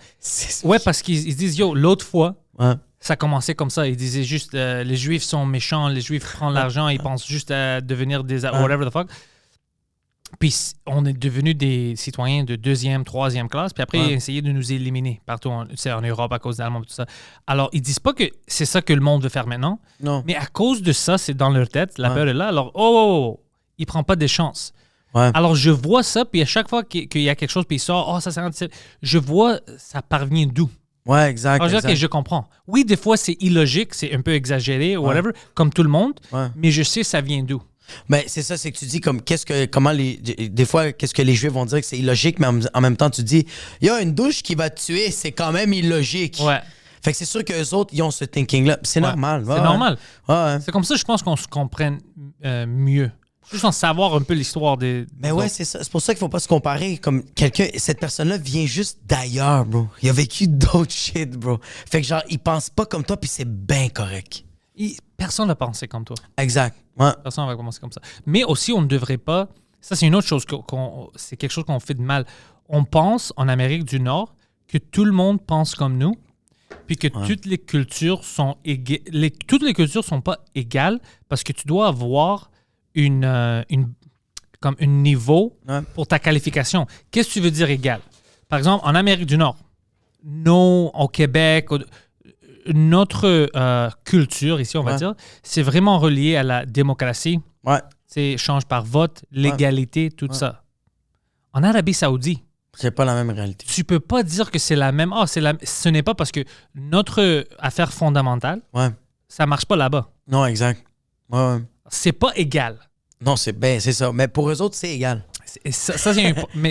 B: Ouais, parce qu'ils se disent, l'autre fois,
C: Ouais.
B: ça commençait comme ça. Ils disaient juste, les Juifs sont méchants, les Juifs prennent l'argent, ils pensent juste à devenir des. Whatever the fuck. Puis on est devenus des citoyens de 2e, 3e classe. Puis après,
C: Ouais.
B: ils ont essayé de nous éliminer partout en Europe à cause d'Allemands et tout ça. Alors, ils disent pas que c'est ça que le monde veut faire maintenant.
C: Non.
B: Mais à cause de ça, c'est dans leur tête. La
C: Ouais.
B: peur est là. Alors, il prend pas des chances.
C: Ouais.
B: Alors, je vois ça. Puis à chaque fois qu'il y a quelque chose, puis il sort, ça c'est anti. Je vois, ça parvient d'où?
C: Ouais, exact.
B: Alors, je dis,
C: exact.
B: OK, je comprends. Oui, des fois, c'est illogique, c'est un peu exagéré, whatever, comme tout le monde,
C: Ouais.
B: mais je sais ça vient d'où.
C: Ben, c'est ça, c'est que tu dis comme des fois, qu'est-ce que les Juifs vont dire que c'est illogique, mais en même temps, tu dis, il y a une douche qui va te tuer, c'est quand même illogique.
B: Ouais.
C: Fait que c'est sûr qu'eux autres, ils ont ce thinking-là. C'est
B: Ouais.
C: normal.
B: C'est normal.
C: Ouais.
B: C'est comme ça, je pense qu'on se comprenne mieux. Juste en savoir un peu l'histoire des.
C: Mais ouais, c'est ça. C'est pour ça qu'il faut pas se comparer. Comme cette personne-là vient juste d'ailleurs, bro. Il a vécu d'autres shit, bro. Fait que genre, il pense pas comme toi, puis c'est bien correct.
B: Personne n'a pensé comme toi.
C: Exact. Ouais.
B: Personne va commencer comme ça. Mais aussi, on ne devrait pas. Ça, c'est une autre chose. C'est quelque chose qu'on fait de mal. On pense en Amérique du Nord que tout le monde pense comme nous, puis que toutes les cultures sont toutes les cultures sont pas égales parce que tu dois avoir comme un niveau
C: Ouais.
B: pour ta qualification. Qu'est-ce que tu veux dire égal? Par exemple, en Amérique du Nord, au Québec, notre culture ici, on va
C: Ouais.
B: dire, c'est vraiment relié à la démocratie.
C: Ouais.
B: C'est échange par vote, l'égalité, tout ça. En Arabie Saoudite,
C: C'est pas la même réalité.
B: tu peux pas dire que c'est la même. Ce n'est pas parce que notre affaire fondamentale,
C: Ouais.
B: ça marche pas là-bas.
C: Non, exact. Ouais.
B: C'est pas égal.
C: Non, c'est ça. Mais pour eux autres, c'est égal.
B: Mais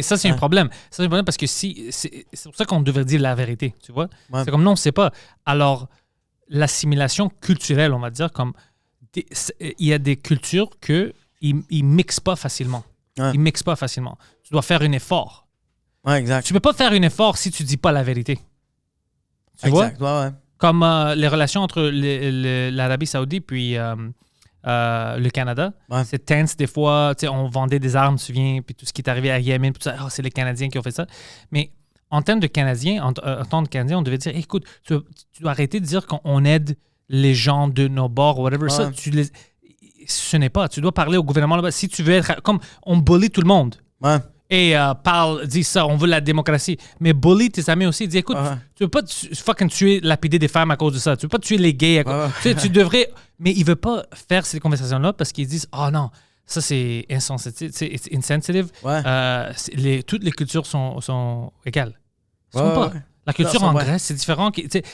B: ça, c'est un problème. Ça, c'est un problème parce que c'est pour ça qu'on devrait dire la vérité, tu vois?
C: Ouais.
B: C'est comme non, c'est pas. Alors, l'assimilation culturelle, on va dire, comme il y a des cultures qu'ils mixent pas facilement.
C: Ouais.
B: Ils mixent pas facilement. Tu dois faire un effort.
C: Ouais, exact.
B: Tu peux pas faire un effort si tu dis pas la vérité. Tu vois?
C: Exact, ouais.
B: Comme les relations entre l'Arabie Saoudite puis le Canada.
C: Ouais.
B: C'est tense des fois. Tu sais, on vendait des armes, tu te souviens, puis tout ce qui est arrivé à Yémen, puis tout ça, c'est les Canadiens qui ont fait ça. Mais en termes de Canadiens, en tant que Canadiens, on devait dire, écoute, tu dois arrêter de dire qu'on aide les gens de nos bords, whatever. Ça, ce n'est pas. Tu dois parler au gouvernement là-bas. Si tu veux être... Comme on bully tout le monde.
C: Ouais.
B: Et dit ça, on veut la démocratie. Mais bully tes amis aussi. Dis, écoute, tu veux pas fucking tuer, lapider des femmes à cause de ça. Tu veux pas tuer les gays. Tu sais, tu devrais... Mais il veut pas faire ces conversations-là parce qu'ils disent, oh non, ça c'est insensitive, c'est insensitive.
C: Ouais.
B: Toutes les cultures sont égales. Ils
C: Ouais,
B: sont pas.
C: ouais.
B: La culture
C: Non,
B: en
C: ouais.
B: Grèce, c'est différent.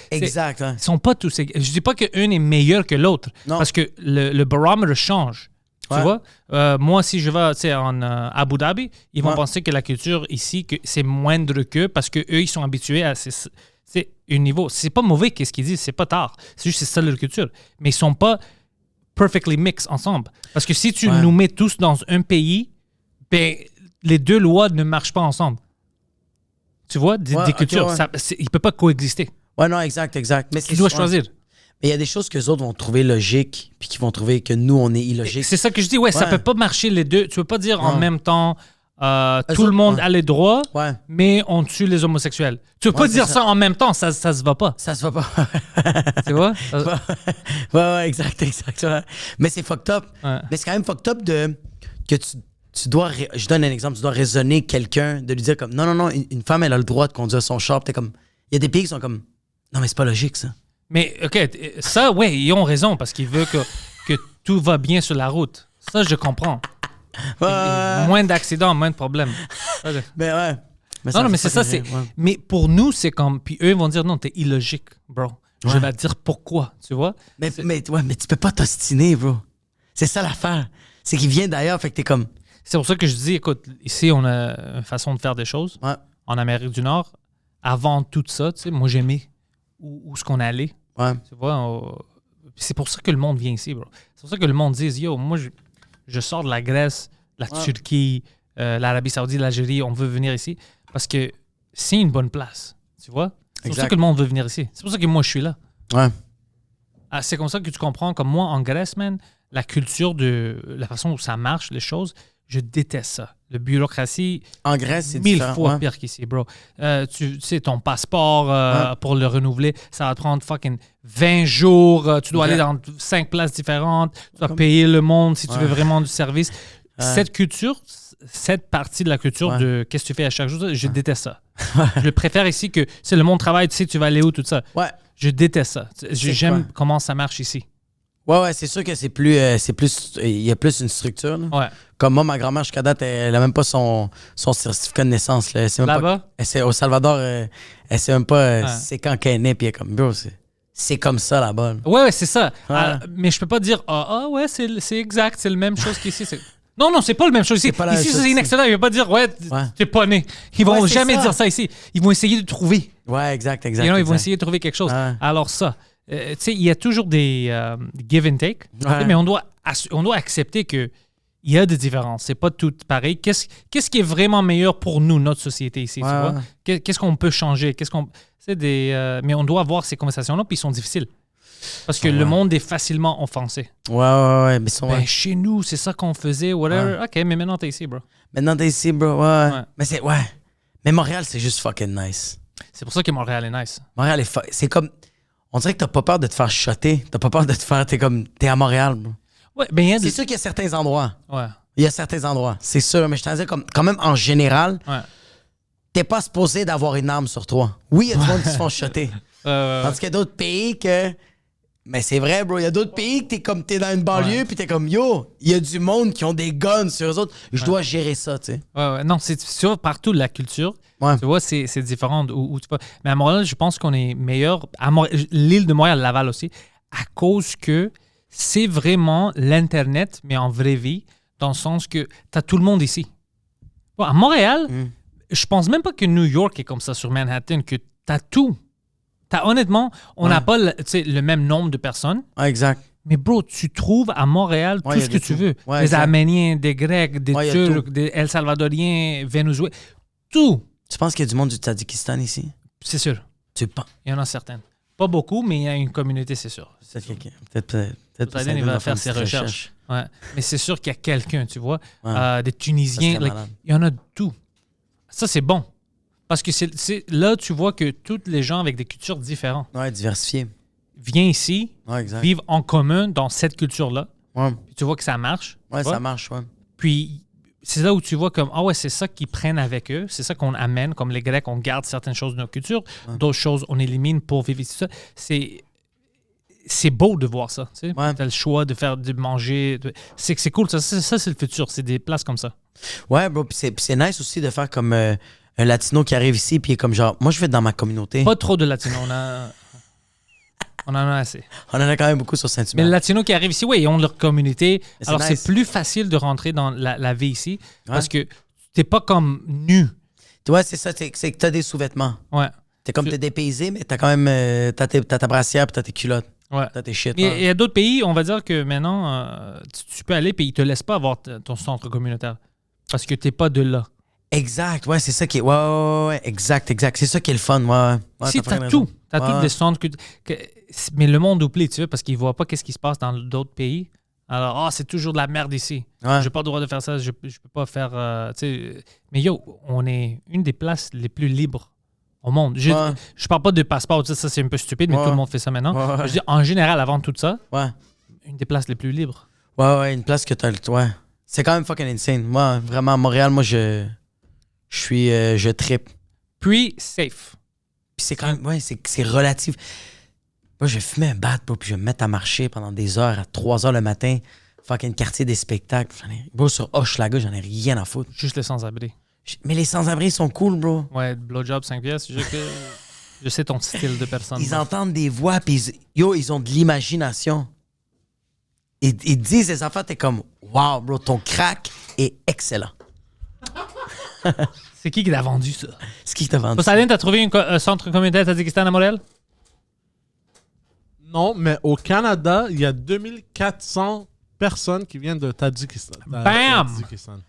C: Exact. Ouais.
B: Ils sont pas tous égaux. Je dis pas qu'un est meilleur que l'autre.
C: Non.
B: Parce que le baromètre change. Tu
C: Ouais.
B: vois? Moi, si je vais en Abu Dhabi, ils vont
C: Ouais.
B: penser que la culture ici, que c'est moindre qu'eux parce qu'eux, ils sont habitués à c'est un niveau. C'est pas mauvais qu'est-ce qu'ils disent, c'est pas tard. C'est juste c'est ça leur culture. Mais ils sont pas perfectly mixed ensemble. Parce que si tu nous mets tous dans un pays, ben, les deux lois ne marchent pas ensemble. Tu vois? Des cultures.
C: ouais.
B: Ils ne peuvent pas coexister.
C: Ouais, non, exact. Mais
B: Tu dois choisir.
C: Mais il y a des choses que les autres vont trouver logiques, puis qui vont trouver que nous, on est illogique.
B: C'est ça que je dis. Ouais, ça peut pas marcher les deux. Tu peux pas dire en
C: Non.
B: même temps tout
C: autres,
B: le monde
C: ouais.
B: a les droits,
C: Ouais.
B: mais on tue les homosexuels. Tu peux pas
C: c'est
B: dire
C: ça.
B: ça en même temps. Ça se va pas.
C: Ça se va pas.
B: Tu vois?
C: ouais, exact. Ouais. Mais c'est fucked up.
B: Ouais.
C: Mais c'est quand même fucked up que tu dois... Je donne un exemple. Tu dois raisonner quelqu'un, de lui dire comme, non, une femme, elle a le droit de conduire son char. T'es comme... Il y a des pays qui sont comme, non, mais c'est pas logique, ça.
B: Mais, OK, ça, ouais, ils ont raison parce qu'ils veulent que tout va bien sur la route. Ça, je comprends. Moins d'accidents, moins de problèmes.
C: Mais ouais.
B: Non, mais c'est ça. Mais pour nous, c'est comme... Puis eux, ils vont dire, non, t'es illogique, bro. Je vais te dire pourquoi, tu vois?
C: Mais tu peux pas t'ostiner, bro. C'est ça l'affaire. C'est qu'il vient d'ailleurs, fait que t'es comme...
B: C'est pour ça que je dis, écoute, ici, on a une façon de faire des choses.
C: Ouais.
B: En Amérique du Nord, avant tout ça, tu sais, moi, j'aimais où ce qu'on allait.
C: Ouais.
B: Tu vois, c'est pour ça que le monde vient ici, bro. C'est pour ça que le monde dit, yo, moi, je sors de la Grèce, de la Turquie, l'Arabie Saoudite, l'Algérie, on veut venir ici parce que c'est une bonne place, tu vois? C'est pour ça que le monde veut venir ici. C'est pour ça que moi, je suis là.
C: Ouais.
B: C'est comme ça que tu comprends, comme moi, en Grèce, man, la culture de la façon où ça marche, les choses, je déteste ça. La bureaucratie,
C: En Grèce, c'est
B: 1000
C: différent.
B: fois
C: Ouais.
B: pire qu'ici, bro. Tu sais, ton passeport pour le renouveler, ça va te prendre fucking 20 jours. Tu dois aller dans 5 places différentes. Tu dois payer le monde si tu veux vraiment du service. Cette culture, cette partie de la culture de qu'est-ce que tu fais à chaque jour, je déteste ça. Je le préfère ici que c'est le monde travaille, tu sais, tu vas aller où, tout ça.
C: Ouais.
B: Je déteste ça. J'aime
C: quoi?
B: comment ça marche ici.
C: Ouais, c'est sûr que c'est plus... il y a plus une structure. Là.
B: Ouais.
C: Comme moi, ma grand-mère, jusqu'à date, elle a même pas son certificat de naissance. Là. Elle sait même
B: Là-bas?
C: pas, elle sait- au Salvador, elle sait même pas c'est quand qu'elle est née. Puis elle est comme, bro, c'est comme ça là-bas. Là.
B: Ouais, c'est ça.
C: Ouais.
B: Mais je peux pas dire, ouais, c'est exact, c'est la même chose qu'ici. Non, c'est pas la même chose ici.
C: C'est pas la même
B: Ici,
C: chose
B: c'est
C: ici.
B: un accident. Ils vont pas dire, t'es pas né. Ils vont
C: c'est
B: jamais
C: ça.
B: dire ça ici. Ils vont essayer de trouver.
C: Ouais, exact.
B: Ils vont
C: exact.
B: essayer de trouver quelque chose.
C: Ouais.
B: Alors ça, tu sais, il y a toujours des give and take, tu sais, mais on doit accepter que il y a des différences. C'est pas tout pareil. Qu'est-ce qui est vraiment meilleur pour nous, notre société ici, tu vois? Qu'est-ce qu'on peut changer? Mais on doit avoir ces conversations-là, puis ils sont difficiles. Parce que le monde est facilement offensé.
C: Ouais. Mais
B: Ben, chez nous, c'est ça qu'on faisait, whatever. OK, mais maintenant, t'es ici, bro.
C: Maintenant, t'es ici, bro. Ouais. Mais c'est... Ouais. Mais Montréal, c'est juste fucking nice.
B: C'est pour ça que Montréal est nice.
C: Montréal c'est comme... On dirait que t'as pas peur de te faire shotter. T'as pas peur de te faire... T'es à Montréal, bro.
B: Ouais, ben, il y a
C: C'est
B: des...
C: sûr qu'il y a certains endroits.
B: Ouais.
C: Il y a certains endroits, c'est sûr. Mais je t'en dis comme quand même, en général, t'es pas supposé d'avoir une arme sur toi. Oui, il y a du monde qui se font shotter. Tandis qu'il y a d'autres pays que... Mais c'est vrai, bro. Il y a d'autres pays que t'es dans une banlieue puis t'es comme, yo, il y a du monde qui ont des guns sur eux autres. Je dois gérer ça, tu sais.
B: Ouais. Non, c'est sûr, partout, la culture, tu vois, c'est différent. Mais à Montréal, je pense qu'on est meilleur. L'île de Montréal, Laval aussi, à cause que c'est vraiment l'Internet, mais en vraie vie, dans le sens que t'as tout le monde ici. Bon, à Montréal, je pense même pas que New York est comme ça sur Manhattan, que t'as tout. Honnêtement, on n'a pas le même nombre de personnes.
C: Ouais, exact.
B: Mais bro, tu trouves à Montréal tout ce que tu veux.
C: Ouais,
B: des
C: exact.
B: Arméniens, des Grecs, des
C: Ouais, y a
B: Turcs,
C: tout.
B: des El Salvadoriens, Vénézuéliens. Tout.
C: Tu penses qu'il y a du monde du Tadjikistan ici?
B: C'est sûr.
C: Tu penses?
B: Il y en a certaines. Pas beaucoup, mais il y a une communauté, c'est sûr.
C: Peut-être quelqu'un. Peut-être
B: Poseidon, il va faire ses recherches. Ouais. Mais c'est sûr qu'il y a quelqu'un, tu vois.
C: Ouais.
B: Des Tunisiens,
C: Ça serait malade.
B: il y en a de tout. Ça, c'est bon. Parce que là, tu vois que tous les gens avec des cultures différentes
C: Ouais, diversifié.
B: viennent ici,
C: Ouais, exact.
B: vivent en commun dans cette culture-là.
C: Ouais,
B: Puis tu vois que ça marche. tu
C: ouais
B: vois.
C: ça marche, ouais.
B: Puis c'est là où tu vois comme, ah ouais, c'est ça qu'ils prennent avec eux. C'est ça qu'on amène. Comme les Grecs, on garde certaines choses de notre culture. D'autres choses, on élimine pour vivre ici. C'est beau de voir ça. Tu sais.
C: Ouais.
B: T'as le choix de manger. C'est cool. Ça, c'est le futur. C'est des places comme ça.
C: Ouais, bro, puis c'est nice aussi de faire comme un latino qui arrive ici, puis comme genre, moi je vais dans ma communauté.
B: Pas trop de latinos. On en a assez.
C: On en a quand même beaucoup sur
B: Mais
C: Saint-Hubert.
B: les latinos qui arrivent ici, oui, ils ont leur communauté.
C: C'est
B: Alors,
C: nice.
B: c'est plus facile de rentrer dans la vie ici parce que t'es pas comme nu.
C: Ouais, c'est ça, c'est que t'as des sous-vêtements.
B: Ouais.
C: T'es dépaysé, mais t'as quand même t'as ta brassière puis t'as tes culottes.
B: Ouais.
C: T'as tes shit.
B: Il y a d'autres pays, on va dire que maintenant, tu peux aller et ils te laissent pas avoir ton centre communautaire parce que t'es pas de là.
C: Exact, ouais, c'est ça qui est. Ouais, exact. C'est ça qui est le fun, ouais.
B: Ici,
C: t'as
B: t'as tout. T'as
C: Ouais.
B: tous les centres. Mais le monde oublie, tu vois, parce qu'ils voient pas qu'est-ce qui se passe dans d'autres pays. Alors, c'est toujours de la merde ici.
C: Ouais.
B: J'ai pas le droit de faire ça. Je peux pas faire. Tu sais. Mais yo, on est une des places les plus libres au monde. Je parle pas de passeport, ça c'est un peu stupide, mais
C: Ouais.
B: tout le monde fait ça maintenant.
C: Ouais.
B: Je dis, en général, avant tout ça,
C: Ouais.
B: une des places les plus libres.
C: Ouais, une place que t'as le. Ouais. C'est quand même fucking insane. Moi, vraiment, à Montréal, moi, je trippe.
B: Puis, safe.
C: Puis c'est quand même. Ouais, c'est relatif. Moi, je vais fumer un bat, bro, puis je vais me mettre à marcher pendant des heures, à 3 heures le matin. Fucking quartier des spectacles. Bro, sur Hochelaga, j'en ai rien à foutre.
B: Juste les sans-abri.
C: Mais les sans-abri sont cool, bro.
B: Ouais, blowjob 5 pièces. Je sais ton style de personne.
C: Ils entendent des voix, puis ils ont de l'imagination. Ils disent, les enfants, t'es comme, wow, bro, ton crack est excellent.
B: C'est qui t'a vendu ça?
C: C'est qui t'a vendu?
B: Poseidon, t'as trouvé un centre communautaire Tadjikistan à Montréal?
D: Non, mais au Canada, il y a 2400 personnes qui viennent de Tadjikistan.
B: Bam!
D: Tadjikistan.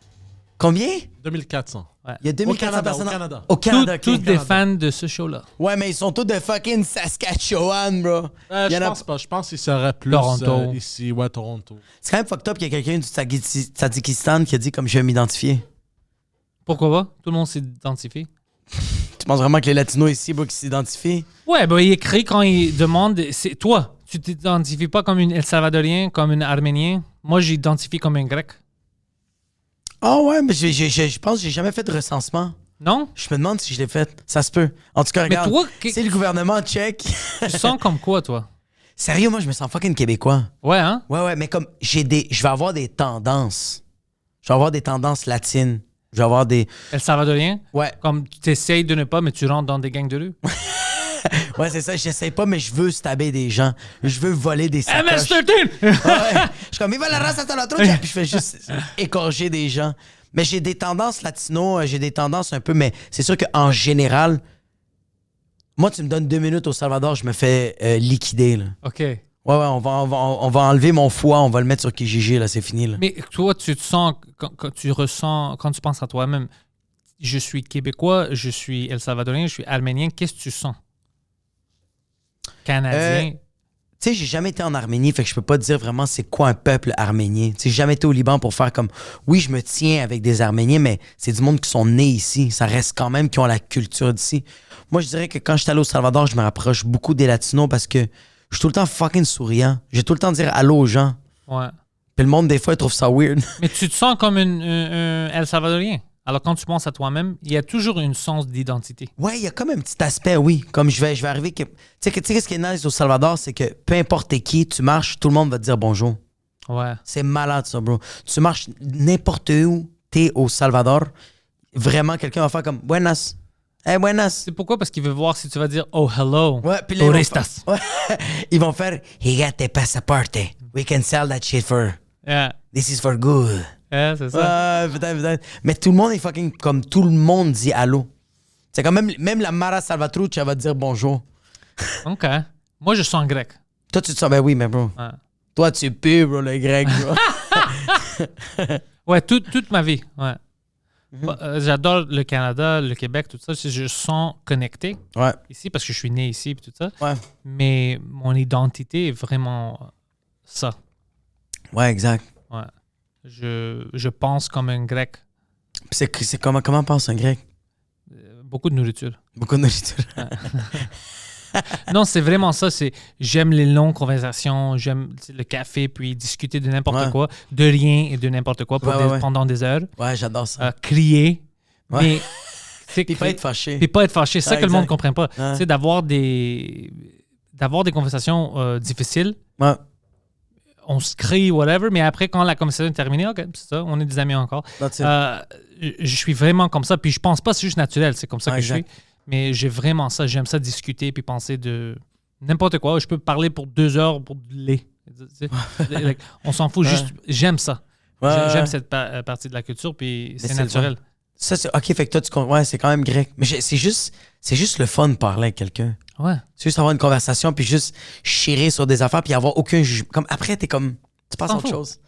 C: Combien?
D: 2400.
C: Il y a 2400 personnes
D: Au Canada.
C: Au Canada,
B: Tous
C: ok.
B: des fans de ce show-là.
C: Ouais, mais ils sont tous de fucking Saskatchewan, bro. Il y
D: Je
C: en a-
D: pense pas. Je pense qu'il serait plus
B: Toronto.
D: ici. Ouais, Toronto.
C: C'est quand même fucked up qu'il y a quelqu'un du Tadjikistan qui a dit comme je vais m'identifier.
B: Pourquoi pas? Tout le monde s'identifie.
C: Tu penses vraiment que les Latinos ici, bro, qui s'identifient?
B: Ouais, ben il écrit quand il demande, c'est toi, tu t'identifies pas comme une El Salvadorien, comme une Arménien. Moi, j'identifie comme un Grec.
C: Ah ouais, mais je pense que j'ai jamais fait de recensement.
B: Non?
C: Je me demande si je l'ai fait. Ça se peut. En tout cas,
B: Mais
C: regarde.
B: toi,
C: c'est le gouvernement tchèque.
B: tu sens comme quoi, toi?
C: Sérieux, moi, je me sens fucking québécois.
B: Ouais, hein?
C: Ouais, mais comme je vais avoir des tendances. Je vais avoir des tendances latines. Je vais avoir des.
B: El Salvadorien?
C: Ouais.
B: Comme tu essayes de ne pas, mais tu rentres dans des gangs de rue.
C: Ouais, c'est ça. J'essaie pas, mais je veux stabber des gens. Je veux voler des sacoches.
B: MS-13!
C: Ouais. Je suis comme, viva la race hasta la trucha. Puis je fais juste égorger des gens. Mais j'ai des tendances latino, j'ai des tendances un peu, mais c'est sûr qu'en général, moi, tu me donnes 2 minutes au Salvador, je me fais liquider, là.
B: OK.
C: Ouais, on va enlever mon foie, on va le mettre sur Kijiji, là, c'est fini, là.
B: Mais toi, tu te sens, quand tu ressens, quand tu penses à toi-même, je suis québécois, je suis El Salvadorien, je suis arménien, qu'est-ce que tu sens? Canadien?
C: Tu sais, j'ai jamais été en Arménie, fait que je peux pas te dire vraiment c'est quoi un peuple arménien. Tu sais, j'ai jamais été au Liban pour faire comme... Oui, je me tiens avec des Arméniens, mais c'est du monde qui sont nés ici. Ça reste quand même qui ont la culture d'ici. Moi, je dirais que quand je suis allé au Salvador, je me rapproche beaucoup des Latinos parce que je suis tout le temps fucking souriant. J'ai tout le temps dire allô aux gens.
B: Ouais.
C: Puis le monde, des fois, il trouve ça weird.
B: Mais tu te sens comme un El Salvadorien. Alors, quand tu penses à toi-même, il y a toujours un sens d'identité.
C: Ouais, il y a comme un petit aspect, oui. Comme je vais arriver... Tu sais, ce qui est nice au Salvador, c'est que peu importe t'es qui, tu marches, tout le monde va te dire bonjour.
B: Ouais.
C: C'est malade, ça, bro. Tu marches n'importe où, t'es au Salvador, vraiment, quelqu'un va faire comme buenas. Hey, buenas.
B: C'est pourquoi? Parce qu'il veut voir si tu vas dire oh, hello.
C: Ouais, puis là, ils vont
B: Turistas.
C: faire- ouais. Ils vont faire he got the passaporte. We can sell that shit for.
B: Yeah.
C: This is for good.
B: Yeah, c'est ça.
C: Ouais, peut-être. Mais tout le monde est fucking comme tout le monde dit allô. C'est quand même la Mara Salvatrucha, elle va te dire bonjour.
B: OK. Moi, je sens grec.
C: Toi, tu te sens, ben oui, mais bro.
B: Ouais.
C: Toi, tu pues, bro, le grec, bro.
B: Ouais, toute ma vie. Ouais. J'adore le Canada, le Québec, tout ça. Je sens connecté
C: Ouais.
B: ici parce que je suis né ici et tout ça.
C: Ouais.
B: Mais mon identité est vraiment ça.
C: Ouais, exact.
B: Ouais. Je pense comme un grec.
C: Puis c'est comment pense un grec?
B: Beaucoup de nourriture.
C: Beaucoup de nourriture.
B: Non, c'est vraiment ça. J'aime les longues conversations, j'aime le café, puis discuter de n'importe quoi, de rien et de n'importe quoi pendant des heures.
C: Ouais, j'adore ça.
B: Crier.
C: Ouais.
B: Mais c'est
C: Puis pas être fâché.
B: Puis pas être fâché. C'est ça que le monde ne comprend pas.
C: Ouais.
B: C'est d'avoir des conversations difficiles.
C: Ouais.
B: On se crie, whatever, mais après, quand la conversation est terminée, OK, c'est ça, on est des amis encore. Je suis vraiment comme ça, puis je pense pas que c'est juste naturel, c'est comme ça que je suis. Mais j'ai vraiment ça, j'aime ça discuter puis penser de n'importe quoi. Je peux parler pour 2 heures pour du lait. On s'en fout, juste, j'aime ça. J'aime cette partie de la culture, puis c'est naturel.
C: Ça, c'est OK, fait que toi, ouais, c'est quand même grec. Mais c'est juste le fun de parler avec quelqu'un.
B: Ouais.
C: C'est juste avoir une conversation, puis juste chirer sur des affaires, puis avoir aucun jugement. Comme après, tu passes à autre chose.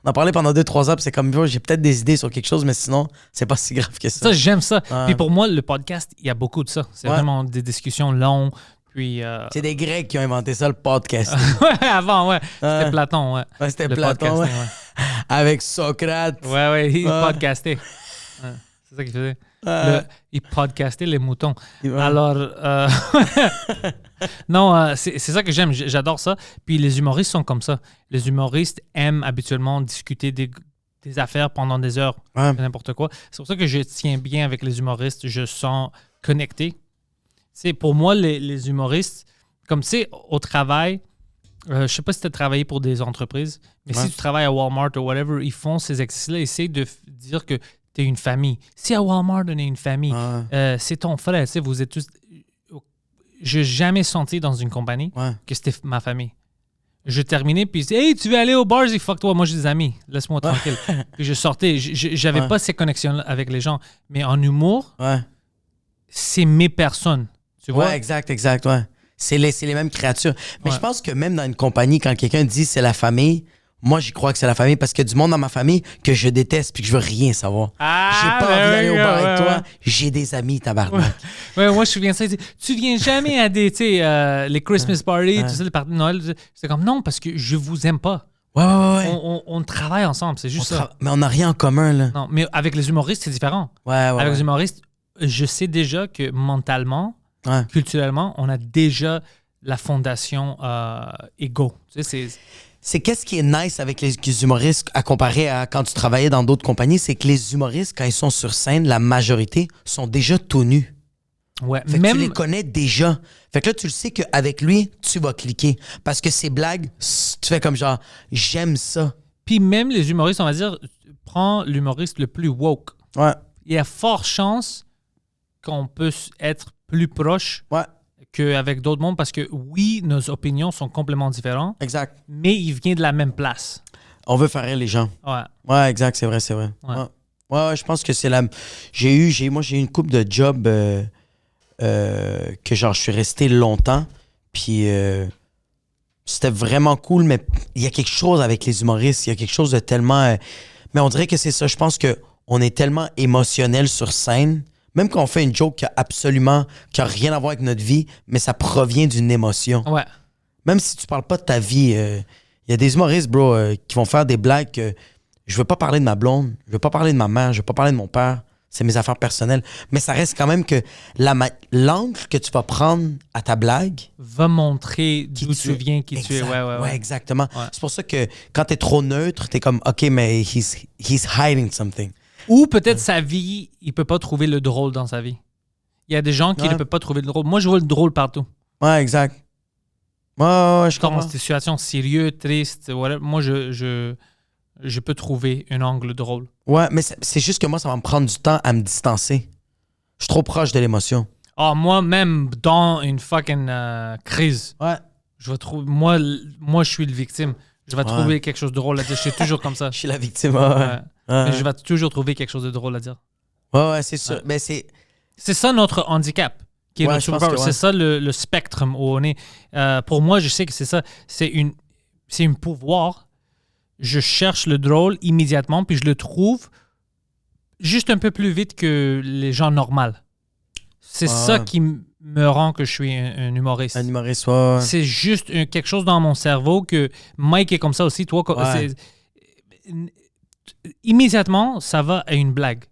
C: On a parlé pendant 2-3 heures, puis c'est comme, j'ai peut-être des idées sur quelque chose, mais sinon, c'est pas si grave que ça.
B: Ça, j'aime ça. Puis pour moi, le podcast, il y a beaucoup de ça. C'est vraiment des discussions longues. Puis,
C: c'est des Grecs qui ont inventé ça, le podcast.
B: Ouais, avant, ouais. C'était Platon, ouais.
C: Ouais, c'était Platon, ouais. Avec Socrate.
B: Ouais, il podcastait. Ouais, c'est ça qu'il faisait. Il podcastait les moutons. Alors, non, c'est ça que j'aime. J'adore ça. Puis les humoristes sont comme ça. Les humoristes aiment habituellement discuter des affaires pendant des heures, n'importe quoi. C'est pour ça que je tiens bien avec les humoristes. Je sens connecté. Pour moi, les humoristes, comme tu sais, au travail, je sais pas si tu as travaillé pour des entreprises, mais si tu travailles à Walmart ou whatever, ils font ces exercices-là, ils essaient de dire que tu es une famille. Si à Walmart, on est une famille, c'est ton frère, vous êtes tous... Je n'ai jamais senti dans une compagnie que c'était ma famille. Je terminais, puis je disais, hey, tu veux aller au bar? Je dis, fuck toi, moi j'ai des amis, laisse-moi tranquille. Puis je sortais, j'avais pas ces connexions avec les gens. Mais en humour, c'est mes personnes. Tu vois?
C: Ouais, exact, ouais. C'est les mêmes créatures. Mais je pense que même dans une compagnie, quand quelqu'un dit c'est la famille, moi, j'y crois que c'est la famille parce qu'il y a du monde dans ma famille que je déteste puis que je veux rien savoir. J'ai pas envie d'aller au bar avec toi. J'ai des amis, tabarnak.
B: Ouais, moi, je me souviens de ça. Tu viens jamais à des, les Christmas parties, tout ça, les parties de Noël. C'est comme, non, parce que je vous aime pas.
C: Ouais.
B: On travaille ensemble, c'est juste ça.
C: Mais on n'a rien en commun, là.
B: Non, mais avec les humoristes, c'est différent. Avec les humoristes, je sais déjà que mentalement, culturellement, on a déjà la fondation égaux. Tu sais,
C: c'est qu'est-ce qui est nice avec les humoristes à comparer à quand tu travaillais dans d'autres compagnies, c'est que les humoristes, quand ils sont sur scène, la majorité sont déjà tout nus.
B: Ouais,
C: fait que tu les connais déjà. Fait que là, tu le sais qu'avec lui, tu vas cliquer. Parce que ses blagues, tu fais comme genre, j'aime ça.
B: Puis même les humoristes, on va dire, prends l'humoriste le plus woke.
C: Ouais.
B: Il y a fort chance qu'on peut être plus proche qu'avec d'autres mondes parce que oui, nos opinions sont complètement différentes.
C: Exact.
B: Mais il vient de la même place.
C: On veut faire rire les gens. Ouais, exact, c'est vrai. Ouais, je pense que c'est la... Moi, j'ai eu une couple de jobs que genre, je suis resté longtemps. Puis c'était vraiment cool, mais il y a quelque chose avec les humoristes. Il y a quelque chose de tellement... mais on dirait que c'est ça. Je pense qu'on est tellement émotionnel sur scène. Même quand on fait une joke qui a rien à voir avec notre vie, mais ça provient d'une émotion.
B: Ouais.
C: Même si tu parles pas de ta vie, il y a des humoristes, bro, qui vont faire des blagues que je veux pas parler de ma blonde, je veux pas parler de ma mère, je veux pas parler de mon père. C'est mes affaires personnelles. Mais ça reste quand même que l'angle que tu vas prendre à ta blague
B: va montrer d'où tu viens, qui tu es.
C: Ouais, exactement. Ouais. C'est pour ça que quand t'es trop neutre, t'es comme, OK, mais he's hiding something.
B: Ou peut-être sa vie, il peut pas trouver le drôle dans sa vie. Il y a des gens qui ne peuvent pas trouver le drôle. Moi, je vois le drôle partout.
C: Ouais, exact. Ouais, je comprends.
B: Dans des situations sérieuses, tristes, whatever, moi, je peux trouver un angle drôle.
C: Ouais, mais c'est juste que moi, ça va me prendre du temps à me distancer. Je suis trop proche de l'émotion.
B: Ah, moi, même dans une fucking crise, je vais trouver... Moi, je suis le victime. Je vais trouver quelque chose de drôle à dire. Je suis toujours comme ça.
C: Je suis la victime,
B: Mais je vais toujours trouver quelque chose de drôle à dire.
C: Ouais, c'est sûr. Mais c'est
B: ça notre handicap. Qui est notre superpower. C'est ça le spectre où on est. Pour moi, je sais que c'est ça. C'est un pouvoir. Je cherche le drôle immédiatement, puis je le trouve. juste un peu plus vite que les gens normaux. C'est ça qui me rend que je suis un humoriste.
C: Un humoriste, ouais.
B: C'est juste quelque chose dans mon cerveau que Mike est comme ça aussi. Toi, immédiatement, ça va à une blague.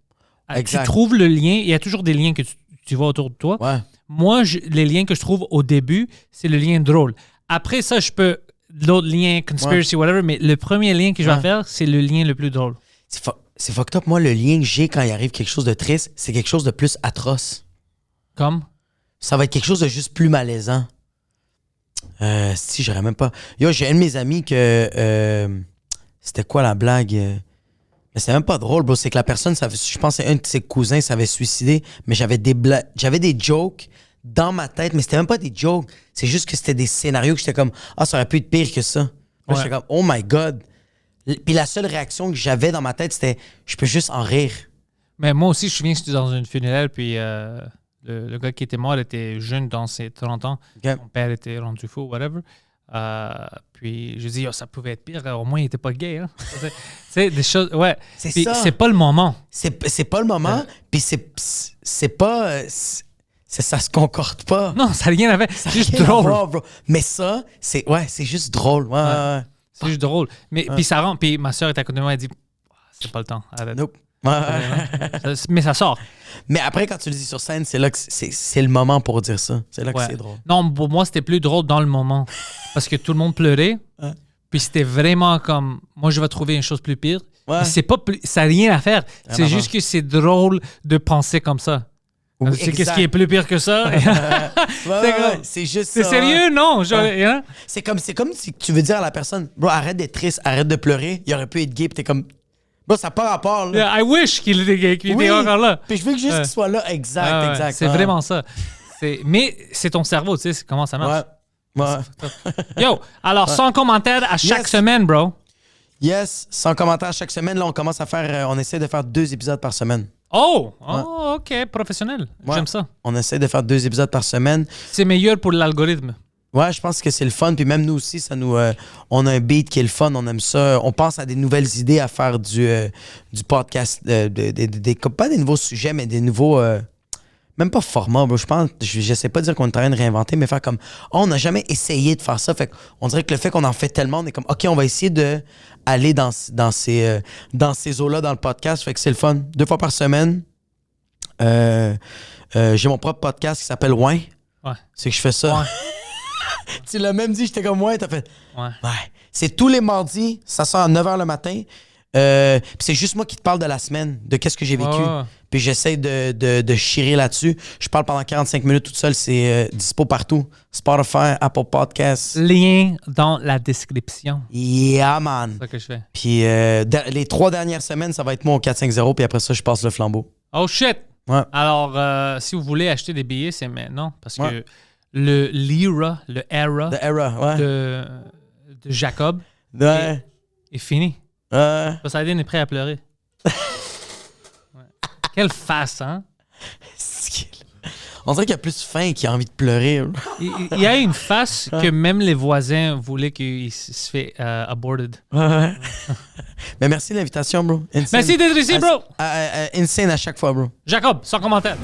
C: Exact.
B: Tu trouves le lien. Il y a toujours des liens que tu vois autour de toi.
C: Ouais.
B: Moi, les liens que je trouve au début, c'est le lien drôle. Après ça, je peux l'autre lien, conspiracy, whatever, mais le premier lien que je vais faire, c'est le lien le plus drôle.
C: C'est fucked up. Moi, le lien que j'ai quand il arrive quelque chose de triste, c'est quelque chose de plus atroce.
B: Comme?
C: Ça va être quelque chose de juste plus malaisant. Si, j'aurais même pas... Yo, j'ai un de mes amis que... c'était quoi la blague? Mais c'est même pas drôle, bro. C'est que la personne, je pense que c'est un de ses cousins s'avait suicidé, mais j'avais des jokes dans ma tête, mais c'était même pas des jokes. C'est juste que c'était des scénarios que j'étais comme, ça aurait pu être pire que ça. Moi, j'étais comme, oh my God. Puis la seule réaction que j'avais dans ma tête, c'était, je peux juste en rire.
B: Mais moi aussi, je me souviens que j'étais dans une funéraire, puis le gars qui était mort était jeune, dans ses 30 ans.
C: Okay.
B: Mon père était rendu fou, whatever. Puis je dis, ça pouvait être pire. Au moins, il n'était pas gay. Hein? C'est des choses. Ouais.
C: C'est
B: puis
C: ça.
B: c'est pas le moment.
C: C'est pas le moment. Puis c'est pas. Ça se concorde pas.
B: Non, ça n'a rien à faire. C'est juste
C: Rien à
B: drôle.
C: voir, bro. Mais ça, c'est juste drôle. Ouais.
B: C'est juste drôle. Mais puis ça rentre. Puis ma soeur est à côté de moi, elle dit, c'est pas le temps. Arrête.
C: Nope.
B: Mais ça sort.
C: Mais après, quand tu le dis sur scène, c'est là que c'est le moment pour dire ça. C'est là que c'est drôle.
B: Non, pour moi, c'était plus drôle dans le moment. Parce que tout le monde pleurait. Puis c'était vraiment comme, moi, je vais trouver une chose plus pire.
C: Ouais.
B: Mais c'est pas ça n'a rien à faire. C'est juste que c'est drôle de penser comme ça.
C: Oui,
B: C'est qu'est-ce qui est plus pire que ça?
C: C'est juste
B: C'est
C: ça.
B: sérieux? Non. Hein?
C: C'est comme si tu veux dire à la personne, bro, arrête d'être triste, arrête de pleurer. Il aurait pu être gay, puis t'es comme, bro, ça n'a pas rapport. Là.
B: Yeah, I wish qu'il était encore là.
C: Puis je veux juste qu'il soit là. Exact.
B: C'est vraiment ça. Mais c'est ton cerveau, tu sais, comment ça marche.
C: Ouais.
B: Yo, alors, sans commentaire à chaque semaine, bro.
C: Yes, sans commentaire chaque semaine. Là, on commence à faire, on essaie de faire 2 épisodes par semaine.
B: OK, professionnel.
C: Ouais.
B: J'aime ça.
C: On essaie de faire 2 épisodes par semaine.
B: C'est meilleur pour l'algorithme.
C: Ouais, je pense que c'est le fun. Puis même nous aussi, ça nous, on a un beat qui est le fun. On aime ça. On pense à des nouvelles idées à faire du podcast. Pas des nouveaux sujets, mais des nouveaux... même pas formats, bro. J'essaie pas de dire qu'on est en train de réinventer, mais faire comme... on n'a jamais essayé de faire ça. Fait qu'on dirait que le fait qu'on en fait tellement, on est comme... OK, on va essayer de aller dans ces eaux-là dans le podcast. Fait que c'est le fun. 2 fois par semaine. J'ai mon propre podcast qui s'appelle Ouin.
B: Ouais.
C: C'est que je fais ça.
B: Ouais.
C: Tu l'as même dit, j'étais comme Ouin, t'as fait...
B: Ouais.
C: C'est tous les mardis, ça sort à 9h le matin. Puis c'est juste moi qui te parle de la semaine, de qu'est-ce que j'ai vécu. Puis j'essaie de chirer là-dessus. Je parle pendant 45 minutes toute seule. C'est dispo partout. Spotify, Apple Podcasts.
B: Lien dans la description.
C: Yeah, man.
B: C'est ça que je fais.
C: Puis les 3 dernières semaines, ça va être moi au 4-5-0. Puis après ça, je passe le flambeau.
B: Oh shit!
C: Ouais.
B: Alors, si vous voulez acheter des billets, c'est maintenant. Parce que le Era
C: The Era, ouais.
B: de Jacob
C: Ouais.
B: est fini. Poseidon est prêt à pleurer. Quelle face, hein?
C: On dirait qu'il y a plus faim qu'il a envie de pleurer.
B: Il y a une face que même les voisins voulaient qu'il se fait aborted.
C: Ouais. Mais merci de l'invitation, bro. Insane.
B: Merci d'être ici, bro!
C: Insane à chaque fois, bro.
B: Jacob, sans commentaire.